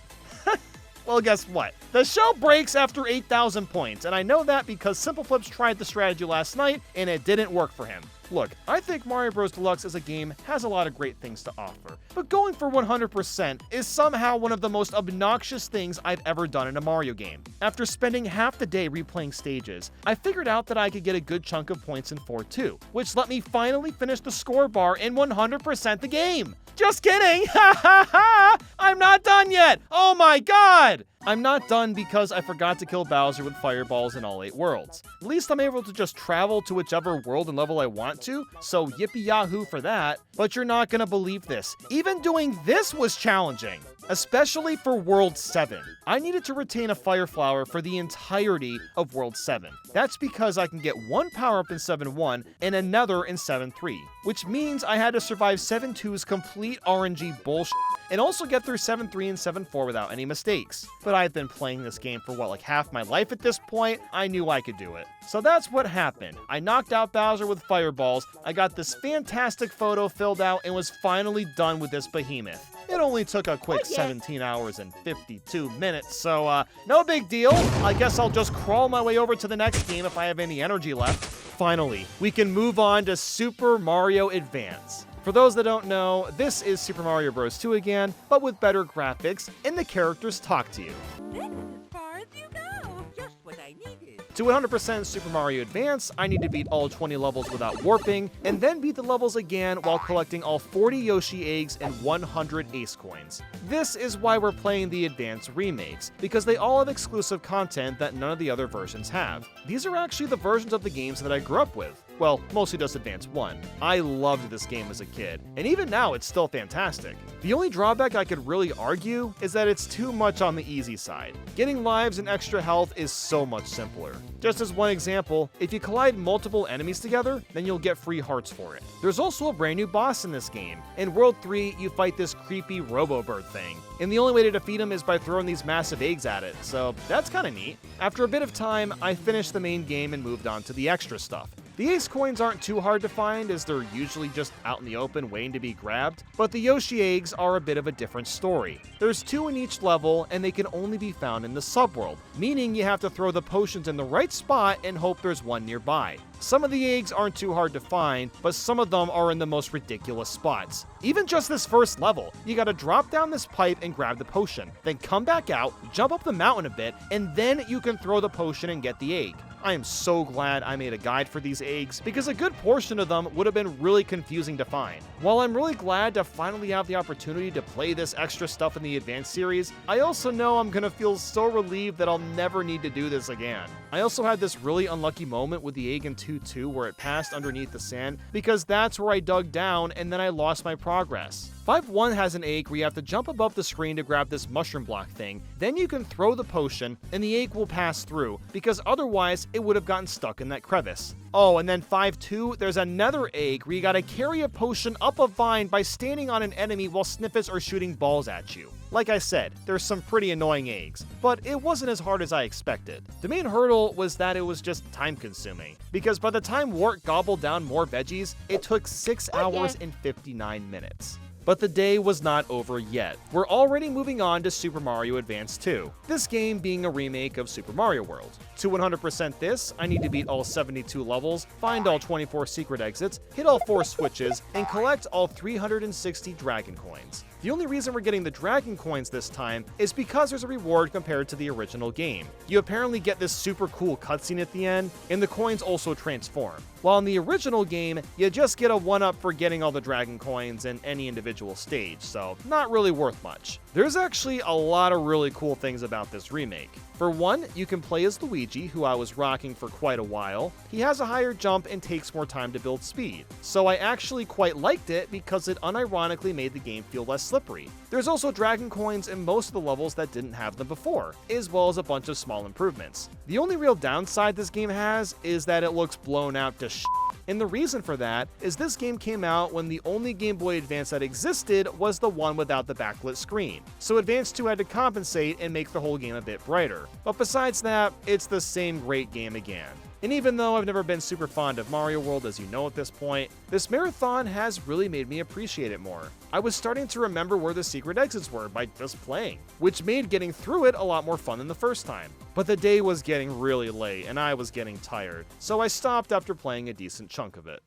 Well, guess what? The show breaks after 8,000 points, and I know that because Simple Flips tried the strategy last night, and it didn't work for him. Look, I think Mario Bros. Deluxe as a game has a lot of great things to offer, but going for 100% is somehow one of the most obnoxious things I've ever done in a Mario game. After spending half the day replaying stages, I figured out that I could get a good chunk of points in 4-2, which let me finally finish the score bar and 100% the game. Just kidding! Ha ha ha! I'm not done yet! Oh my god! I'm not done because I forgot to kill Bowser with fireballs in all 8 worlds. At least I'm able to just travel to whichever world and level I want to, so yippee yahoo for that. But you're not gonna believe this. Even doing this was challenging, especially for World 7. I needed to retain a Fire Flower for the entirety of World 7. That's because I can get one power-up in 7-1 and another in 7-3, which means I had to survive 7-2's complete RNG bullshit and also get through 7-3 and 7-4 without any mistakes. But I've been playing this game for like half my life at this point. I knew I could do it. So that's what happened. I knocked out Bowser with fireballs, I got this fantastic photo filled out, and was finally done with this behemoth. It only took a quick 17 hours and 52 minutes, so no big deal. I guess I'll just crawl my way over to the next game if I have any energy left. Finally, we can move on to Super Mario Advance. For those that don't know, this is Super Mario Bros. 2 again, but with better graphics, and the characters talk to you. This is as far as you go. Just what I needed. To 100% Super Mario Advance, I need to beat all 20 levels without warping, and then beat the levels again while collecting all 40 Yoshi eggs and 100 Ace coins. This is why we're playing the Advance remakes, because they all have exclusive content that none of the other versions have. These are actually the versions of the games that I grew up with. Well, mostly just Advance 1. I loved this game as a kid, and even now it's still fantastic. The only drawback I could really argue is that it's too much on the easy side. Getting lives and extra health is so much simpler. Just as one example, if you collide multiple enemies together, then you'll get free hearts for it. There's also a brand new boss in this game. In World 3, you fight this creepy Robo-Bird thing, and the only way to defeat him is by throwing these massive eggs at it, so that's kinda neat. After a bit of time, I finished the main game and moved on to the extra stuff. The Ace coins aren't too hard to find as they're usually just out in the open waiting to be grabbed, but the Yoshi eggs are a bit of a different story. There's 2 in each level and they can only be found in the subworld, meaning you have to throw the potions in the right spot and hope there's one nearby. Some of the eggs aren't too hard to find, but some of them are in the most ridiculous spots. Even just this first level, you gotta drop down this pipe and grab the potion, then come back out, jump up the mountain a bit, and then you can throw the potion and get the egg. I am so glad I made a guide for these eggs because a good portion of them would have been really confusing to find. While I'm really glad to finally have the opportunity to play this extra stuff in the Advanced series, I also know I'm gonna feel so relieved that I'll never need to do this again. I also had this really unlucky moment with the egg in 2-2 where it passed underneath the sand because that's where I dug down and then I lost my progress. 5-1 has an egg where you have to jump above the screen to grab this mushroom block thing, then you can throw the potion and the egg will pass through because otherwise it would have gotten stuck in that crevice. Oh, and then 5-2, there's another egg where you gotta carry a potion up a vine by standing on an enemy while snippets are shooting balls at you. Like I said, there's some pretty annoying eggs, but it wasn't as hard as I expected. The main hurdle was that it was just time consuming, because by the time Wart gobbled down more veggies, it took 6 hours and 59 minutes. But the day was not over yet. We're already moving on to Super Mario Advance 2, this game being a remake of Super Mario World. To 100% this, I need to beat all 72 levels, find all 24 secret exits, hit all 4 switches, and collect all 360 Dragon Coins. The only reason we're getting the Dragon Coins this time is because there's a reward compared to the original game. You apparently get this super cool cutscene at the end, and the coins also transform. While in the original game, you just get a 1-up for getting all the Dragon Coins in any individual stage, so not really worth much. There's actually a lot of really cool things about this remake. For one, you can play as Luigi, who I was rocking for quite a while. He has a higher jump and takes more time to build speed. So I actually quite liked it because it unironically made the game feel less slippery. There's also Dragon Coins in most of the levels that didn't have them before, as well as a bunch of small improvements. The only real downside this game has is that it looks blown out to shit. And the reason for that is this game came out when the only Game Boy Advance that existed was the one without the backlit screen. So Advance 2 had to compensate and make the whole game a bit brighter. But besides that, it's the same great game again. And even though I've never been super fond of Mario World, as you know at this point, this marathon has really made me appreciate it more. I was starting to remember where the secret exits were by just playing, which made getting through it a lot more fun than the first time. But the day was getting really late and I was getting tired, so I stopped after playing a decent chunk of it.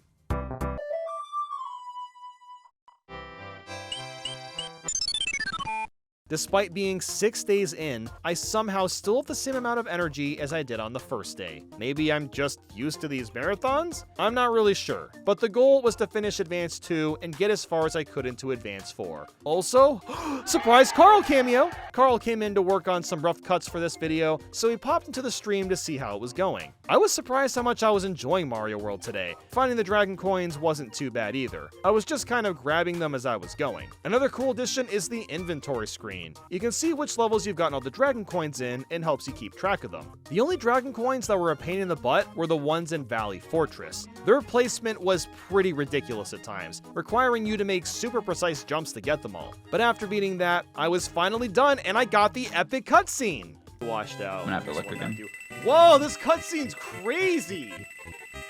Despite being 6 days in, I somehow still have the same amount of energy as I did on the first day. Maybe I'm just used to these marathons? I'm not really sure, but the goal was to finish Advance 2 and get as far as I could into Advance 4. Also, surprise Carl cameo! Carl came in to work on some rough cuts for this video, so he popped into the stream to see how it was going. I was surprised how much I was enjoying Mario World today. Finding the Dragon Coins wasn't too bad either. I was just kind of grabbing them as I was going. Another cool addition is the inventory screen. You can see which levels you've gotten all the Dragon Coins in and helps you keep track of them. The only Dragon Coins that were a pain in the butt were the ones in Valley Fortress. Their placement was pretty ridiculous at times, requiring you to make super precise jumps to get them all. But after beating that, I was finally done and I got the epic cutscene! Washed out. I'm gonna have to look again. Whoa, this cutscene's crazy!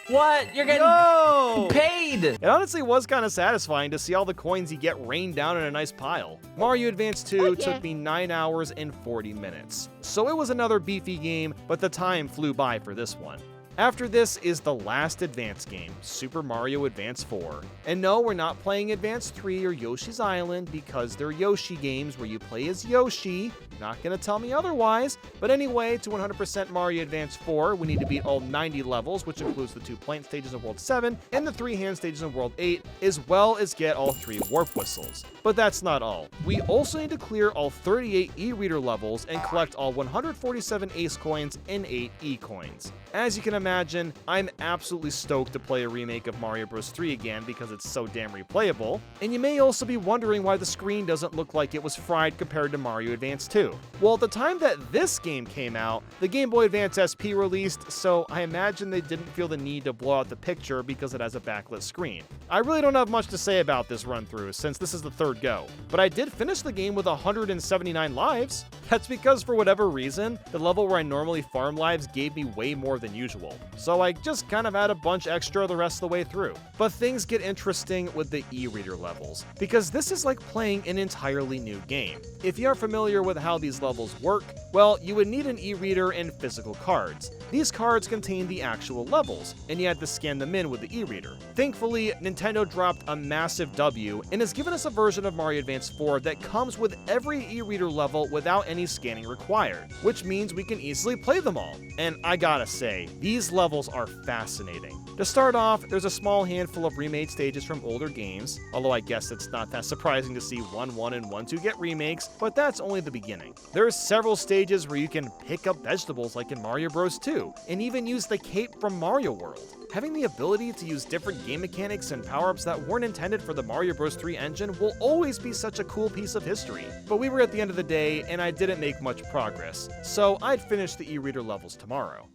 What? You're getting paid! It honestly was kind of satisfying to see all the coins you get rained down in a nice pile. Mario Advance 2 took me 9 hours and 40 minutes. So it was another beefy game, but the time flew by for this one. After this is the last Advance game, Super Mario Advance 4. And no, we're not playing Advance 3 or Yoshi's Island because they're Yoshi games where you play as Yoshi. Not gonna tell me otherwise. But anyway, to 100% Mario Advance 4, we need to beat all 90 levels, which includes the 2 plant stages in World 7 and the 3 hand stages in World 8, as well as get all 3 warp whistles. But that's not all. We also need to clear all 38 e-reader levels and collect all 147 Ace coins and 8 E coins. As you can imagine, I'm absolutely stoked to play a remake of Mario Bros. 3 again because it's so damn replayable. And you may also be wondering why the screen doesn't look like it was fried compared to Mario Advance 2. too. Well, at the time that this game came out, the Game Boy Advance SP released, so I imagine they didn't feel the need to blow out the picture because it has a backlit screen. I really don't have much to say about this run-through since this is the third go, but I did finish the game with 179 lives. That's because for whatever reason, the level where I normally farm lives gave me way more than usual, so I just kind of had a bunch extra the rest of the way through. But things get interesting with the e-reader levels, because this is like playing an entirely new game. If you aren't familiar with how these levels work, well, you would need an e-reader and physical cards. These cards contain the actual levels, and you had to scan them in with the e-reader. Thankfully, Nintendo dropped a massive W and has given us a version of Mario Advance 4 that comes with every e-reader level without any scanning required, which means we can easily play them all. And I gotta say, these levels are fascinating. To start off, there's a small handful of remade stages from older games, although I guess it's not that surprising to see 1-1 and 1-2 get remakes, but that's only the beginning. There are several stages where you can pick up vegetables like in Mario Bros. 2, and even use the cape from Mario World. Having the ability to use different game mechanics and power-ups that weren't intended for the Mario Bros. 3 engine will always be such a cool piece of history. But we were at the end of the day, and I didn't make much progress, so I'd finish the e-reader levels tomorrow.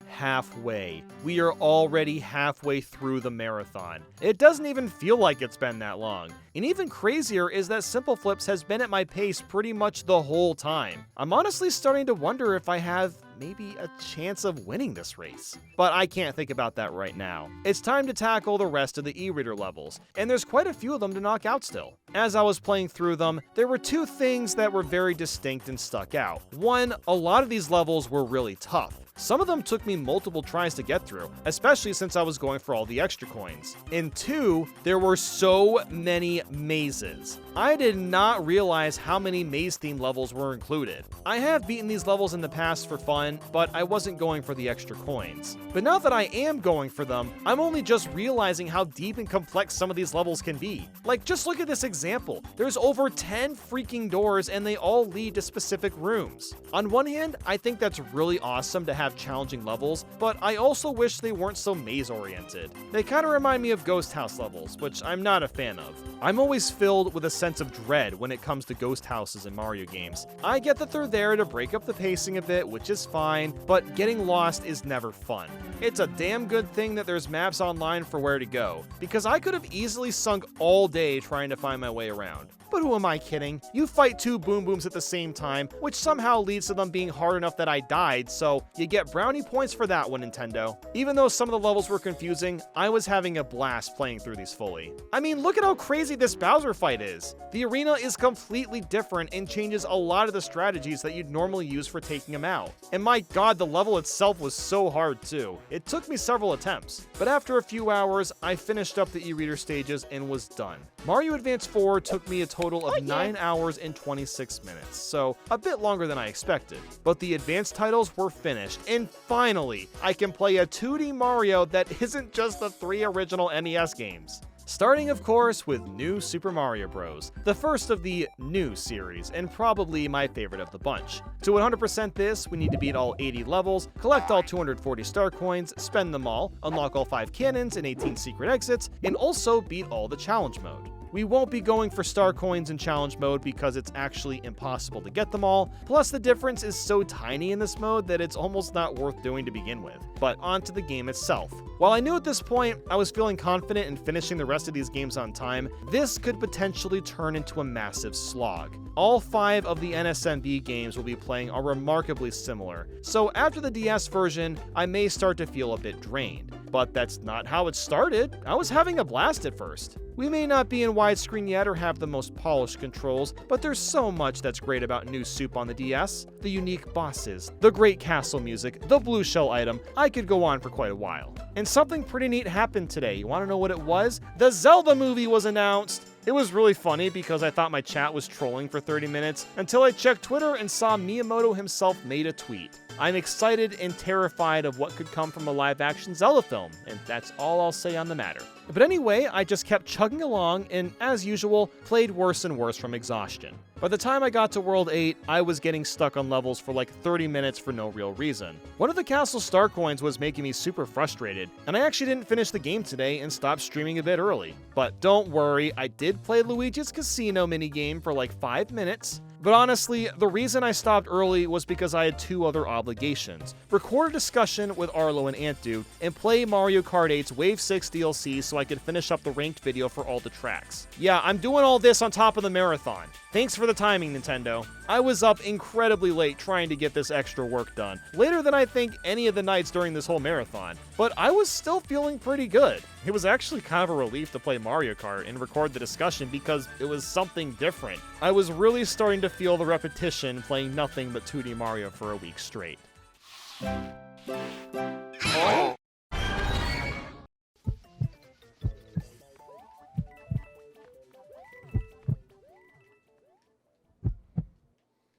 Halfway. We are already halfway through the marathon. It doesn't even feel like it's been that long. And even crazier is that Simple Flips has been at my pace pretty much the whole time. I'm honestly starting to wonder if I have maybe a chance of winning this race. But I can't think about that right now. It's time to tackle the rest of the e-reader levels, and there's quite a few of them to knock out still. As I was playing through them, there were two things that were very distinct and stuck out. One, a lot of these levels were really tough. Some of them took me multiple tries to get through, especially since I was going for all the extra coins. And two, there were so many mazes. I did not realize how many maze-themed levels were included. I have beaten these levels in the past for fun, but I wasn't going for the extra coins. But now that I am going for them, I'm only just realizing how deep and complex some of these levels can be. Like, just look at this example. There's over 10 freaking doors and they all lead to specific rooms. On one hand, I think that's really awesome to have challenging levels, but I also wish they weren't so maze-oriented. They kind of remind me of Ghost House levels, which I'm not a fan of. I'm always filled with a sense of dread when it comes to ghost houses in Mario games. I get that they're there to break up the pacing a bit, which is fine, but getting lost is never fun. It's a damn good thing that there's maps online for where to go, because I could have easily sunk all day trying to find my way around. But who am I kidding? You fight two Boom Booms at the same time, which somehow leads to them being hard enough that I died, so you get brownie points for that one, Nintendo. Even though some of the levels were confusing, I was having a blast playing through these fully. I mean, look at how crazy this Bowser fight is. The arena is completely different and changes a lot of the strategies that you'd normally use for taking him out. And my god, the level itself was so hard too. It took me several attempts. But after a few hours, I finished up the e-reader stages and was done. Mario Advance 4 took me a total of 9 hours and 26 minutes, so a bit longer than I expected. But the advanced titles were finished, and finally, I can play a 2D Mario that isn't just the 3 original NES games. Starting, of course, with New Super Mario Bros., the first of the new series, and probably my favorite of the bunch. To 100% this, we need to beat all 80 levels, collect all 240 star coins, spend them all, unlock all 5 cannons and 18 secret exits, and also beat all the challenge mode. We won't be going for star coins in challenge mode because it's actually impossible to get them all, plus the difference is so tiny in this mode that it's almost not worth doing to begin with. But on to the game itself. While I knew at this point I was feeling confident in finishing the rest of these games on time, this could potentially turn into a massive slog. All 5 of the NSMB games we'll be playing are remarkably similar, so after the DS version, I may start to feel a bit drained. But that's not how it started. I was having a blast at first. We may not be in widescreen yet or have the most polished controls, but there's so much that's great about New Soup on the DS. The unique bosses, the great castle music, the blue shell item. I could go on for quite a while. And something pretty neat happened today. You want to know what it was? The Zelda movie was announced! It was really funny because I thought my chat was trolling for 30 minutes until I checked Twitter and saw Miyamoto himself made a tweet. I'm excited and terrified of what could come from a live-action Zelda film, and that's all I'll say on the matter. But anyway, I just kept chugging along and, as usual, played worse and worse from exhaustion. By the time I got to World 8, I was getting stuck on levels for like 30 minutes for no real reason. One of the castle star coins was making me super frustrated, and I actually didn't finish the game today and stopped streaming a bit early. But don't worry, I did play Luigi's Casino minigame for like 5 minutes. But honestly, the reason I stopped early was because I had 2 other obligations. Record a discussion with Arlo and Antdude, and play Mario Kart 8's Wave 6 DLC so I could finish up the ranked video for all the tracks. Yeah, I'm doing all this on top of the marathon. Thanks for the timing, Nintendo. I was up incredibly late trying to get this extra work done, later than I think any of the nights during this whole marathon, but I was still feeling pretty good. It was actually kind of a relief to play Mario Kart and record the discussion because it was something different. I was really starting to feel the repetition playing nothing but 2D Mario for a week straight.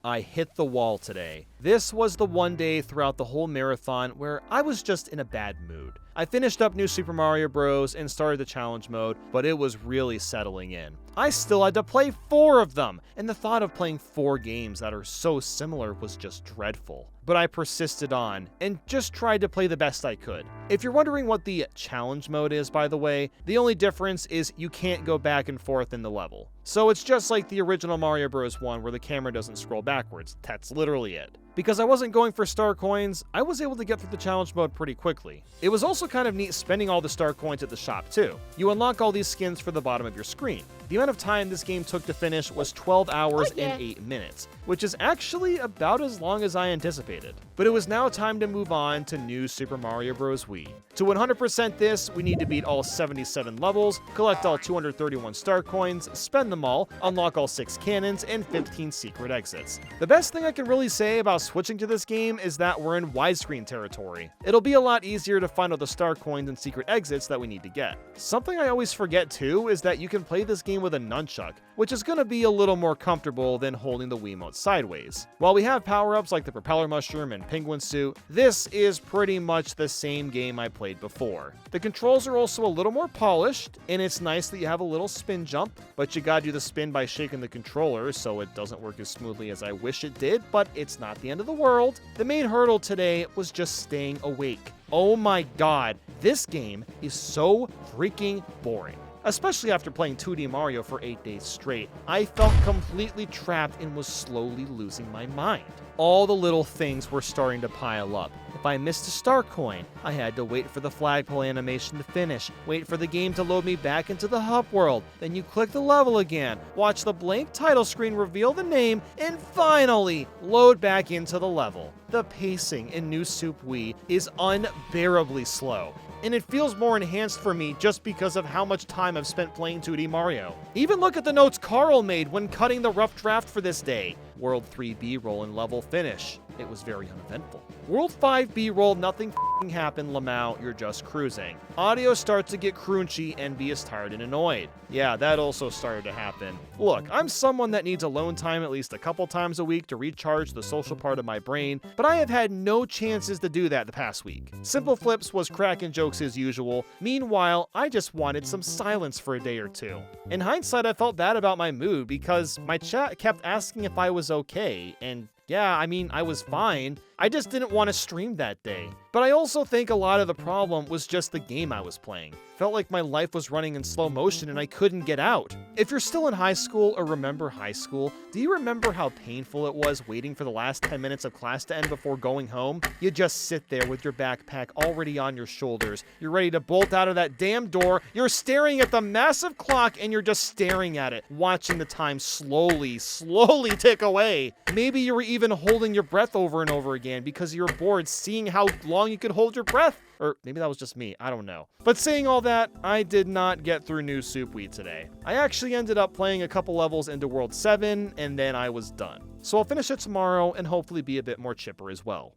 I hit the wall today. This was the one day throughout the whole marathon where I was just in a bad mood. I finished up New Super Mario Bros. And started the challenge mode, but it was really settling in. I still had to play 4 of them, and the thought of playing 4 games that are so similar was just dreadful. But I persisted on, and just tried to play the best I could. If you're wondering what the challenge mode is, by the way, the only difference is you can't go back and forth in the level. So it's just like the original Mario Bros. 1 where the camera doesn't scroll backwards. That's literally it. Because I wasn't going for star coins, I was able to get through the challenge mode pretty quickly. It was also kind of neat spending all the star coins at the shop too. You unlock all these skins for the bottom of your screen. The amount of time this game took to finish was 12 hours and 8 minutes, which is actually about as long as I anticipated. But it was now time to move on to New Super Mario Bros. Wii. To 100% this, we need to beat all 77 levels, collect all 231 star coins, spend them all, unlock all 6 cannons, and 15 secret exits. The best thing I can really say about switching to this game is that we're in widescreen territory. It'll be a lot easier to find all the star coins and secret exits that we need to get. Something I always forget too is that you can play this game with a nunchuck, which is going to be a little more comfortable than holding the Wiimote sideways. While we have power-ups like the propeller mushroom and penguin suit, this is pretty much the same game I played before. The controls are also a little more polished, and it's nice that you have a little spin jump, but you gotta do the spin by shaking the controller, so it doesn't work as smoothly as I wish it did, but it's not the end of the world. The main hurdle today was just staying awake. Oh my god, this game is so freaking boring. Especially after playing 2D Mario for 8 days straight, I felt completely trapped and was slowly losing my mind. All the little things were starting to pile up. If I missed a star coin, I had to wait for the flagpole animation to finish, wait for the game to load me back into the hub world, then you click the level again, watch the blank title screen reveal the name, and finally load back into the level. The pacing in New Super Wii is unbearably slow, and it feels more enhanced for me just because of how much time I've spent playing 2D Mario. Even look at the notes Carl made when cutting the rough draft for this day. World 3 B-roll and level finish. It was very uneventful. World 5 B-roll, nothing happened, Lamau, you're just cruising. Audio starts to get crunchy, Envy is tired and annoyed. Yeah, that also started to happen. Look, I'm someone that needs alone time at least a couple times a week to recharge the social part of my brain, but I have had no chances to do that the past week. Simple Flips was cracking jokes as usual. Meanwhile, I just wanted some silence for a day or two. In hindsight, I felt bad about my mood because my chat kept asking if I was okay, and yeah, I mean, I was fine. I just didn't want to stream that day. But I also think a lot of the problem was just the game I was playing. Felt like my life was running in slow motion and I couldn't get out. If you're still in high school or remember high school, do you remember how painful it was waiting for the last 10 minutes of class to end before going home? You just sit there with your backpack already on your shoulders. You're ready to bolt out of that damn door. You're staring at the massive clock and you're just staring at it, watching the time slowly tick away. Maybe you were even holding your breath over and over again because you were bored seeing how long you could hold your breath. Or maybe that was just me, I don't know. But saying all that, I did not get through New Super Wii today. I actually ended up playing a couple levels into World 7, and then I was done. So I'll finish it tomorrow and hopefully be a bit more chipper as well.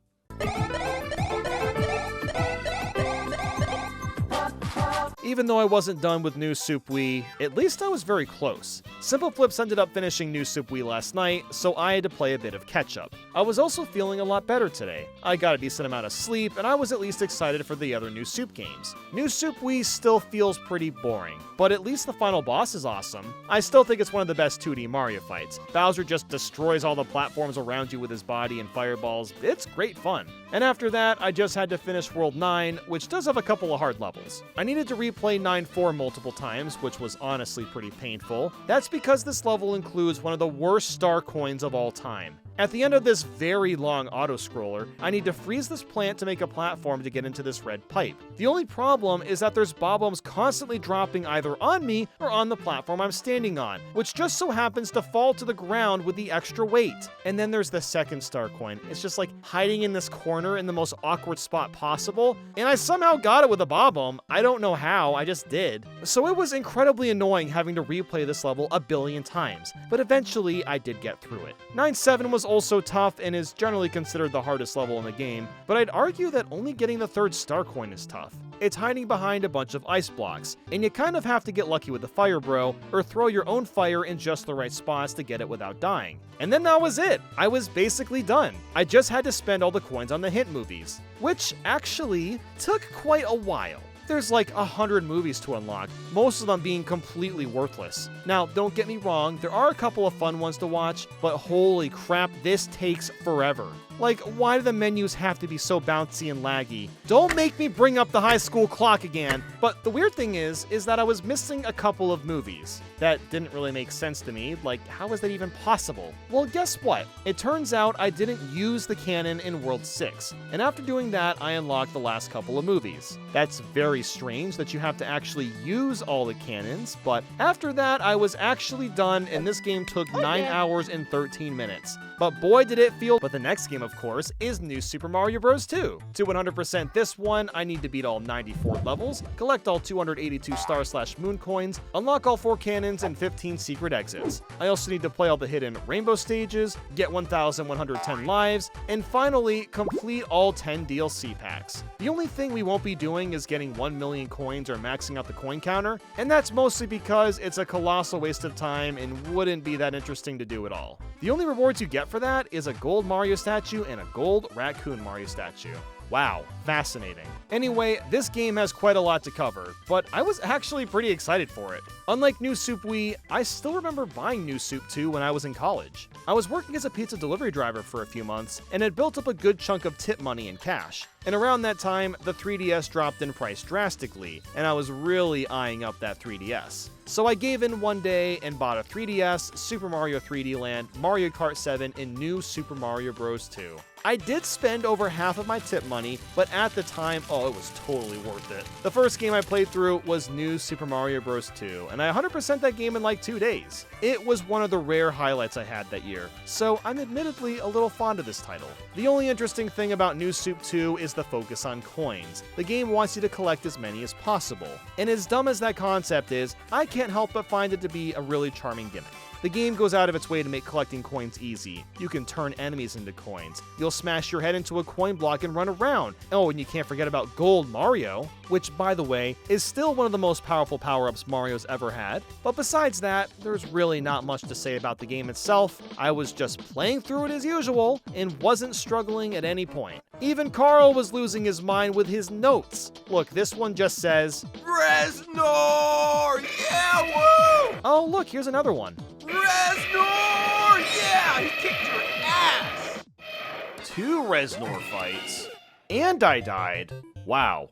Even though I wasn't done with New Soup Wii, at least I was very close. Simple Flips ended up finishing New Soup Wii last night, so I had to play a bit of catch-up. I was also feeling a lot better today. I got a decent amount of sleep, and I was at least excited for the other New Soup games. New Soup Wii still feels pretty boring, but at least the final boss is awesome. I still think it's one of the best 2D Mario fights. Bowser just destroys all the platforms around you with his body and fireballs. It's great fun. And after that, I just had to finish World 9, which does have a couple of hard levels. I needed to replay 9-4 multiple times, which was honestly pretty painful. That's because this level includes one of the worst star coins of all time. At the end of this very long auto-scroller, I need to freeze this plant to make a platform to get into this red pipe. The only problem is that there's bob-ombs constantly dropping either on me or on the platform I'm standing on, which just so happens to fall to the ground with the extra weight. And then there's the second star coin. It's just like hiding in this corner in the most awkward spot possible, and I somehow got it with a bob-omb. I don't know how, I just did. So it was incredibly annoying having to replay this level a billion times, but eventually I did get through it. 9-7 was also tough and is generally considered the hardest level in the game, but I'd argue that only getting the third star coin is tough. It's hiding behind a bunch of ice blocks, and you kind of have to get lucky with the fire bro, or throw your own fire in just the right spots to get it without dying. And then that was it! I was basically done. I just had to spend all the coins on the hint movies, which actually took quite a while. There's like 100 movies to unlock, most of them being completely worthless. Now, don't get me wrong, there are a couple of fun ones to watch, but holy crap, this takes forever. Like, why do the menus have to be so bouncy and laggy? Don't make me bring up the high school clock again. But the weird thing is that I was missing a couple of movies. That didn't really make sense to me. Like, how is that even possible? Well, guess what? It turns out I didn't use the canon in World 6. And after doing that, I unlocked the last couple of movies. That's very strange that you have to actually use all the canons, but after that, I was actually done, and this game took 9 hours and 13 minutes. But boy did it feel. But the next game, of course, is New Super Mario Bros. 2. To 100% this one, I need to beat all 94 levels, collect all 282 star/moon coins, unlock all 4 cannons and 15 secret exits. I also need to play all the hidden rainbow stages, get 1,110 lives, and finally, complete all 10 DLC packs. The only thing we won't be doing is getting 1 million coins or maxing out the coin counter, and that's mostly because it's a colossal waste of time and wouldn't be that interesting to do at all. The only rewards you get for that is a gold Mario statue and a gold raccoon Mario statue. Wow, fascinating. Anyway, this game has quite a lot to cover, but I was actually pretty excited for it. Unlike New Soup Wii, I still remember buying New Soup 2 when I was in college. I was working as a pizza delivery driver for a few months, and had built up a good chunk of tip money in cash. And around that time, the 3DS dropped in price drastically, and I was really eyeing up that 3DS. So I gave in one day and bought a 3DS, Super Mario 3D Land, Mario Kart 7, and New Super Mario Bros. 2. I did spend over half of my tip money, but at the time, oh, it was totally worth it. The first game I played through was New Super Mario Bros. 2, and I 100% that game in like 2 days. It was one of the rare highlights I had that year, so I'm admittedly a little fond of this title. The only interesting thing about New Soup 2 is the focus on coins. The game wants you to collect as many as possible. And as dumb as that concept is, I can't help but find it to be a really charming gimmick. The game goes out of its way to make collecting coins easy. You can turn enemies into coins. You'll smash your head into a coin block and run around. Oh, and you can't forget about Gold Mario, which, by the way, is still one of the most powerful power-ups Mario's ever had. But besides that, there's really not much to say about the game itself. I was just playing through it as usual and wasn't struggling at any point. Even Carl was losing his mind with his notes. Look, this one just says, Reznor! Yeah, woo! Oh, look, here's another one. Reznor! Yeah, he kicked your ass! 2 Reznor fights. And I died. Wow.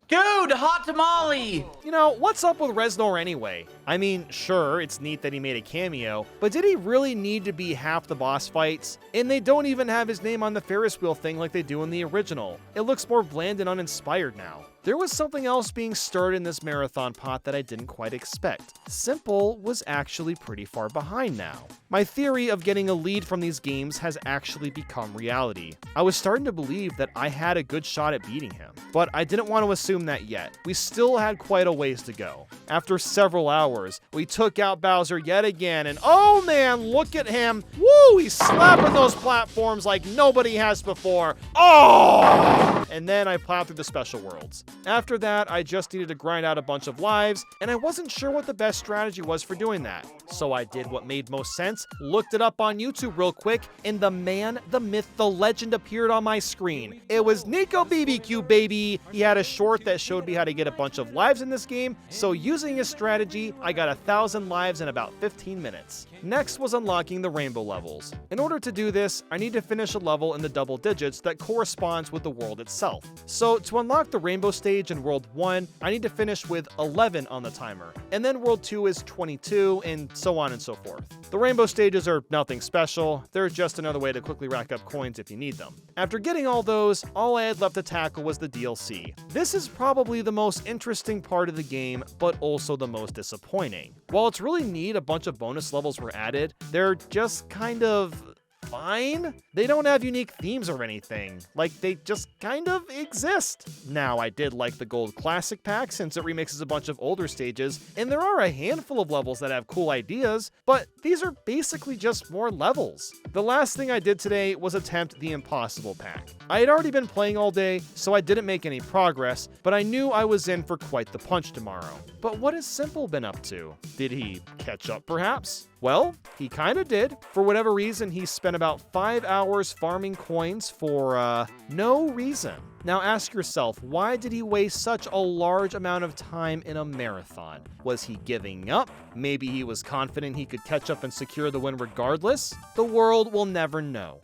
Dude, hot tamale! You know, what's up with Reznor anyway? I mean, sure, it's neat that he made a cameo, but did he really need to be half the boss fights? And they don't even have his name on the Ferris wheel thing like they do in the original. It looks more bland and uninspired now. There was something else being stirred in this marathon pot that I didn't quite expect. Simple was actually pretty far behind now. My theory of getting a lead from these games has actually become reality. I was starting to believe that I had a good shot at beating him, but I didn't want to assume that yet. We still had quite a ways to go. After several hours, we took out Bowser yet again, and oh man, look at him. Woo, he's slapping those platforms like nobody has before. Oh! And then I plowed through the special worlds. After that, I just needed to grind out a bunch of lives, and I wasn't sure what the best strategy was for doing that. So I did what made most sense, looked it up on YouTube real quick, and the man, the myth, the legend appeared on my screen. It was Nico BBQ, baby! He had a short that showed me how to get a bunch of lives in this game, so using his strategy, I got 1,000 lives in about 15 minutes. Next was unlocking the rainbow levels. In order to do this, I need to finish a level in the double digits that corresponds with the world itself. So to unlock the rainbow stage in World 1, I need to finish with 11 on the timer, and then World 2 is 22, and so on and so forth. The rainbow stages are nothing special, they're just another way to quickly rack up coins if you need them. After getting all those, all I had left to tackle was the DLC. This is probably the most interesting part of the game, but also the most disappointing. While it's really neat a bunch of bonus levels were added, they're just kind of fine. They don't have unique themes or anything. Like, they just kind of exist. Now, I did like the Gold Classic Pack since it remixes a bunch of older stages, and there are a handful of levels that have cool ideas, but these are basically just more levels. The last thing I did today was attempt the Impossible Pack. I had already been playing all day, so I didn't make any progress, but I knew I was in for quite the punch tomorrow. But what has Simple been up to? Did he catch up, perhaps? Well, he kinda did. For whatever reason, he spent about 5 hours farming coins for, no reason. Now ask yourself, why did he waste such a large amount of time in a marathon? Was he giving up? Maybe he was confident he could catch up and secure the win regardless? The world will never know.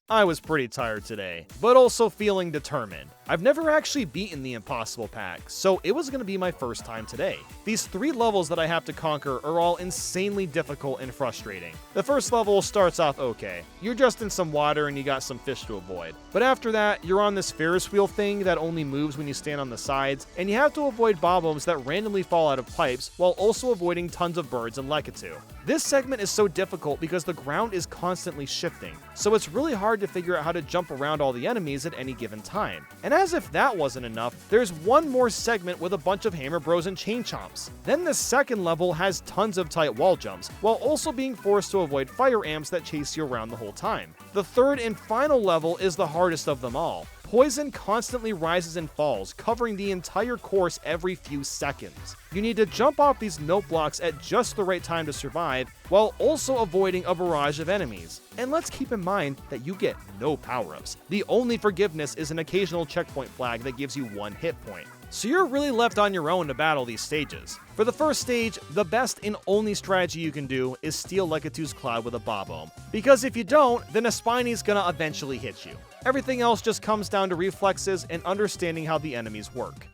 I was pretty tired today, but also feeling determined. I've never actually beaten the Impossible Pack, so it was going to be my first time today. These 3 levels that I have to conquer are all insanely difficult and frustrating. The first level starts off okay. You're just in some water and you got some fish to avoid. But after that, you're on this Ferris wheel thing that only moves when you stand on the sides, and you have to avoid bob-ombs that randomly fall out of pipes while also avoiding tons of birds and Lekatu. This segment is so difficult because the ground is constantly shifting, so it's really hard to figure out how to jump around all the enemies at any given time. And as if that wasn't enough, there's one more segment with a bunch of Hammer Bros and Chain Chomps. Then the second level has tons of tight wall jumps, while also being forced to avoid fire amps that chase you around the whole time. The third and final level is the hardest of them all. Poison constantly rises and falls, covering the entire course every few seconds. You need to jump off these note blocks at just the right time to survive, while also avoiding a barrage of enemies. And let's keep in mind that you get no power-ups. The only forgiveness is an occasional checkpoint flag that gives you 1 hit point. So you're really left on your own to battle these stages. For the first stage, the best and only strategy you can do is steal Lekatu's Cloud with a Bob-omb. Because if you don't, then a Spiny's gonna eventually hit you. Everything else just comes down to reflexes and understanding how the enemies work.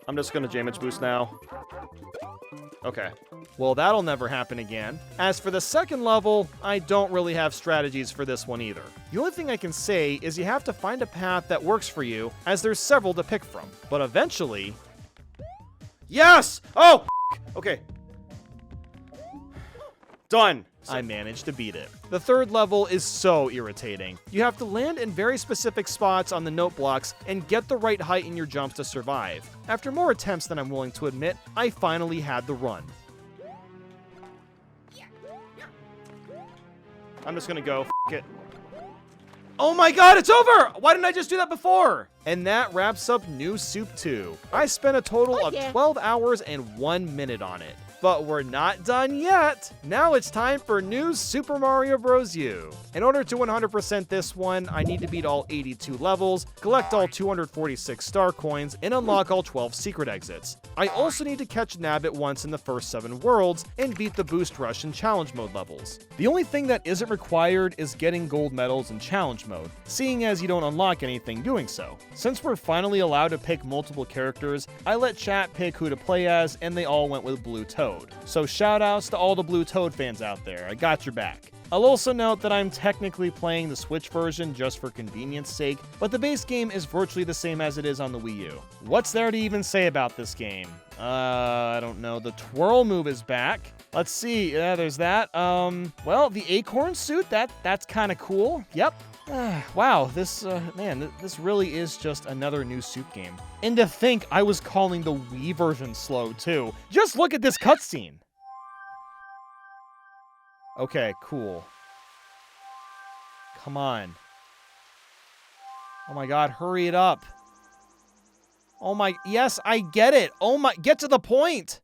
I'm just gonna Damage Boost now. Okay. Well, that'll never happen again. As for the second level, I don't really have strategies for this one either. The only thing I can say is you have to find a path that works for you, as there's several to pick from. But eventually... Yes! Oh, okay. Done. I managed to beat it. The third level is so irritating. You have to land in very specific spots on the note blocks and get the right height in your jumps to survive. After more attempts than I'm willing to admit, I finally had the run. I'm just gonna go, f it. Oh my god, it's over! Why didn't I just do that before? And that wraps up New Soup 2. I spent a total of 12 hours and 1 minute on it. But we're not done yet! Now it's time for New Super Mario Bros. U. In order to 100% this one, I need to beat all 82 levels, collect all 246 star coins, and unlock all 12 secret exits. I also need to catch Nabbit once in the first 7 worlds, and beat the Boost Rush and Challenge Mode levels. The only thing that isn't required is getting gold medals in Challenge Mode, seeing as you don't unlock anything doing so. Since we're finally allowed to pick multiple characters, I let chat pick who to play as, and they all went with Blue Toad. So shoutouts to all the Blue Toad fans out there, I got your back. I'll also note that I'm technically playing the Switch version just for convenience sake, but the base game is virtually the same as it is on the Wii U. What's there to even say about this game? I don't know, the twirl move is back. Let's see, there's that. Well, the acorn suit, that's kinda cool, yep. Wow, this really is just another New Soup game. And to think I was calling the Wii version slow, too. Just look at this cutscene! Okay, cool. Come on. Oh my god, hurry it up. Oh my, yes, I get it. Oh my, get to the point.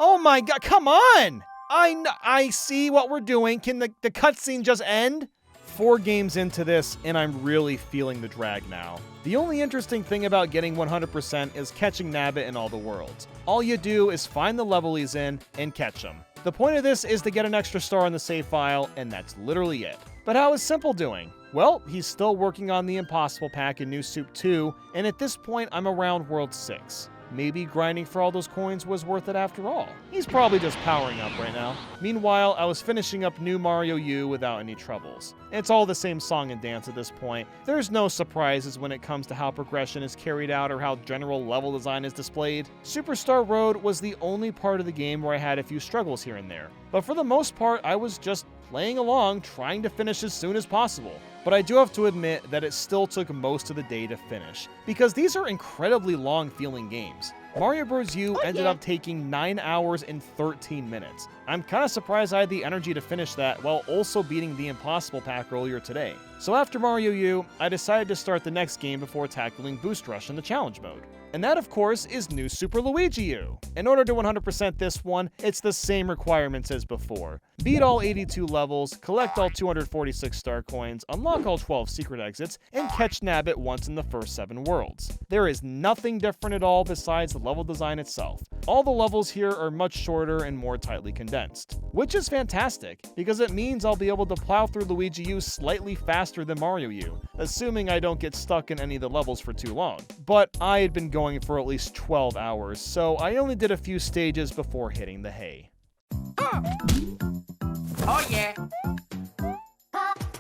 Oh my god, come on. I see what we're doing. Can the cutscene just end? 4 games into this, and I'm really feeling the drag now. The only interesting thing about getting 100% is catching Nabbit in all the worlds. All you do is find the level he's in and catch him. The point of this is to get an extra star on the save file, and that's literally it. But how is Simple doing? Well, he's still working on the Impossible Pack in New Soup 2, and at this point I'm around World 6. Maybe grinding for all those coins was worth it after all. He's probably just powering up right now. Meanwhile, I was finishing up New Mario U without any troubles. It's all the same song and dance at this point. There's no surprises when it comes to how progression is carried out or how general level design is displayed. Superstar Road was the only part of the game where I had a few struggles here and there. But for the most part, I was just playing along, trying to finish as soon as possible. But I do have to admit that it still took most of the day to finish, because these are incredibly long feeling games. Mario Bros. U ended up taking 9 hours and 13 minutes. I'm kind of surprised I had the energy to finish that while also beating the Impossible Pack earlier today. So after Mario U, I decided to start the next game before tackling Boost Rush in the challenge mode. And that, of course, is New Super Luigi U. In order to 100% this one, it's the same requirements as before. Beat all 82 levels, collect all 246 star coins, unlock all 12 secret exits, and catch Nabbit once in the first 7 worlds. There is nothing different at all besides the level design itself. All the levels here are much shorter and more tightly condensed, which is fantastic, because it means I'll be able to plow through Luigi U slightly faster than Mario U, assuming I don't get stuck in any of the levels for too long. But I had been going for at least 12 hours, so I only did a few stages before hitting the hay. Oh yeah.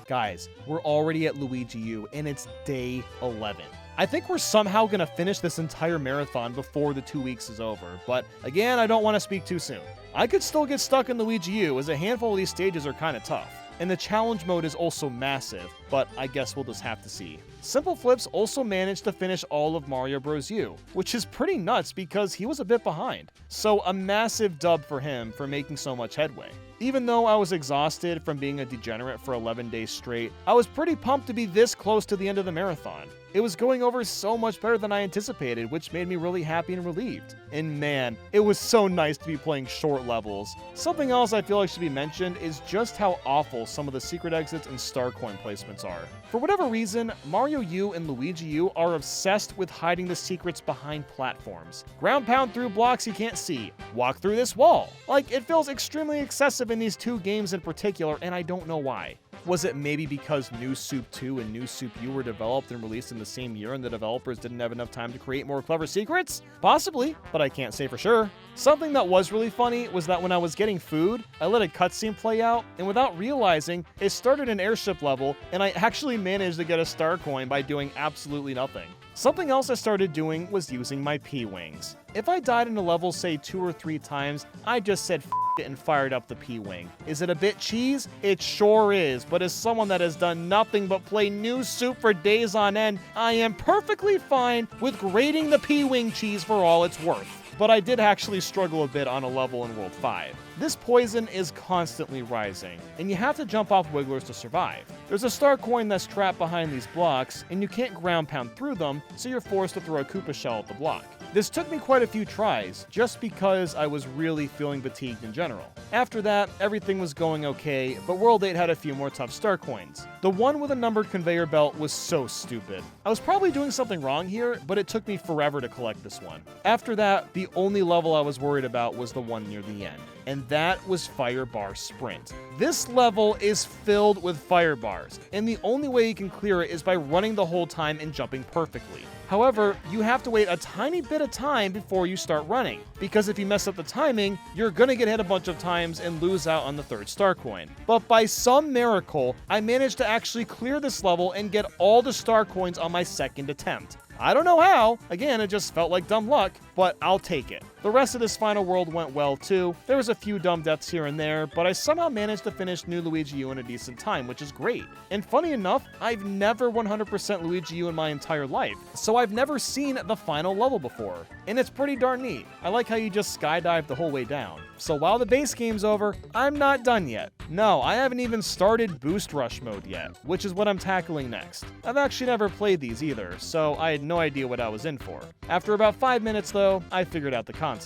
Guys, we're already at Luigi U, and it's day 11. I think we're somehow gonna finish this entire marathon before the 2 weeks is over, but again, I don't want to speak too soon. I could still get stuck in Luigi U, as a handful of these stages are kinda tough. And the challenge mode is also massive, but I guess we'll just have to see. Simple Flips also managed to finish all of Mario Bros. U, which is pretty nuts because he was a bit behind. So a massive dub for him for making so much headway. Even though I was exhausted from being a degenerate for 11 days straight, I was pretty pumped to be this close to the end of the marathon. It was going over so much better than I anticipated, which made me really happy and relieved. And man, it was so nice to be playing short levels. Something else I feel like should be mentioned is just how awful some of the secret exits and star coin placements are. For whatever reason, Mario U and Luigi U are obsessed with hiding the secrets behind platforms. Ground pound through blocks you can't see. Walk through this wall. Like, it feels extremely excessive in these 2 games in particular, and I don't know why. Was it maybe because New Soup 2 and New Soup U were developed and released in the same year and the developers didn't have enough time to create more clever secrets? Possibly, but I can't say for sure. Something that was really funny was that when I was getting food, I let a cutscene play out, and without realizing, it started an airship level, and I actually managed to get a star coin by doing absolutely nothing. Something else I started doing was using my P-Wings. If I died in a level, say 2 or 3 times, I just said f it and fired up the P-Wing. Is it a bit cheese? It sure is, but as someone that has done nothing but play New Soup for days on end, I am perfectly fine with grating the P-Wing cheese for all it's worth. But I did actually struggle a bit on a level in World 5. This poison is constantly rising, and you have to jump off wigglers to survive. There's a star coin that's trapped behind these blocks, and you can't ground pound through them, so you're forced to throw a Koopa shell at the block. This took me quite a few tries, just because I was really feeling fatigued in general. After that, everything was going okay, but World 8 had a few more tough star coins. The one with a numbered conveyor belt was so stupid. I was probably doing something wrong here, but it took me forever to collect this one. After that, the only level I was worried about was the one near the end, and that was Fire Bar Sprint. This level is filled with fire bars, and the only way you can clear it is by running the whole time and jumping perfectly. However, you have to wait a tiny bit of time before you start running, because if you mess up the timing, you're gonna get hit a bunch of times and lose out on the 3rd star coin. But by some miracle, I managed to actually clear this level and get all the star coins on my 2nd attempt. I don't know how. Again, it just felt like dumb luck, but I'll take it. The rest of this final world went well too. There was a few dumb deaths here and there, but I somehow managed to finish New Luigi U in a decent time, which is great. And funny enough, I've never 100% Luigi U in my entire life, so I've never seen the final level before. And it's pretty darn neat. I like how you just skydive the whole way down. So while the base game's over, I'm not done yet. No, I haven't even started Boost Rush mode yet, which is what I'm tackling next. I've actually never played these either, so I had no idea what I was in for. After about 5 minutes though, I figured out the concept.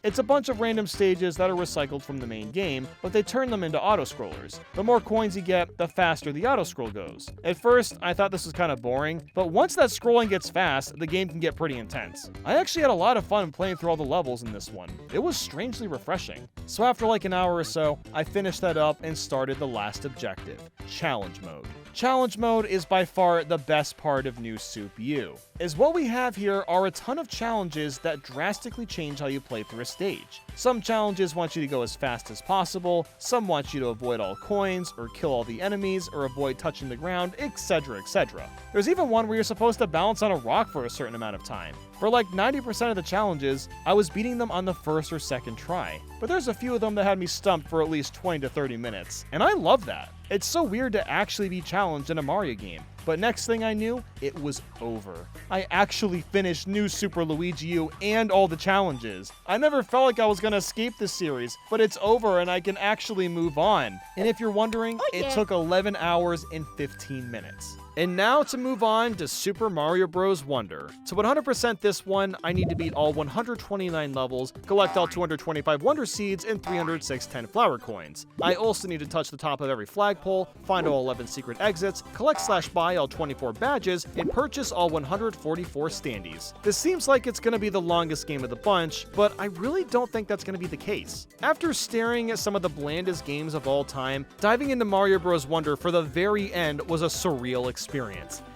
It's a bunch of random stages that are recycled from the main game, but they turn them into auto-scrollers. The more coins you get, the faster the auto-scroll goes. At first, I thought this was kind of boring, but once that scrolling gets fast, the game can get pretty intense. I actually had a lot of fun playing through all the levels in this one. It was strangely refreshing. So after like an hour or so, I finished that up and started the last objective, Challenge Mode. Challenge Mode is by far the best part of New Soup U, as what we have here are a ton of challenges that drastically change how you play through a stage. Some challenges want you to go as fast as possible, some want you to avoid all coins, or kill all the enemies, or avoid touching the ground, etc, etc. There's even one where you're supposed to balance on a rock for a certain amount of time. For like 90% of the challenges, I was beating them on the first or second try, but there's a few of them that had me stumped for at least 20 to 30 minutes, and I love that. It's so weird to actually be challenged in a Mario game. But next thing I knew, it was over. I actually finished New Super Luigi U and all the challenges. I never felt like I was gonna escape this series, but it's over and I can actually move on. And if you're wondering, it took 11 hours and 15 minutes. And now to move on to Super Mario Bros. Wonder. To 100% this one, I need to beat all 129 levels, collect all 225 Wonder Seeds, and 306 10 Flower Coins. I also need to touch the top of every flagpole, find all 11 secret exits, collect/buy all 24 badges, and purchase all 144 standees. This seems like it's gonna be the longest game of the bunch, but I really don't think that's gonna be the case. After staring at some of the blandest games of all time, diving into Mario Bros. Wonder for the very end was a surreal experience.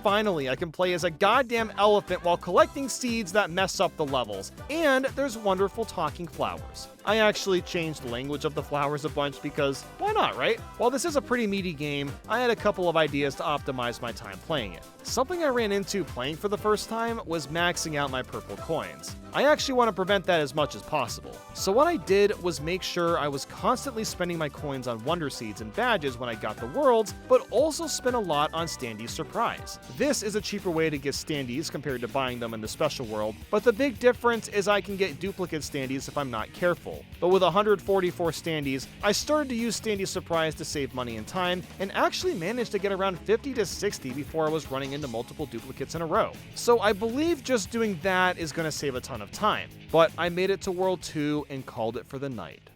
Finally, I can play as a goddamn elephant while collecting seeds that mess up the levels, and there's wonderful talking flowers. I actually changed the language of the flowers a bunch because why not, right? While this is a pretty meaty game, I had a couple of ideas to optimize my time playing it. Something I ran into playing for the first time was maxing out my purple coins. I actually want to prevent that as much as possible. So what I did was make sure I was constantly spending my coins on Wonder Seeds and badges when I got the worlds, but also spent a lot on Standee's Surprise. This is a cheaper way to get standees compared to buying them in the special world, but the big difference is I can get duplicate standees if I'm not careful. But with 144 standees, I started to use Standee's Surprise to save money and time, and actually managed to get around 50 to 60 before I was running into multiple duplicates in a row. So I believe just doing that is going to save a ton of time. But I made it to World 2 and called it for the night.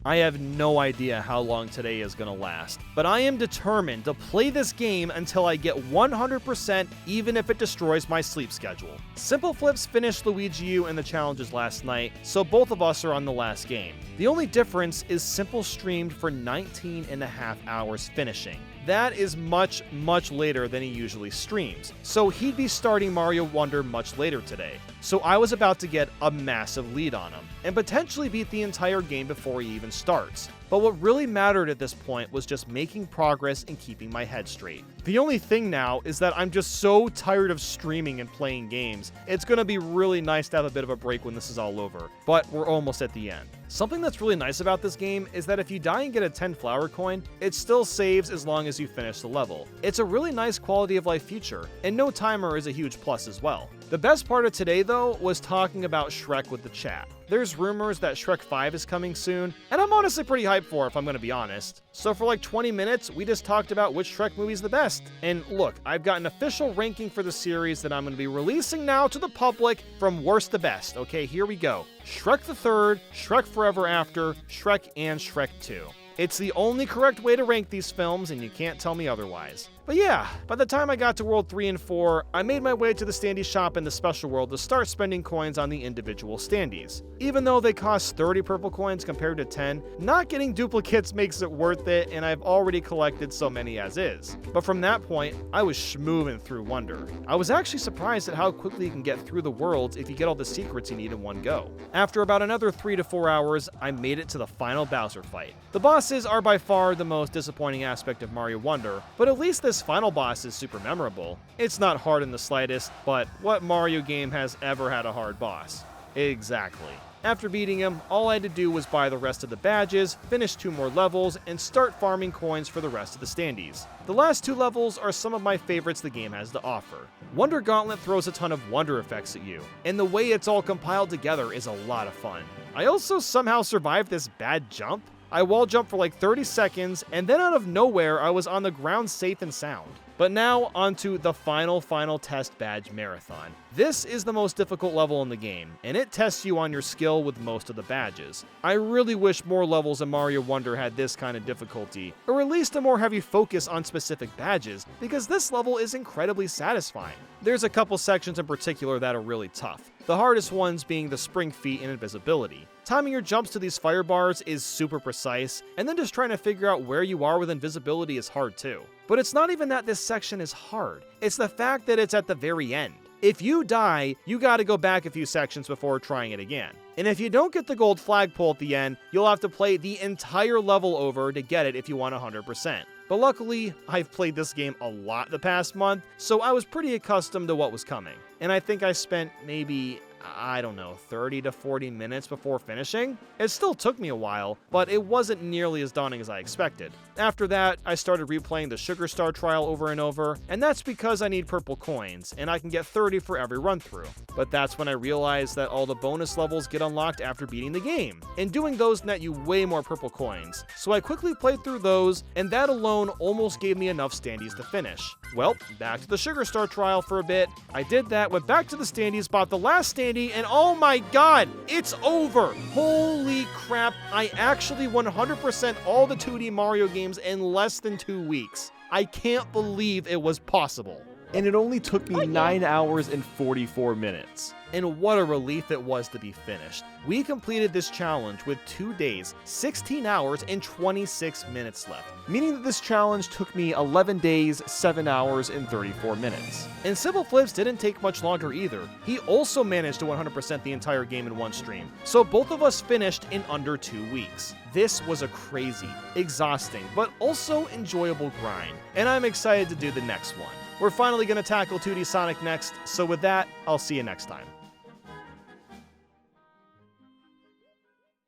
I have no idea how long today is gonna last, but I am determined to play this game until I get 100%, even if it destroys my sleep schedule. Simple Flips finished Luigi U and the challenges last night, so both of us are on the last game. The only difference is Simple streamed for 19.5 hours finishing. That is much, much later than he usually streams, so he'd be starting Mario Wonder much later today. So I was about to get a massive lead on him, and potentially beat the entire game before he even starts. But what really mattered at this point was just making progress and keeping my head straight. The only thing now is that I'm just so tired of streaming and playing games. It's gonna be really nice to have a bit of a break when this is all over, but we're almost at the end. Something that's really nice about this game is that if you die and get a 10 flower coin, it still saves as long as you finish the level. It's a really nice quality of life feature, and no timer is a huge plus as well. The best part of today though was talking about Shrek with the chat. There's rumors that Shrek 5 is coming soon, and I'm honestly pretty hyped for it if I'm gonna be honest. So for like 20 minutes, we just talked about which Shrek movie's the best. And look, I've got an official ranking for the series that I'm gonna be releasing now to the public from worst to best. Okay, here we go. Shrek the Third, Shrek Forever After, Shrek, and Shrek 2. It's the only correct way to rank these films, and you can't tell me otherwise. But yeah, by the time I got to World 3 and 4, I made my way to the standee shop in the Special World to start spending coins on the individual standees. Even though they cost 30 purple coins compared to 10, not getting duplicates makes it worth it, and I've already collected so many as is. But from that point, I was schmoovin' through Wonder. I was actually surprised at how quickly you can get through the worlds if you get all the secrets you need in one go. After about another 3 to 4 hours, I made it to the final Bowser fight. The bosses are by far the most disappointing aspect of Mario Wonder, but at least this final boss is super memorable. It's not hard in the slightest, but what Mario game has ever had a hard boss? Exactly. After beating him, all I had to do was buy the rest of the badges, finish 2 more levels, and start farming coins for the rest of the standees. The last 2 levels are some of my favorites the game has to offer. Wonder Gauntlet throws a ton of wonder effects at you, and the way it's all compiled together is a lot of fun. I also somehow survived this bad jump. I wall jumped for like 30 seconds, and then out of nowhere I was on the ground safe and sound. But now, onto the final test badge marathon. This is the most difficult level in the game, and it tests you on your skill with most of the badges. I really wish more levels in Mario Wonder had this kind of difficulty, or at least a more heavy focus on specific badges, because this level is incredibly satisfying. There's a couple sections in particular that are really tough, the hardest ones being the spring feet and invisibility. Timing your jumps to these fire bars is super precise, and then just trying to figure out where you are with invisibility is hard too. But it's not even that this section is hard, it's the fact that it's at the very end. If you die, you gotta go back a few sections before trying it again. And if you don't get the gold flagpole at the end, you'll have to play the entire level over to get it if you want 100%. But luckily, I've played this game a lot the past month, so I was pretty accustomed to what was coming. And I think I spent maybe, I don't know, 30 to 40 minutes before finishing. It still took me a while, but it wasn't nearly as daunting as I expected. After that, I started replaying the Sugar Star trial over and over, and that's because I need purple coins, and I can get 30 for every run through. But that's when I realized that all the bonus levels get unlocked after beating the game, and doing those net you way more purple coins. So I quickly played through those, and that alone almost gave me enough standees to finish. Well, back to the Sugar Star trial for a bit. I did that, went back to the standees, bought the last standee, and oh my god, it's over! Holy crap, I actually 100% all the 2D Mario games in less than 2 weeks. I can't believe it was possible. And it only took me 9 hours and 44 minutes. And what a relief it was to be finished. We completed this challenge with 2 days, 16 hours, and 26 minutes left, Meaning that this challenge took me 11 days, 7 hours, and 34 minutes. And Sybil Flips didn't take much longer either. He also managed to 100% the entire game in one stream, so both of us finished in under 2 weeks. This was a crazy, exhausting, but also enjoyable grind, and I'm excited to do the next one. We're finally going to tackle 2D Sonic next, so with that, I'll see you next time.